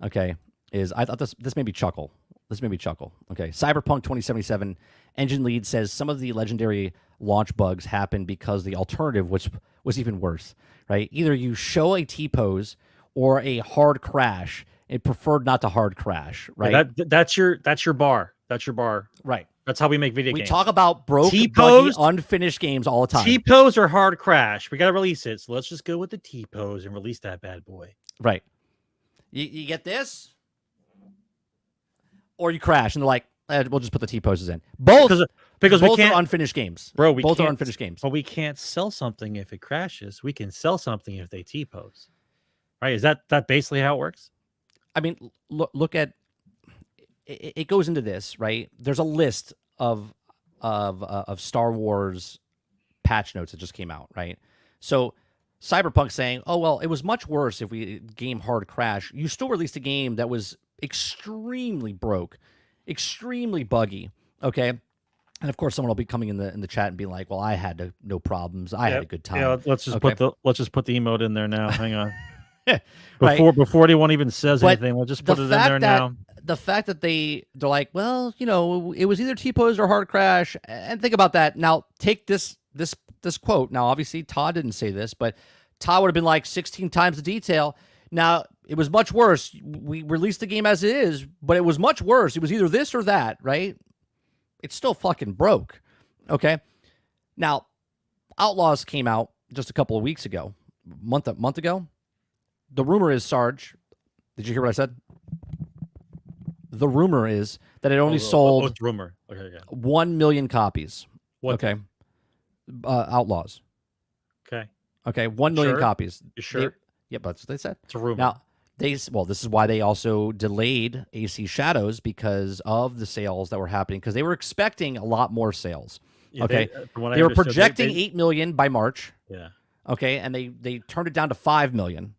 okay, is I thought this made me chuckle. Okay, Cyberpunk 2077 engine lead says some of the legendary launch bugs happened because the alternative, which was even worse, right? Either you show a T-pose or a hard crash. It preferred not to hard crash, right? That's your bar. That's your bar. Right. That's how we make video games. We talk about buggy, unfinished games all the time. T-pose or hard crash. We got to release it. So let's just go with the T-pose and release that bad boy. Right. You get this? Or you crash, and they're like, we'll just put the T-poses in. Both both are unfinished games. Bro, both are unfinished games. But we can't sell something if it crashes. We can sell something if they T-pose. right? Is that basically how it works? I mean, look at it goes into this, right? There's a list of Star Wars patch notes that just came out, right? So Cyberpunk saying, "Oh well, it was much worse if we game hard crash." You still released a game that was extremely broke, extremely buggy. Okay, and of course, someone will be coming in the chat and being like, "Well, I had no problems. I had a good time." Yeah, let's just put the emote in there now. Hang on. Right. Before anyone even says But anything, we'll just put it in there now. The fact that they're like, well, it was either T-pose or hard crash, and think about that. Now, take this quote. Now, obviously, Todd didn't say this, but Todd would have been like 16 times the detail. Now, it was much worse. We released the game as it is, but it was much worse. It was either this or that, right? It's still fucking broke. Okay. Now, Outlaws came out just a couple of weeks ago, month ago. The rumor is, Sarge, did you hear what I said? The rumor is that it only sold what's rumor? Okay, 1 million copies. What? Okay. Outlaws. Okay, 1 million copies. You sure? That's what they said. It's a rumor. Now, this is why they also delayed AC Shadows, because of the sales that were happening, because they were expecting a lot more sales. Yeah, okay. They were projecting 8 million by March. Yeah. Okay, and they turned it down to 5 million.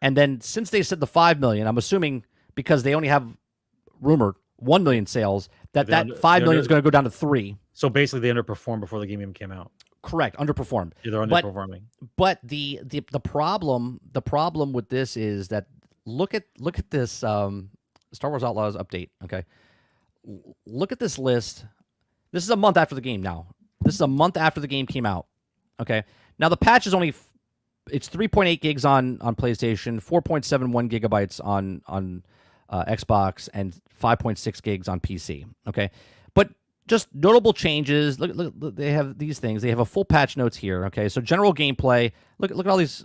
And then since they said the 5 million, I'm assuming because they only have rumored 1 million sales, that 5 million is going to go down to 3. So basically, they underperformed before the game even came out. Correct, underperformed. Yeah, they're underperforming. But the problem with this is that look at this Star Wars Outlaws update. Okay, look at this list. This is a month after the game now. This is a month after the game came out. Okay, now the patch is only it's 3.8 gigs on PlayStation, 4.71 gigabytes on Xbox, and 5.6 gigs on PC. Okay, but just notable changes. Look, they have these things. They have a full patch notes here. Okay, so general gameplay. Look at all these.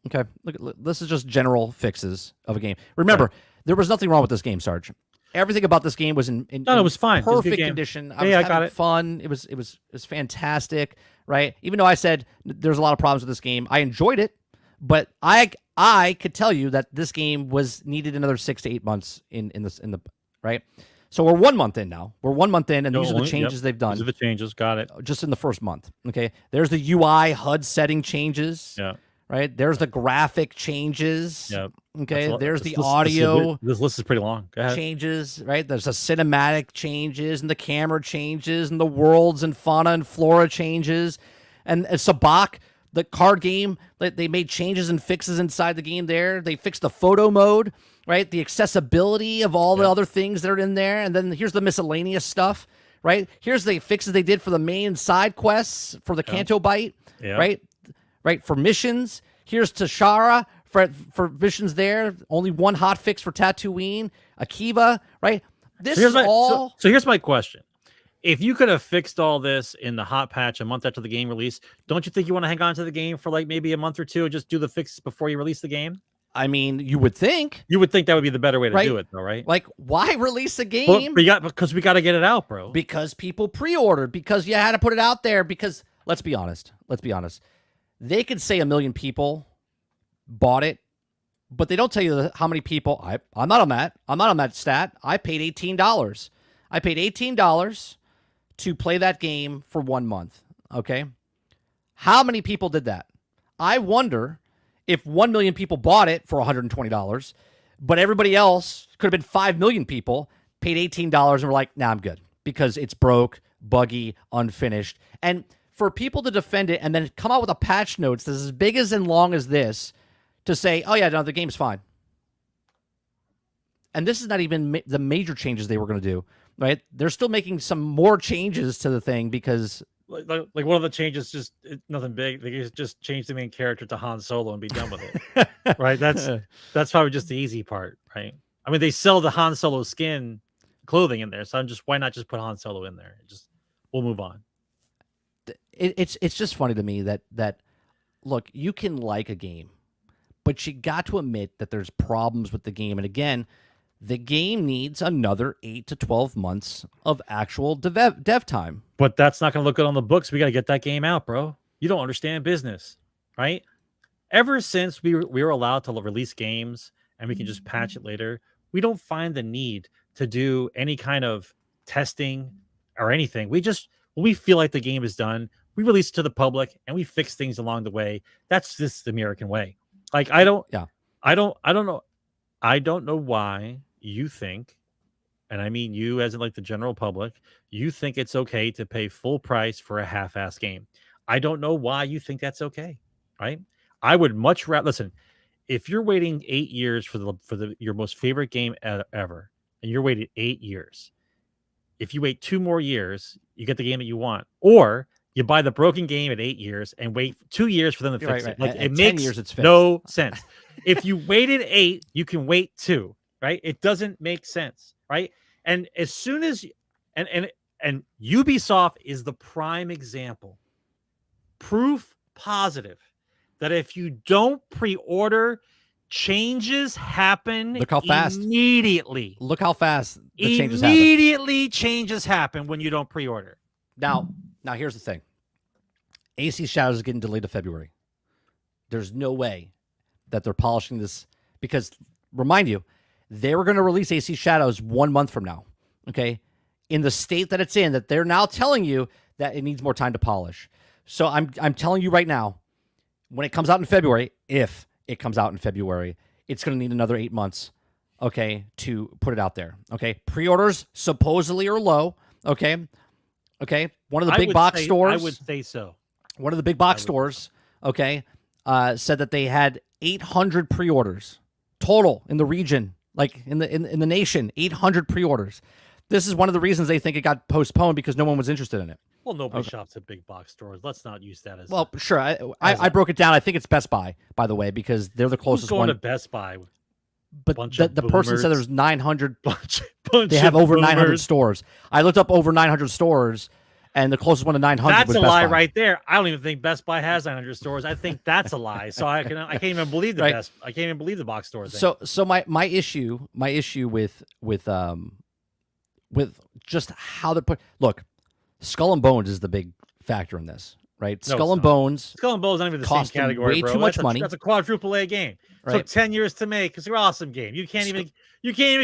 Okay, look, this is just general fixes of a game. Remember, there was nothing wrong with this game, Sarge. Everything about this game was in it was fine. Perfect condition. I was having fun. It was fantastic, right? Even though I said there's a lot of problems with this game, I enjoyed it, but I could tell you that this game was needed another 6 to 8 months in the right. So we're 1 month in now. We're 1 month in, and these are the changes they've done. These are the changes. Got it. Just in the first month. Okay. There's the UI HUD setting changes. Yeah. Right. There's the graphic changes. Yeah. Okay. There's the audio. This list is pretty long. Go ahead. Changes. Right. There's the cinematic changes, and the camera changes, and the worlds and fauna and flora changes, and Sabak, the card game, they made changes and fixes inside the game there. They fixed the photo mode, right? The accessibility of all the other things that are in there. And then here's the miscellaneous stuff, right? Here's the fixes they did for the main side quests for the Canto Bite, right? Right, for missions. Here's Tashara for missions there. Only one hot fix for Tatooine. Akiva, right? This is all... So here's my question. If you could have fixed all this in the hot patch a month after the game release, don't you think you want to hang on to the game for like maybe a month or two and just do the fixes before you release the game? I mean, you would think. You would think that would be the better way to do it, though, right? Like, why release a game? Because we got to get it out, bro. Because people pre-ordered. Because you had to put it out there. Because, let's be honest. They could say 1 million people bought it, but they don't tell you how many people. I'm not on that. I'm not on that stat. I paid $18. I paid $18 to play that game for 1 month. Okay, how many people did that? I wonder if 1 million people bought it for $120, but everybody else could have been 5 million people paid $18 and were like, "Nah, I'm good," because it's broke, buggy, unfinished, and for people to defend it and then come out with a patch notes that's as big as and long as this to say, "Oh yeah, no, the game's fine." And this is not even the major changes they were going to do, right? They're still making some more changes to the thing because... Like one of the changes, nothing big. They just change the main character to Han Solo and be done with it, right? That's probably just the easy part, right? I mean, they sell the Han Solo skin clothing in there, so why not just put Han Solo in there? We'll move on. It's just funny to me that look, you can like a game, but you got to admit that there's problems with the game. And again, the game needs another 8 to 12 months of actual dev time. But that's not going to look good on the books. We got to get that game out, bro. You don't understand business, right? ever since we were allowed to release games and we can just patch it later, we don't find the need to do any kind of testing or anything. When we feel like the game is done, we release it to the public and we fix things along the way. That's just the American way. Like I don't know. I don't know why you think, and I mean you as in like the general public, you think it's okay to pay full price for a half-ass game. I don't know why you think that's okay, right? I would much rather listen. If you're waiting 8 years for your most favorite game ever, and you're waiting 8 years, if you wait 2 more years, you get the game that you want, or you buy the broken game at 8 years and wait 2 years for them to fix it. Like it makes 10 years, it's no sense. If you waited 8, you can wait 2, right? It doesn't make sense, right? And as soon as and Ubisoft is the prime example, proof positive that if you don't pre-order, changes happen. Look how fast immediately. Look how fast the changes happen. Immediately changes happen when you don't pre-order. Now here's the thing. AC Shadows is getting delayed to February. There's no way that they're polishing this because, remind you, they were going to release AC Shadows 1 month from now. Okay, in the state that it's in, that they're now telling you that it needs more time to polish. So I'm telling you right now, when it comes out in February, if it comes out in February, it's going to need another 8 months, okay, to put it out there. Okay, pre-orders supposedly are low. Okay, one of the big box stores. I would say so. One of the big box stores, okay, said that they had 800 pre-orders total in the region, like in the nation, 800 pre-orders. This is one of the reasons they think it got postponed because no one was interested in it. Well, nobody shops at big box stores. Let's not use that as sure. I broke it down. I think it's Best Buy, by the way, because they're the closest one. To Best Buy? But the person said there's 900. They have over boomers. 900 stores. I looked up over 900 stores, and the closest one to 900 that's was a Best lie Buy. right there. I don't even think Best Buy has 900 stores. I think that's a lie. So I can't even believe the I can't even believe the box store thing. So my issue with just how they put look, Skull and Bones is the big factor in this, right? No, Skull and Bones not even the same category, way bro. too much money. That's a quadruple A game. Right. Took 10 years to make. It's an awesome game. You can't even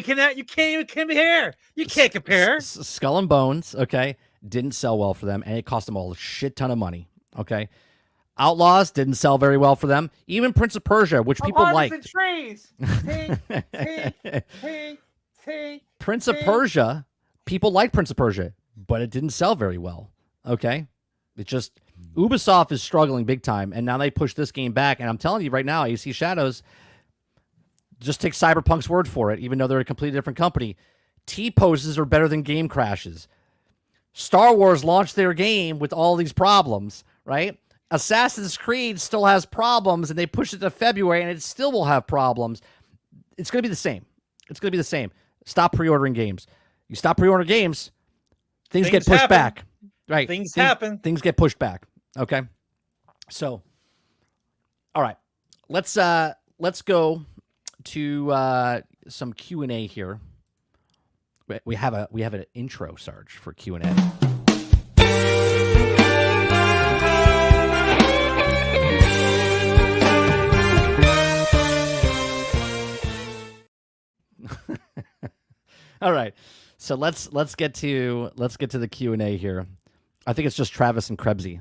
connect. You can't even compare. You can't compare. Skull and Bones, okay, didn't sell well for them, and it cost them a shit ton of money. Okay, Outlaws didn't sell very well for them. Even Prince of Persia, which people like. Prince of Persia, people like Prince of Persia, but it didn't sell very well. Okay, it just Ubisoft is struggling big time, and now they push this game back. And I'm telling you right now, AC Shadows, just take Cyberpunk's word for it, even though they're a completely different company. T-poses are better than game crashes. Star Wars launched their game with all these problems, right? Assassin's Creed still has problems, and they pushed it to February, and it still will have problems. It's going to be the same. It's going to be the same. Stop pre-ordering games. You stop pre-ordering games, things get pushed back. Right. Things happen. Things get pushed back. Okay. So, all right. Let's go to some Q&A here. We have an intro, Sarge, for Q&A. All right. So let's get to the Q&A here. I think it's just Travis and Krebsy.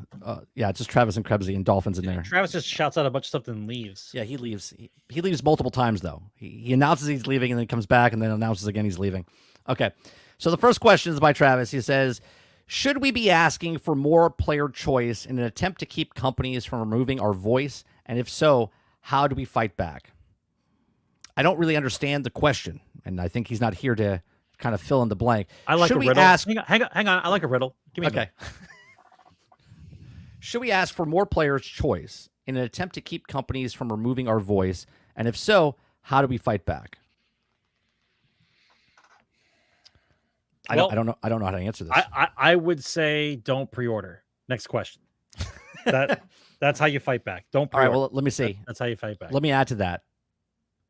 Yeah, it's just Travis and Krebsy and Dolphins in there. Travis just shouts out a bunch of stuff and leaves. Yeah, he leaves. He leaves multiple times, though. He announces he's leaving and then comes back and then announces again he's leaving. Okay. So the first question is by Travis. He says, should we be asking for more player choice in an attempt to keep companies from removing our voice? And if so, how do we fight back? I don't really understand the question, and I think he's not here to kind of fill in the blank. I like should a we riddle. Ask... Hang on. I like a riddle. Give me okay. Should we ask for more players' choice in an attempt to keep companies from removing our voice? And if so, how do we fight back? I don't know how to answer this. I would say don't pre-order. Next question. That's how you fight back. Don't pre-order. All right, well, let me see. That's how you fight back. Let me add to that.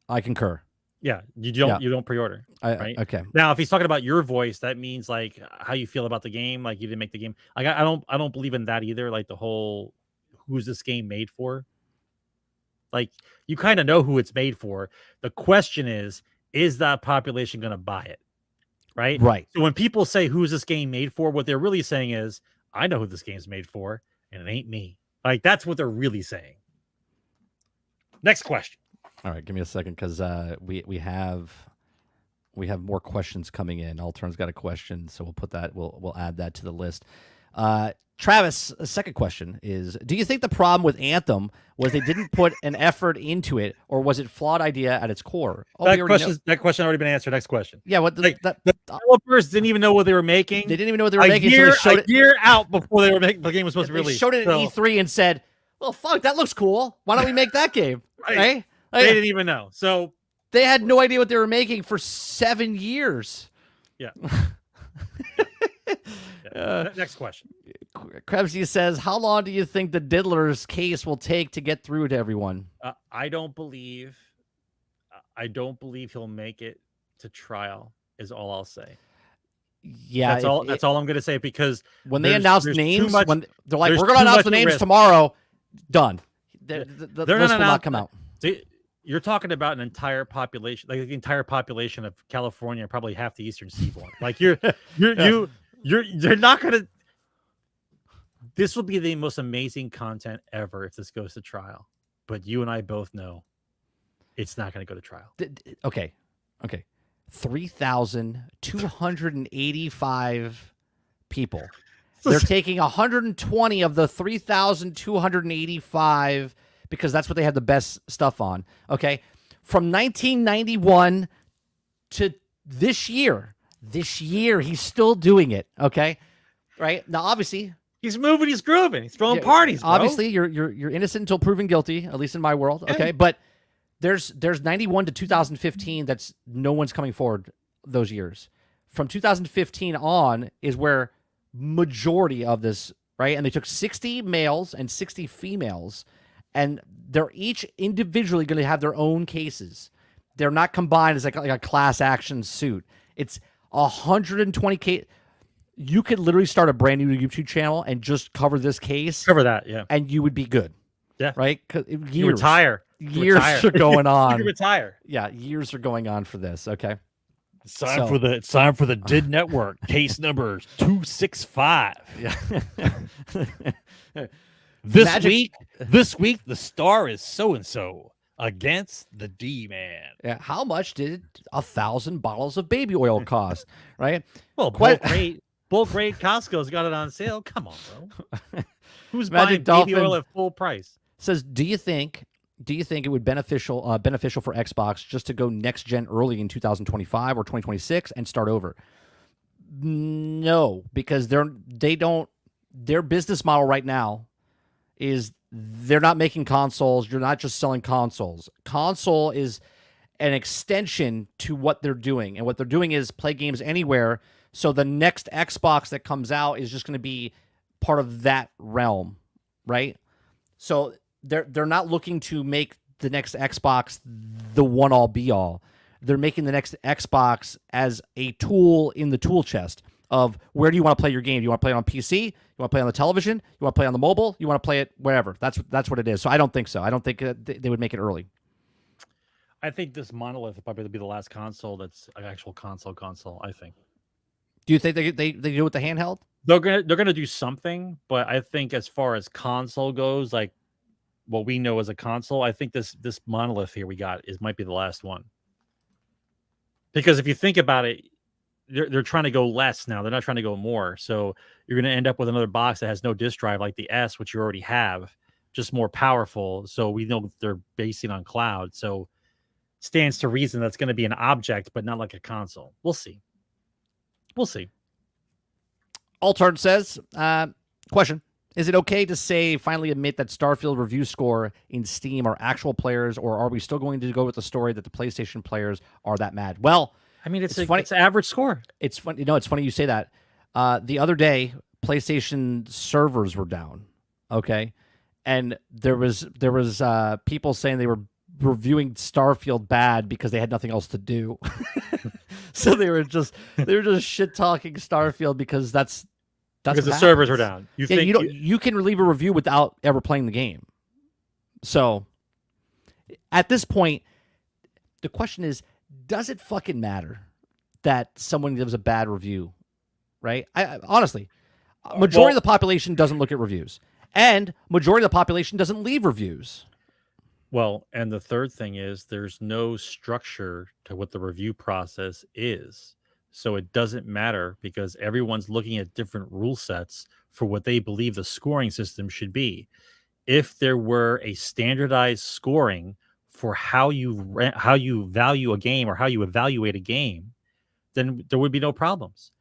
I concur. Yeah, you don't pre-order. Right? Okay. Now, if he's talking about your voice, that means like how you feel about the game, like you didn't make the game. Like I don't believe in that either. Like the whole who's this game made for? Like, you kind of know who it's made for. The question is that population going to buy it? Right? Right. So when people say, who's this game made for? What they're really saying is, I know who this game's made for, and it ain't me. Like, that's what they're really saying. Next question. All right, give me a second, because we have more questions coming in. Altern's got a question, so we'll put that. We'll add that to the list. Travis, a second question is: do you think the problem with Anthem was they didn't put an effort into it, or was it flawed idea at its core? That question already been answered. Next question. Yeah, what the developers didn't even know what they were making. They didn't even know what they were making. Until they showed a year out before they were making the game was supposed to release. They showed it at E3 and said, "Well, fuck, that looks cool. Why don't we make that game?" Right? They didn't even know. So they had no idea what they were making for 7 years. Yeah. Next question. Krebsy says, how long do you think the Diddler's case will take to get through to everyone? I don't believe he'll make it to trial, is all I'll say. Yeah, that's all I'm going to say, because when they announce names, when they're like, we're going to announce the names tomorrow, done. The list will not come out. You're talking about an entire population, like the entire population of California, probably half the Eastern Seaboard. Like you're not going to. This will be the most amazing content ever if this goes to trial. But you and I both know it's not going to go to trial. Okay. 3,285 people. They're taking 120 of the 3,285 because that's what they have the best stuff on. Okay. From 1991 to this year, he's still doing it. Okay. Right. Now, obviously, he's moving, he's grooving, he's throwing parties. Bro. Obviously, you're innocent until proven guilty, at least in my world. Okay, but there's 91 to 2015. That's no one's coming forward those years. From 2015 on is where majority of this, right? And they took 60 males and 60 females, and they're each individually going to have their own cases. They're not combined as like a class action suit. It's 120 cases. You could literally start a brand new YouTube channel and just cover this case. Cover that, yeah. And you would be good. Yeah. Right? You retire. Years are going on. You retire. Yeah, years are going on for this. Okay. It's time for the DID Network. Case number 265. Yeah. This week, the star is so-and-so against the D-Man. Yeah. How much did 1,000 bottles of baby oil cost? Right? Well, bulk rate Costco's got it on sale. Come on, bro. Who's buying baby oil at full price? Says, do you think it would beneficial for Xbox just to go next gen early in 2025 or 2026 and start over? No, because their business model right now is they're not making consoles. You're not just selling consoles. Console is an extension to what they're doing, and what they're doing is play games anywhere. So the next Xbox that comes out is just going to be part of that realm, right? So they're not looking to make the next Xbox the one-all be-all. They're making the next Xbox as a tool in the tool chest of where do you want to play your game? Do you want to play it on PC? You want to play it on the television? You want to play it on the mobile? You want to play it wherever? That's what it is. So I don't think so. I don't think they would make it early. I think this monolith will probably be the last console that's an actual console, I think. Do you think they do it with the handheld? They're gonna do something, but I think as far as console goes, like what we know as a console, I think this monolith here we got might be the last one. Because if you think about it, they're trying to go less now. They're not trying to go more. So you're gonna end up with another box that has no disk drive like the S, which you already have, just more powerful. So we know they're basing on cloud. So stands to reason that's going to be an object, but not like a console. We'll see. Altern says, question, is it okay to say, finally admit that Starfield review score in Steam are actual players, or are we still going to go with the story that the PlayStation players are that mad? Well, I mean, it's funny. It's an average score. It's funny. It's funny you say that. The other day, PlayStation servers were down. Okay. And there was people saying they were reviewing Starfield bad because they had nothing else to do. So they were just shit talking Starfield because that's because the servers were down. You can leave a review without ever playing the game. So at this point, the question is, does it fucking matter that someone gives a bad review, right? I honestly, majority of the population doesn't look at reviews, and majority of the population doesn't leave reviews. Well, and the third thing is there's no structure to what the review process is. So it doesn't matter because everyone's looking at different rule sets for what they believe the scoring system should be. If there were a standardized scoring for how you value a game or how you evaluate a game, then there would be no problems.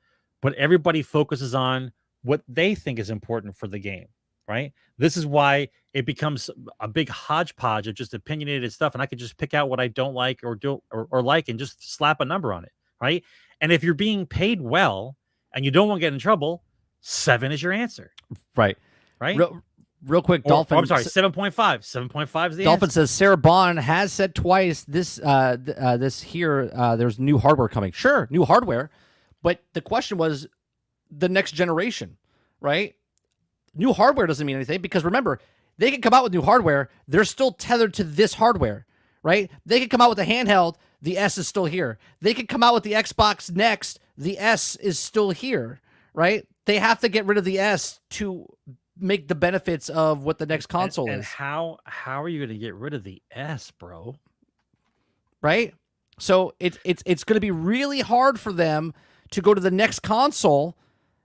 But everybody focuses on what they think is important for the game, right? This is why it becomes a big hodgepodge of just opinionated stuff, and I could just pick out what I don't like or like and just slap a number on it, right? And if you're being paid well and you don't want to get in trouble, 7 is your answer, right? Right. Real quick, Dolphin. I'm sorry, 7.5. 7.5 is the Dolphin answer. says Sarah Bond has said twice this there's new hardware coming. Sure, new hardware, but the question was the next generation, right? New hardware doesn't mean anything because remember, they can come out with new hardware. They're still tethered to this hardware, right? They can come out with a handheld. The S is still here. They can come out with the Xbox Next. The S is still here, right? They have to get rid of the S to make the benefits of what the next console and is. How are you going to get rid of the S, bro? Right? So it's going to be really hard for them to go to the next console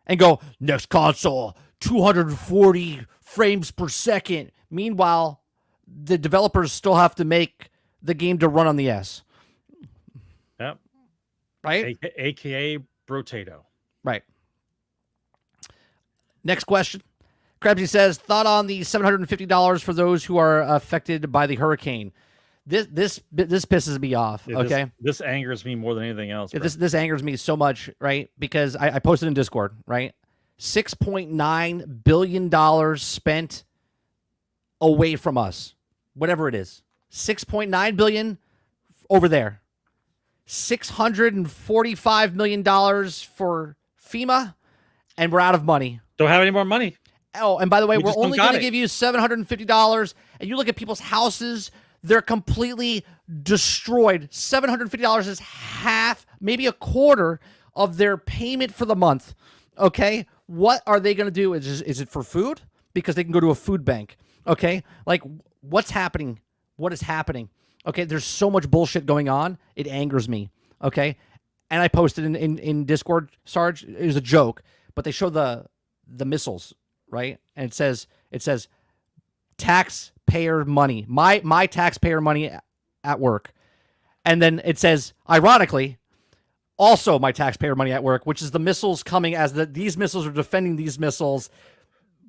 and go, next console, 240 frames per second. Meanwhile, the developers still have to make the game to run on the S. Yep. Right? AKA Brotato. Right. Next question. Krebsy says, thought on the $750 for those who are affected by the hurricane. This pisses me off. Yeah, okay. This angers me more than anything else. Yeah, this angers me so much, right? Because I posted in Discord, right? $6.9 billion spent away from us. Whatever it is. $6.9 billion over there. $645 million for FEMA, and we're out of money. Don't have any more money. Oh, and by the way, we're just only don't going got to it. give you $750, and you look at people's houses, they're completely destroyed. $750 is half, maybe a quarter of their payment for the month. Okay? What are they going to do? Is it for food? Because they can go to a food bank. Okay? Like, what's happening? What is happening? Okay, there's so much bullshit going on. It angers me. Okay? And I posted in Discord, Sarge, it was a joke, but they show the missiles, right? And it says taxpayer money, my taxpayer money at work. And then it says, ironically, also my taxpayer money at work, which is the missiles coming as these missiles are defending these missiles.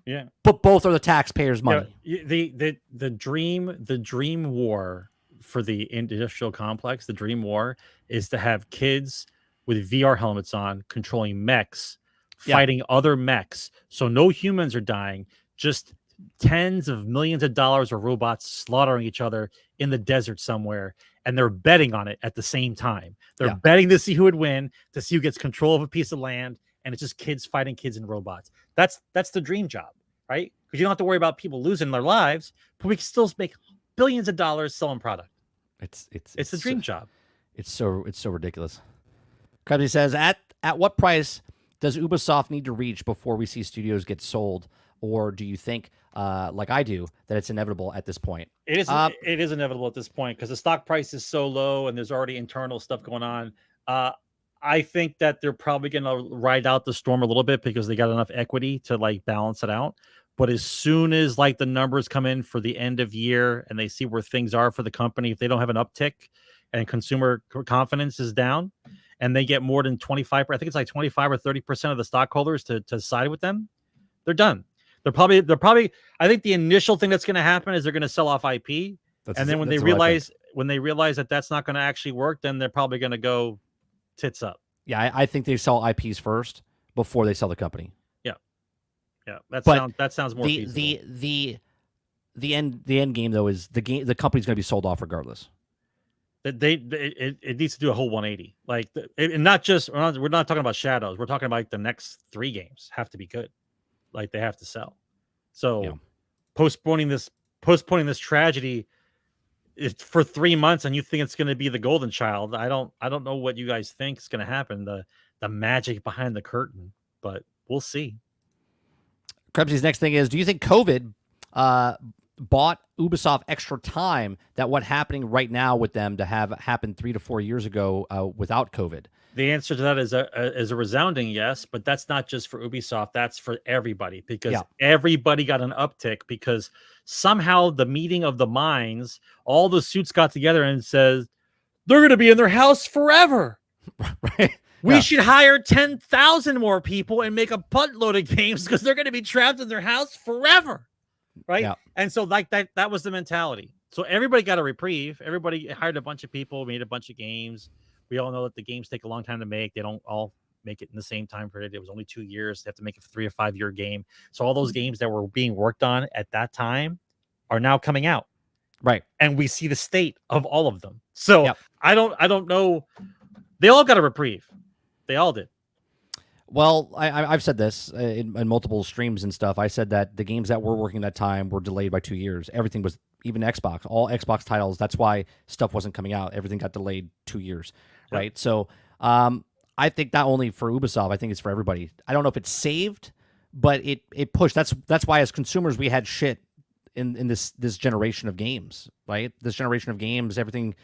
Yeah. But both are the taxpayers' money. Yeah, the dream war for the industrial complex, the dream war is to have kids with VR helmets on controlling mechs, fighting other mechs. So no humans are dying, just tens of millions of dollars of robots slaughtering each other in the desert somewhere. And they're betting on it at the same time. They're betting to see who would win, to see who gets control of a piece of land. And it's just kids fighting kids and robots. That's the dream job, right? Because you don't have to worry about people losing their lives, but we can still make billions of dollars selling product. It's the dream job. It's so ridiculous. Krebsy says, at what price does Ubisoft need to reach before we see studios get sold? Or do you think, like I do, that it's inevitable at this point? It is inevitable at this point because the stock price is so low and there's already internal stuff going on. I think that they're probably going to ride out the storm a little bit because they got enough equity to like balance it out. But as soon as like the numbers come in for the end of year and they see where things are for the company, if they don't have an uptick and consumer confidence is down and they get more than 25, I think it's like 25 or 30% of the stockholders to side with them, they're done. They're probably, I think the initial thing that's going to happen is they're going to sell off IP. And then when they realize that that's not going to actually work, then they're probably going to go tits up. Yeah. I think they sell IPs first before they sell the company. Yeah. That sounds more feasible. The end game though is the company's going to be sold off regardless. It needs to do a whole 180. Like, and not just, we're not talking about Shadows. We're talking about like the next 3 games have to be good. Like they have to sell. So postponing this tragedy it's for 3 months and you think it's going to be the golden child. I don't know what you guys think is going to happen. The magic behind the curtain, but we'll see. Krebsy's next thing is, do you think COVID bought Ubisoft extra time that what happening right now with them to have happened 3 to 4 years ago without COVID? The answer to that is a resounding yes, but that's not just for Ubisoft. That's for everybody, because everybody got an uptick because somehow the meeting of the minds, all the suits got together and says they're going to be in their house forever. Right? We should hire 10,000 more people and make a buttload of games because they're going to be trapped in their house forever. Right. Yeah. And so like that was the mentality. So everybody got a reprieve. Everybody hired a bunch of people, made a bunch of games. We all know that the games take a long time to make. They don't all make it in the same time period. It was only 2 years. They have to make a 3 or 5 year game. So all those games that were being worked on at that time are now coming out. Right. And we see the state of all of them. So I don't know. They all got a reprieve. They all did. Well, I've said this in multiple streams and stuff. I said that the games that were working that time were delayed by 2 years. Everything was, even Xbox, all Xbox titles. That's why stuff wasn't coming out. Everything got delayed 2 years, right? So I think not only for Ubisoft, I think it's for everybody. I don't know if it's saved, but it pushed. That's why as consumers we had shit in this generation of games, right? This generation of games, everything,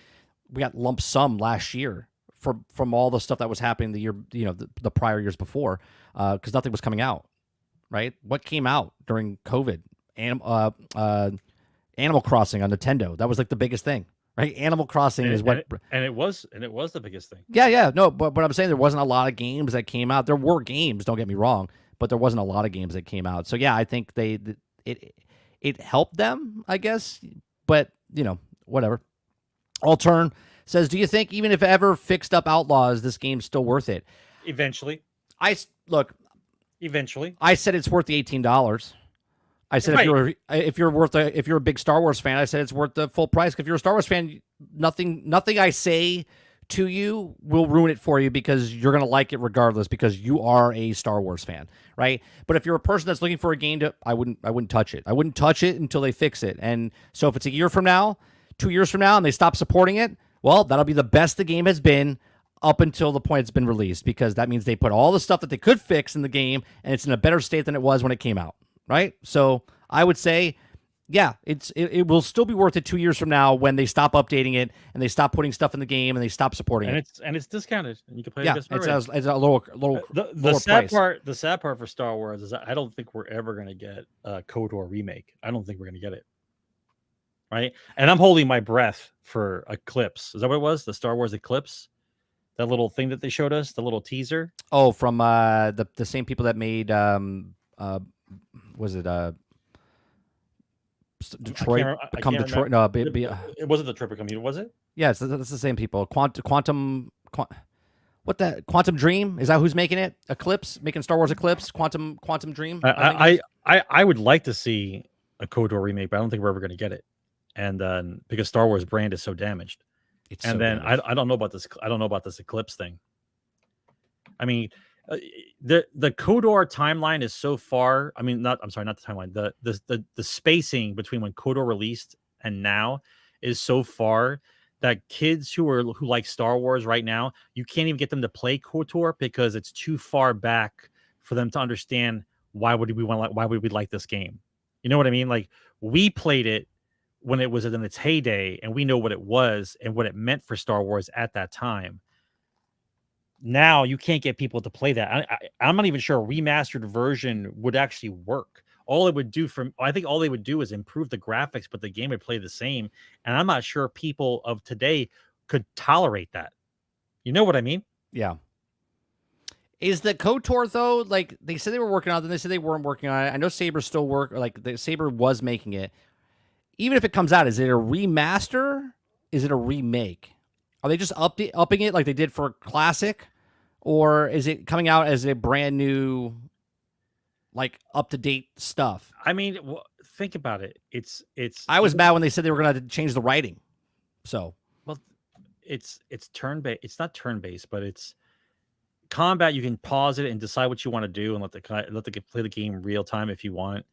we got lump sum last year from all the stuff that was happening the year, the prior years before, because nothing was coming out, right? What came out during COVID? Animal Crossing on Nintendo. That was like the biggest thing, right? Animal Crossing is what, and it was the biggest thing. Yeah, no, but I'm saying there wasn't a lot of games that came out. There were games, don't get me wrong, but there wasn't a lot of games that came out. So yeah, I think it helped them, I guess, but whatever. Altern says, do you think even if ever fixed up Outlaws, this game's still worth it? Eventually. Eventually. I said it's worth the $18. I said if you're a big Star Wars fan, I said it's worth the full price. If you're a Star Wars fan, nothing I say to you will ruin it for you because you're gonna like it regardless because you are a Star Wars fan, right? But if you're a person that's looking for a game I wouldn't touch it. I wouldn't touch it until they fix it. And so if it's a year from now, 2 years from now, and they stop supporting it, well, that'll be the best the game has been up until the point it's been released, because that means they put all the stuff that they could fix in the game and it's in a better state than it was when it came out, right? So I would say, yeah, it will still be worth it 2 years from now when they stop updating it and they stop putting stuff in the game and they stop supporting it. And it's discounted. And you can play it. It's a lower the sad price. The sad part for Star Wars is I don't think we're ever going to get a KOTOR remake. I don't think we're going to get it. Right, and I'm holding my breath for Eclipse. Is that what it was? The Star Wars Eclipse, that little thing that they showed us, the little teaser. Oh, from the same people that made was it Detroit Become Detroit? No, it wasn't Detroit Become Human, was it? Yeah, it's the same people. Quantum Dream, is that who's making it? Eclipse, making Star Wars Eclipse. Quantum Dream. I would like to see a KOTOR remake, but I don't think we're ever going to get it. And then because Star Wars brand is so damaged, I don't know about this. I don't know about this Eclipse thing. I mean, the KOTOR timeline is so far. I mean, not the timeline. The spacing between when KOTOR released and now is so far that kids who like Star Wars right now, you can't even get them to play KOTOR because it's too far back for them to understand why would we like this game. You know what I mean? Like, we played it when it was in its heyday, and we know what it was and what it meant for Star Wars at that time. Now you can't get people to play that. I'm not even sure a remastered version would actually work. I think all they would do is improve the graphics, but the game would play the same. And I'm not sure people of today could tolerate that. You know what I mean? Yeah. Is the KOTOR though, like they said they were working on it, then they said they weren't working on it. I know Saber still Saber was making it. Even if it comes out, is it a remaster? Is it a remake? Are they just upping it like they did for Classic? Or is it coming out as a brand new, like up-to-date stuff? I mean, think about it. I was mad when they said they were going to change the writing. So, well, it's turn-based. It's not turn-based, but it's combat. You can pause it and decide what you want to do and let the play the game real time if you want.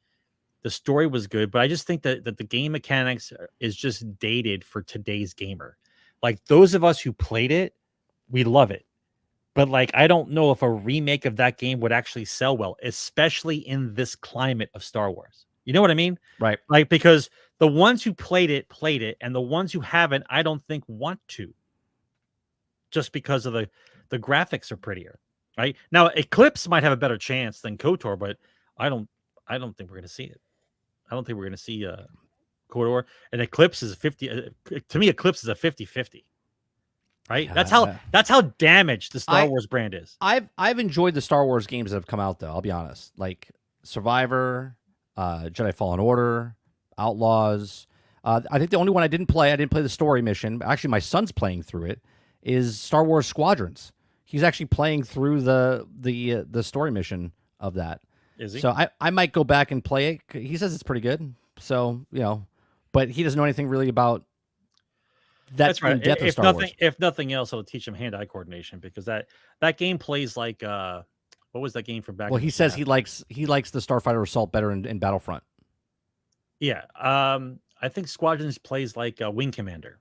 The story was good, but I just think that the game mechanics is just dated for today's gamer. Like those of us who played it, we love it. But like, I don't know if a remake of that game would actually sell well, especially in this climate of Star Wars. You know what I mean? Right. Like, because the ones who played it, and the ones who haven't, I don't think want to. Just because of the graphics are prettier. Right? Now, Eclipse might have a better chance than KOTOR, but I don't think we're gonna see it. I don't think we're gonna see KOTOR. And Eclipse is 50. To me, Eclipse is a 50-50. Right? Yeah, that's how damaged the Star Wars brand is. I've enjoyed the Star Wars games that have come out, though. I'll be honest. Like Survivor, Jedi Fallen Order, Outlaws. I think the only one I didn't play the story mission. Actually, my son's playing through it. Is Star Wars Squadrons. He's actually playing through the story mission of that. Is he? So I might go back and play it. He says it's pretty good. So, but he doesn't know anything really about that. That's right. In-depth of Star Wars. If nothing else, it'll teach him hand-eye coordination, because that game plays like what was that game from back? Well, he says he likes the Starfighter Assault better in Battlefront. Yeah. I think Squadrons plays like Wing Commander.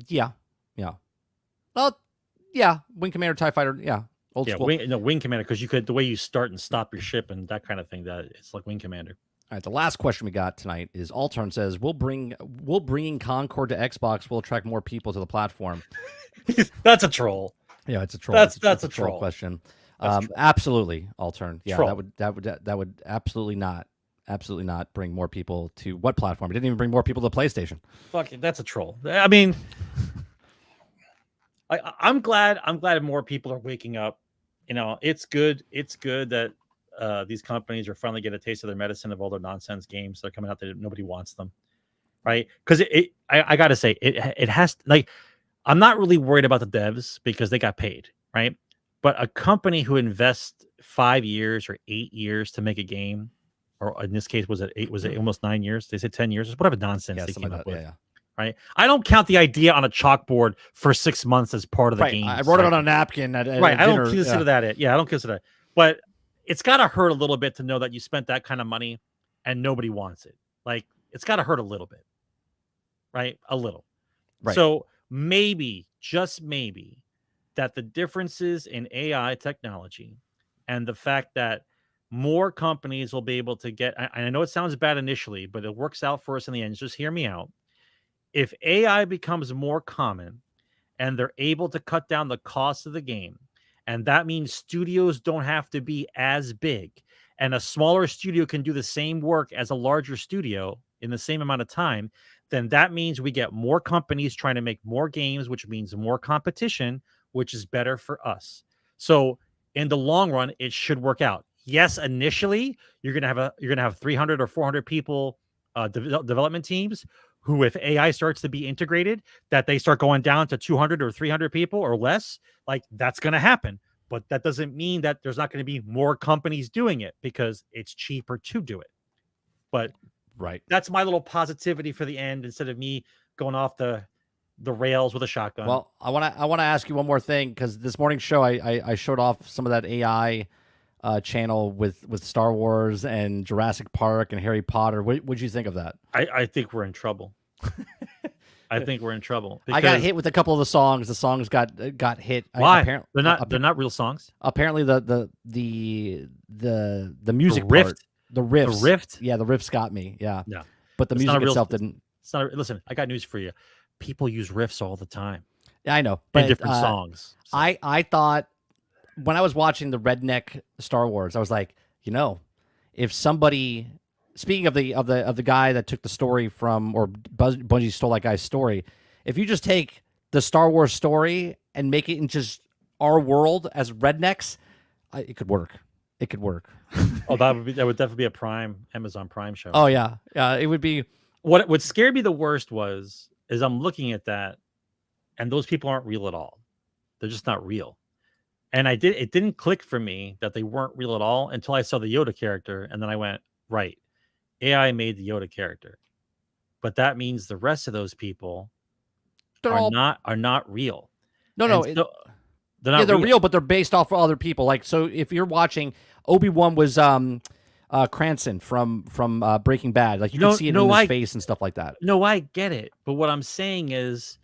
Yeah. Well, yeah, Wing Commander, TIE Fighter, yeah, old school. Wing Commander, because you could, the way you start and stop your ship and that kind of thing, that it's like Wing Commander. All right, the last question we got tonight is Altern says, "Will bringing Concord to Xbox will attract more people to the platform?" That's a troll. Yeah, it's a troll. That's a troll question. Absolutely, Altern. Yeah, troll. that would absolutely not bring more people to what platform? It didn't even bring more people to PlayStation. Fuck it, that's a troll. I mean, I'm glad more people are waking up. It's good that these companies are finally getting a taste of their medicine of all their nonsense games that are coming out that nobody wants them, right? Because I gotta say, it has, like, I'm not really worried about the devs because they got paid, right? But a company who invests 5 years or 8 years to make a game, or in this case, was it almost 9 years? They said 10 years, whatever nonsense they came up with. Yeah. Right, I don't count the idea on a chalkboard for 6 months as part of the game. I wrote it on a napkin. At I don't consider that it. Yeah, I don't consider that. But it's got to hurt a little bit to know that you spent that kind of money and nobody wants it. Like, it's got to hurt a little bit, right? A little. Right. So maybe, just maybe, that the differences in AI technology and the fact that more companies will be able to get. I know it sounds bad initially, but it works out for us in the end. Just hear me out. If AI becomes more common and they're able to cut down the cost of the game, and that means studios don't have to be as big, and a smaller studio can do the same work as a larger studio in the same amount of time, then that means we get more companies trying to make more games, which means more competition, which is better for us. So in the long run, it should work out. Yes, initially you're gonna have 300 or 400 people, development teams, who, if AI starts to be integrated, that they start going down to 200 or 300 people or less, like, that's going to happen. But that doesn't mean that there's not going to be more companies doing it, because it's cheaper to do it. But right, that's my little positivity for the end, instead of me going off the rails with a shotgun. Well, I want to ask you one more thing, because this morning's show, I showed off some of that AI channel with Star Wars and Jurassic Park and Harry Potter. What'd you think of that? I think we're in trouble. I think we're in trouble. I got hit with a couple of the songs. The songs got hit. Why? They're not real songs. Apparently, the music part, the riffs. Yeah, the riffs got me. Yeah. But the music itself didn't. It's not. Listen, I got news for you. People use riffs all the time. Yeah, I know. But in different songs. So. I thought, when I was watching the redneck Star Wars, I was like, if somebody, speaking of the guy that took the story from, or Bungie stole that guy's story, if you just take the Star Wars story and make it in just our world as rednecks, it could work. It could work. Oh, that would definitely be a Amazon Prime show. Oh yeah, it would be. What scared me the worst is I'm looking at that, and those people aren't real at all. They're just not real. And it didn't click for me that they weren't real at all until I saw the Yoda character, and then I went, right, AI made the Yoda character, but that means the rest of those people are not real. No, they're not. Yeah, they're real, but they're based off of other people. Like, so if you're watching, Obi-Wan was Cranston from Breaking Bad. Like you can see it in his face and stuff like that. No, I get it. But what I'm saying is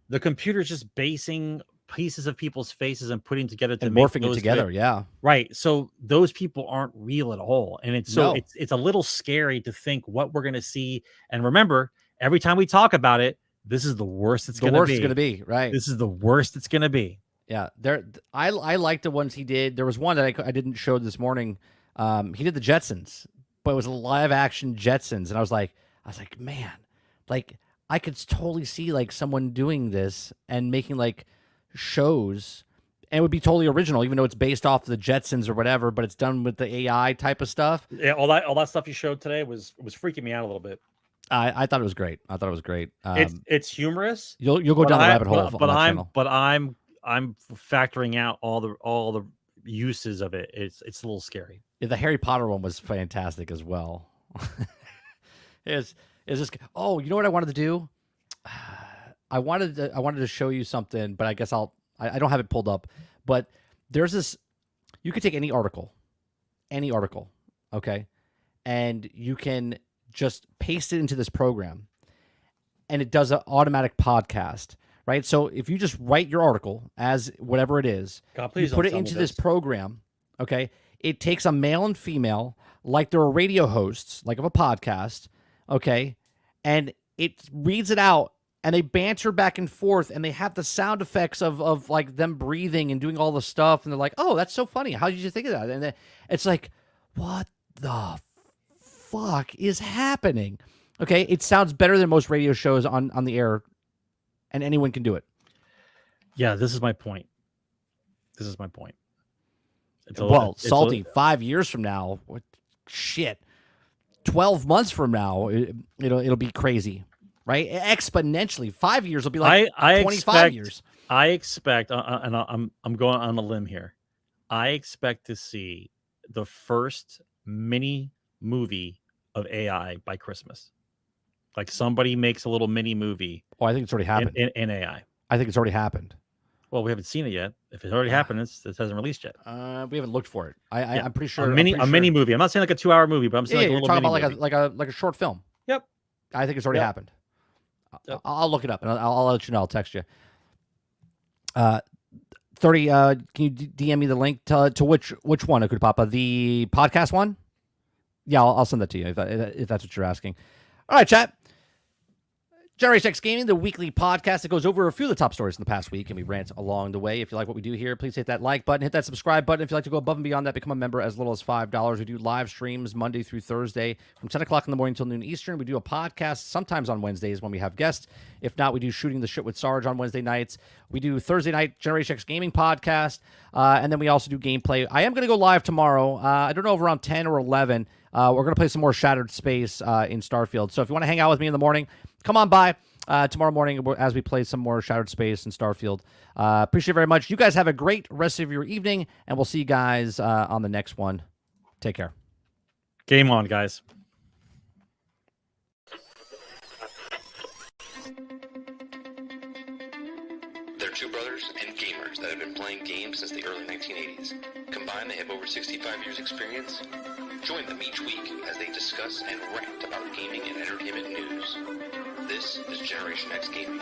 the computer's just basing pieces of people's faces and putting together to and make morphing it together. Yeah. Right. So those people aren't real at all. And it's a little scary to think what we're going to see. And remember, every time we talk about it, this is the worst it's going to be. The worst it's going to be. Right. This is the worst it's going to be. Yeah. I like the ones he did. There was one that I didn't show this morning. He did the Jetsons, but it was a live action Jetsons. And I was like, man, like I could totally see like someone doing this and making like shows, and it would be totally original, even though it's based off the Jetsons or whatever, but it's done with the AI type of stuff. Yeah, all that stuff you showed today was freaking me out a little bit. I thought it was great. It's humorous. You'll go down the rabbit hole. But I'm factoring out all the uses of it. It's a little scary. Yeah, the Harry Potter one was fantastic as well. Is this? Oh, you know what I wanted to do? I wanted to show you something, but I guess I don't have it pulled up. But there's this. You could take any article, okay, and you can just paste it into this program, and it does an automatic podcast, right? So if you just write your article as whatever it is, God, please you put it into this program, okay? It takes a male and female, like they're radio hosts, like of a podcast, okay, and it reads it out. And they banter back and forth, and they have the sound effects of like them breathing and doing all the stuff. And they're like, "Oh, that's so funny. How did you think of that?" And it's like, what the fuck is happening? Okay, it sounds better than most radio shows on the air, and anyone can do it. Yeah, this is my point. Salty. 5 years from now, what shit? 12 months from now, it'll be crazy. Right, exponentially. 5 years will be like 25 years. I expect, and I'm going on a limb here. I expect to see the first mini movie of AI by Christmas. Like somebody makes a little mini movie. Oh, I think it's already happened in AI. I think it's already happened. Well, we haven't seen it yet. If it's already happened, it hasn't released yet. We haven't looked for it. I'm pretty sure a mini movie. I'm not saying like a 2-hour movie, but I'm saying you're talking about like a short film. Yep, I think it's already happened. I'll look it up and I'll let you know. I'll text you. 30. Can you DM me the link to which one it could pop up? The podcast one? Yeah, I'll send that to you if that's what you're asking. All right, chat. Generation X Gaming, the weekly podcast that goes over a few of the top stories in the past week, and we rant along the way. If you like what we do here, please hit that like button, hit that subscribe button. If you'd like to go above and beyond that, become a member as little as $5. We do live streams Monday through Thursday from 10 o'clock in the morning until noon Eastern. We do a podcast sometimes on Wednesdays when we have guests. If not, we do Shooting the Shit with Sarge on Wednesday nights. We do Thursday night Generation X Gaming podcast, and then we also do gameplay. I am going to go live tomorrow. I don't know if around 10 or 11. We're going to play some more Shattered Space in Starfield. So if you want to hang out with me in the morning, come on by. Tomorrow morning as we play some more Shattered Space and Starfield. Appreciate it very much. You guys have a great rest of your evening, and we'll see you guys on the next one. Take care. Game on, guys. They're two brothers and gamers that have been playing games since the early 1980s. Combined, they have over 65 years experience. Join them each week as they discuss and rant about gaming and entertainment news. This is Generation X Gaming.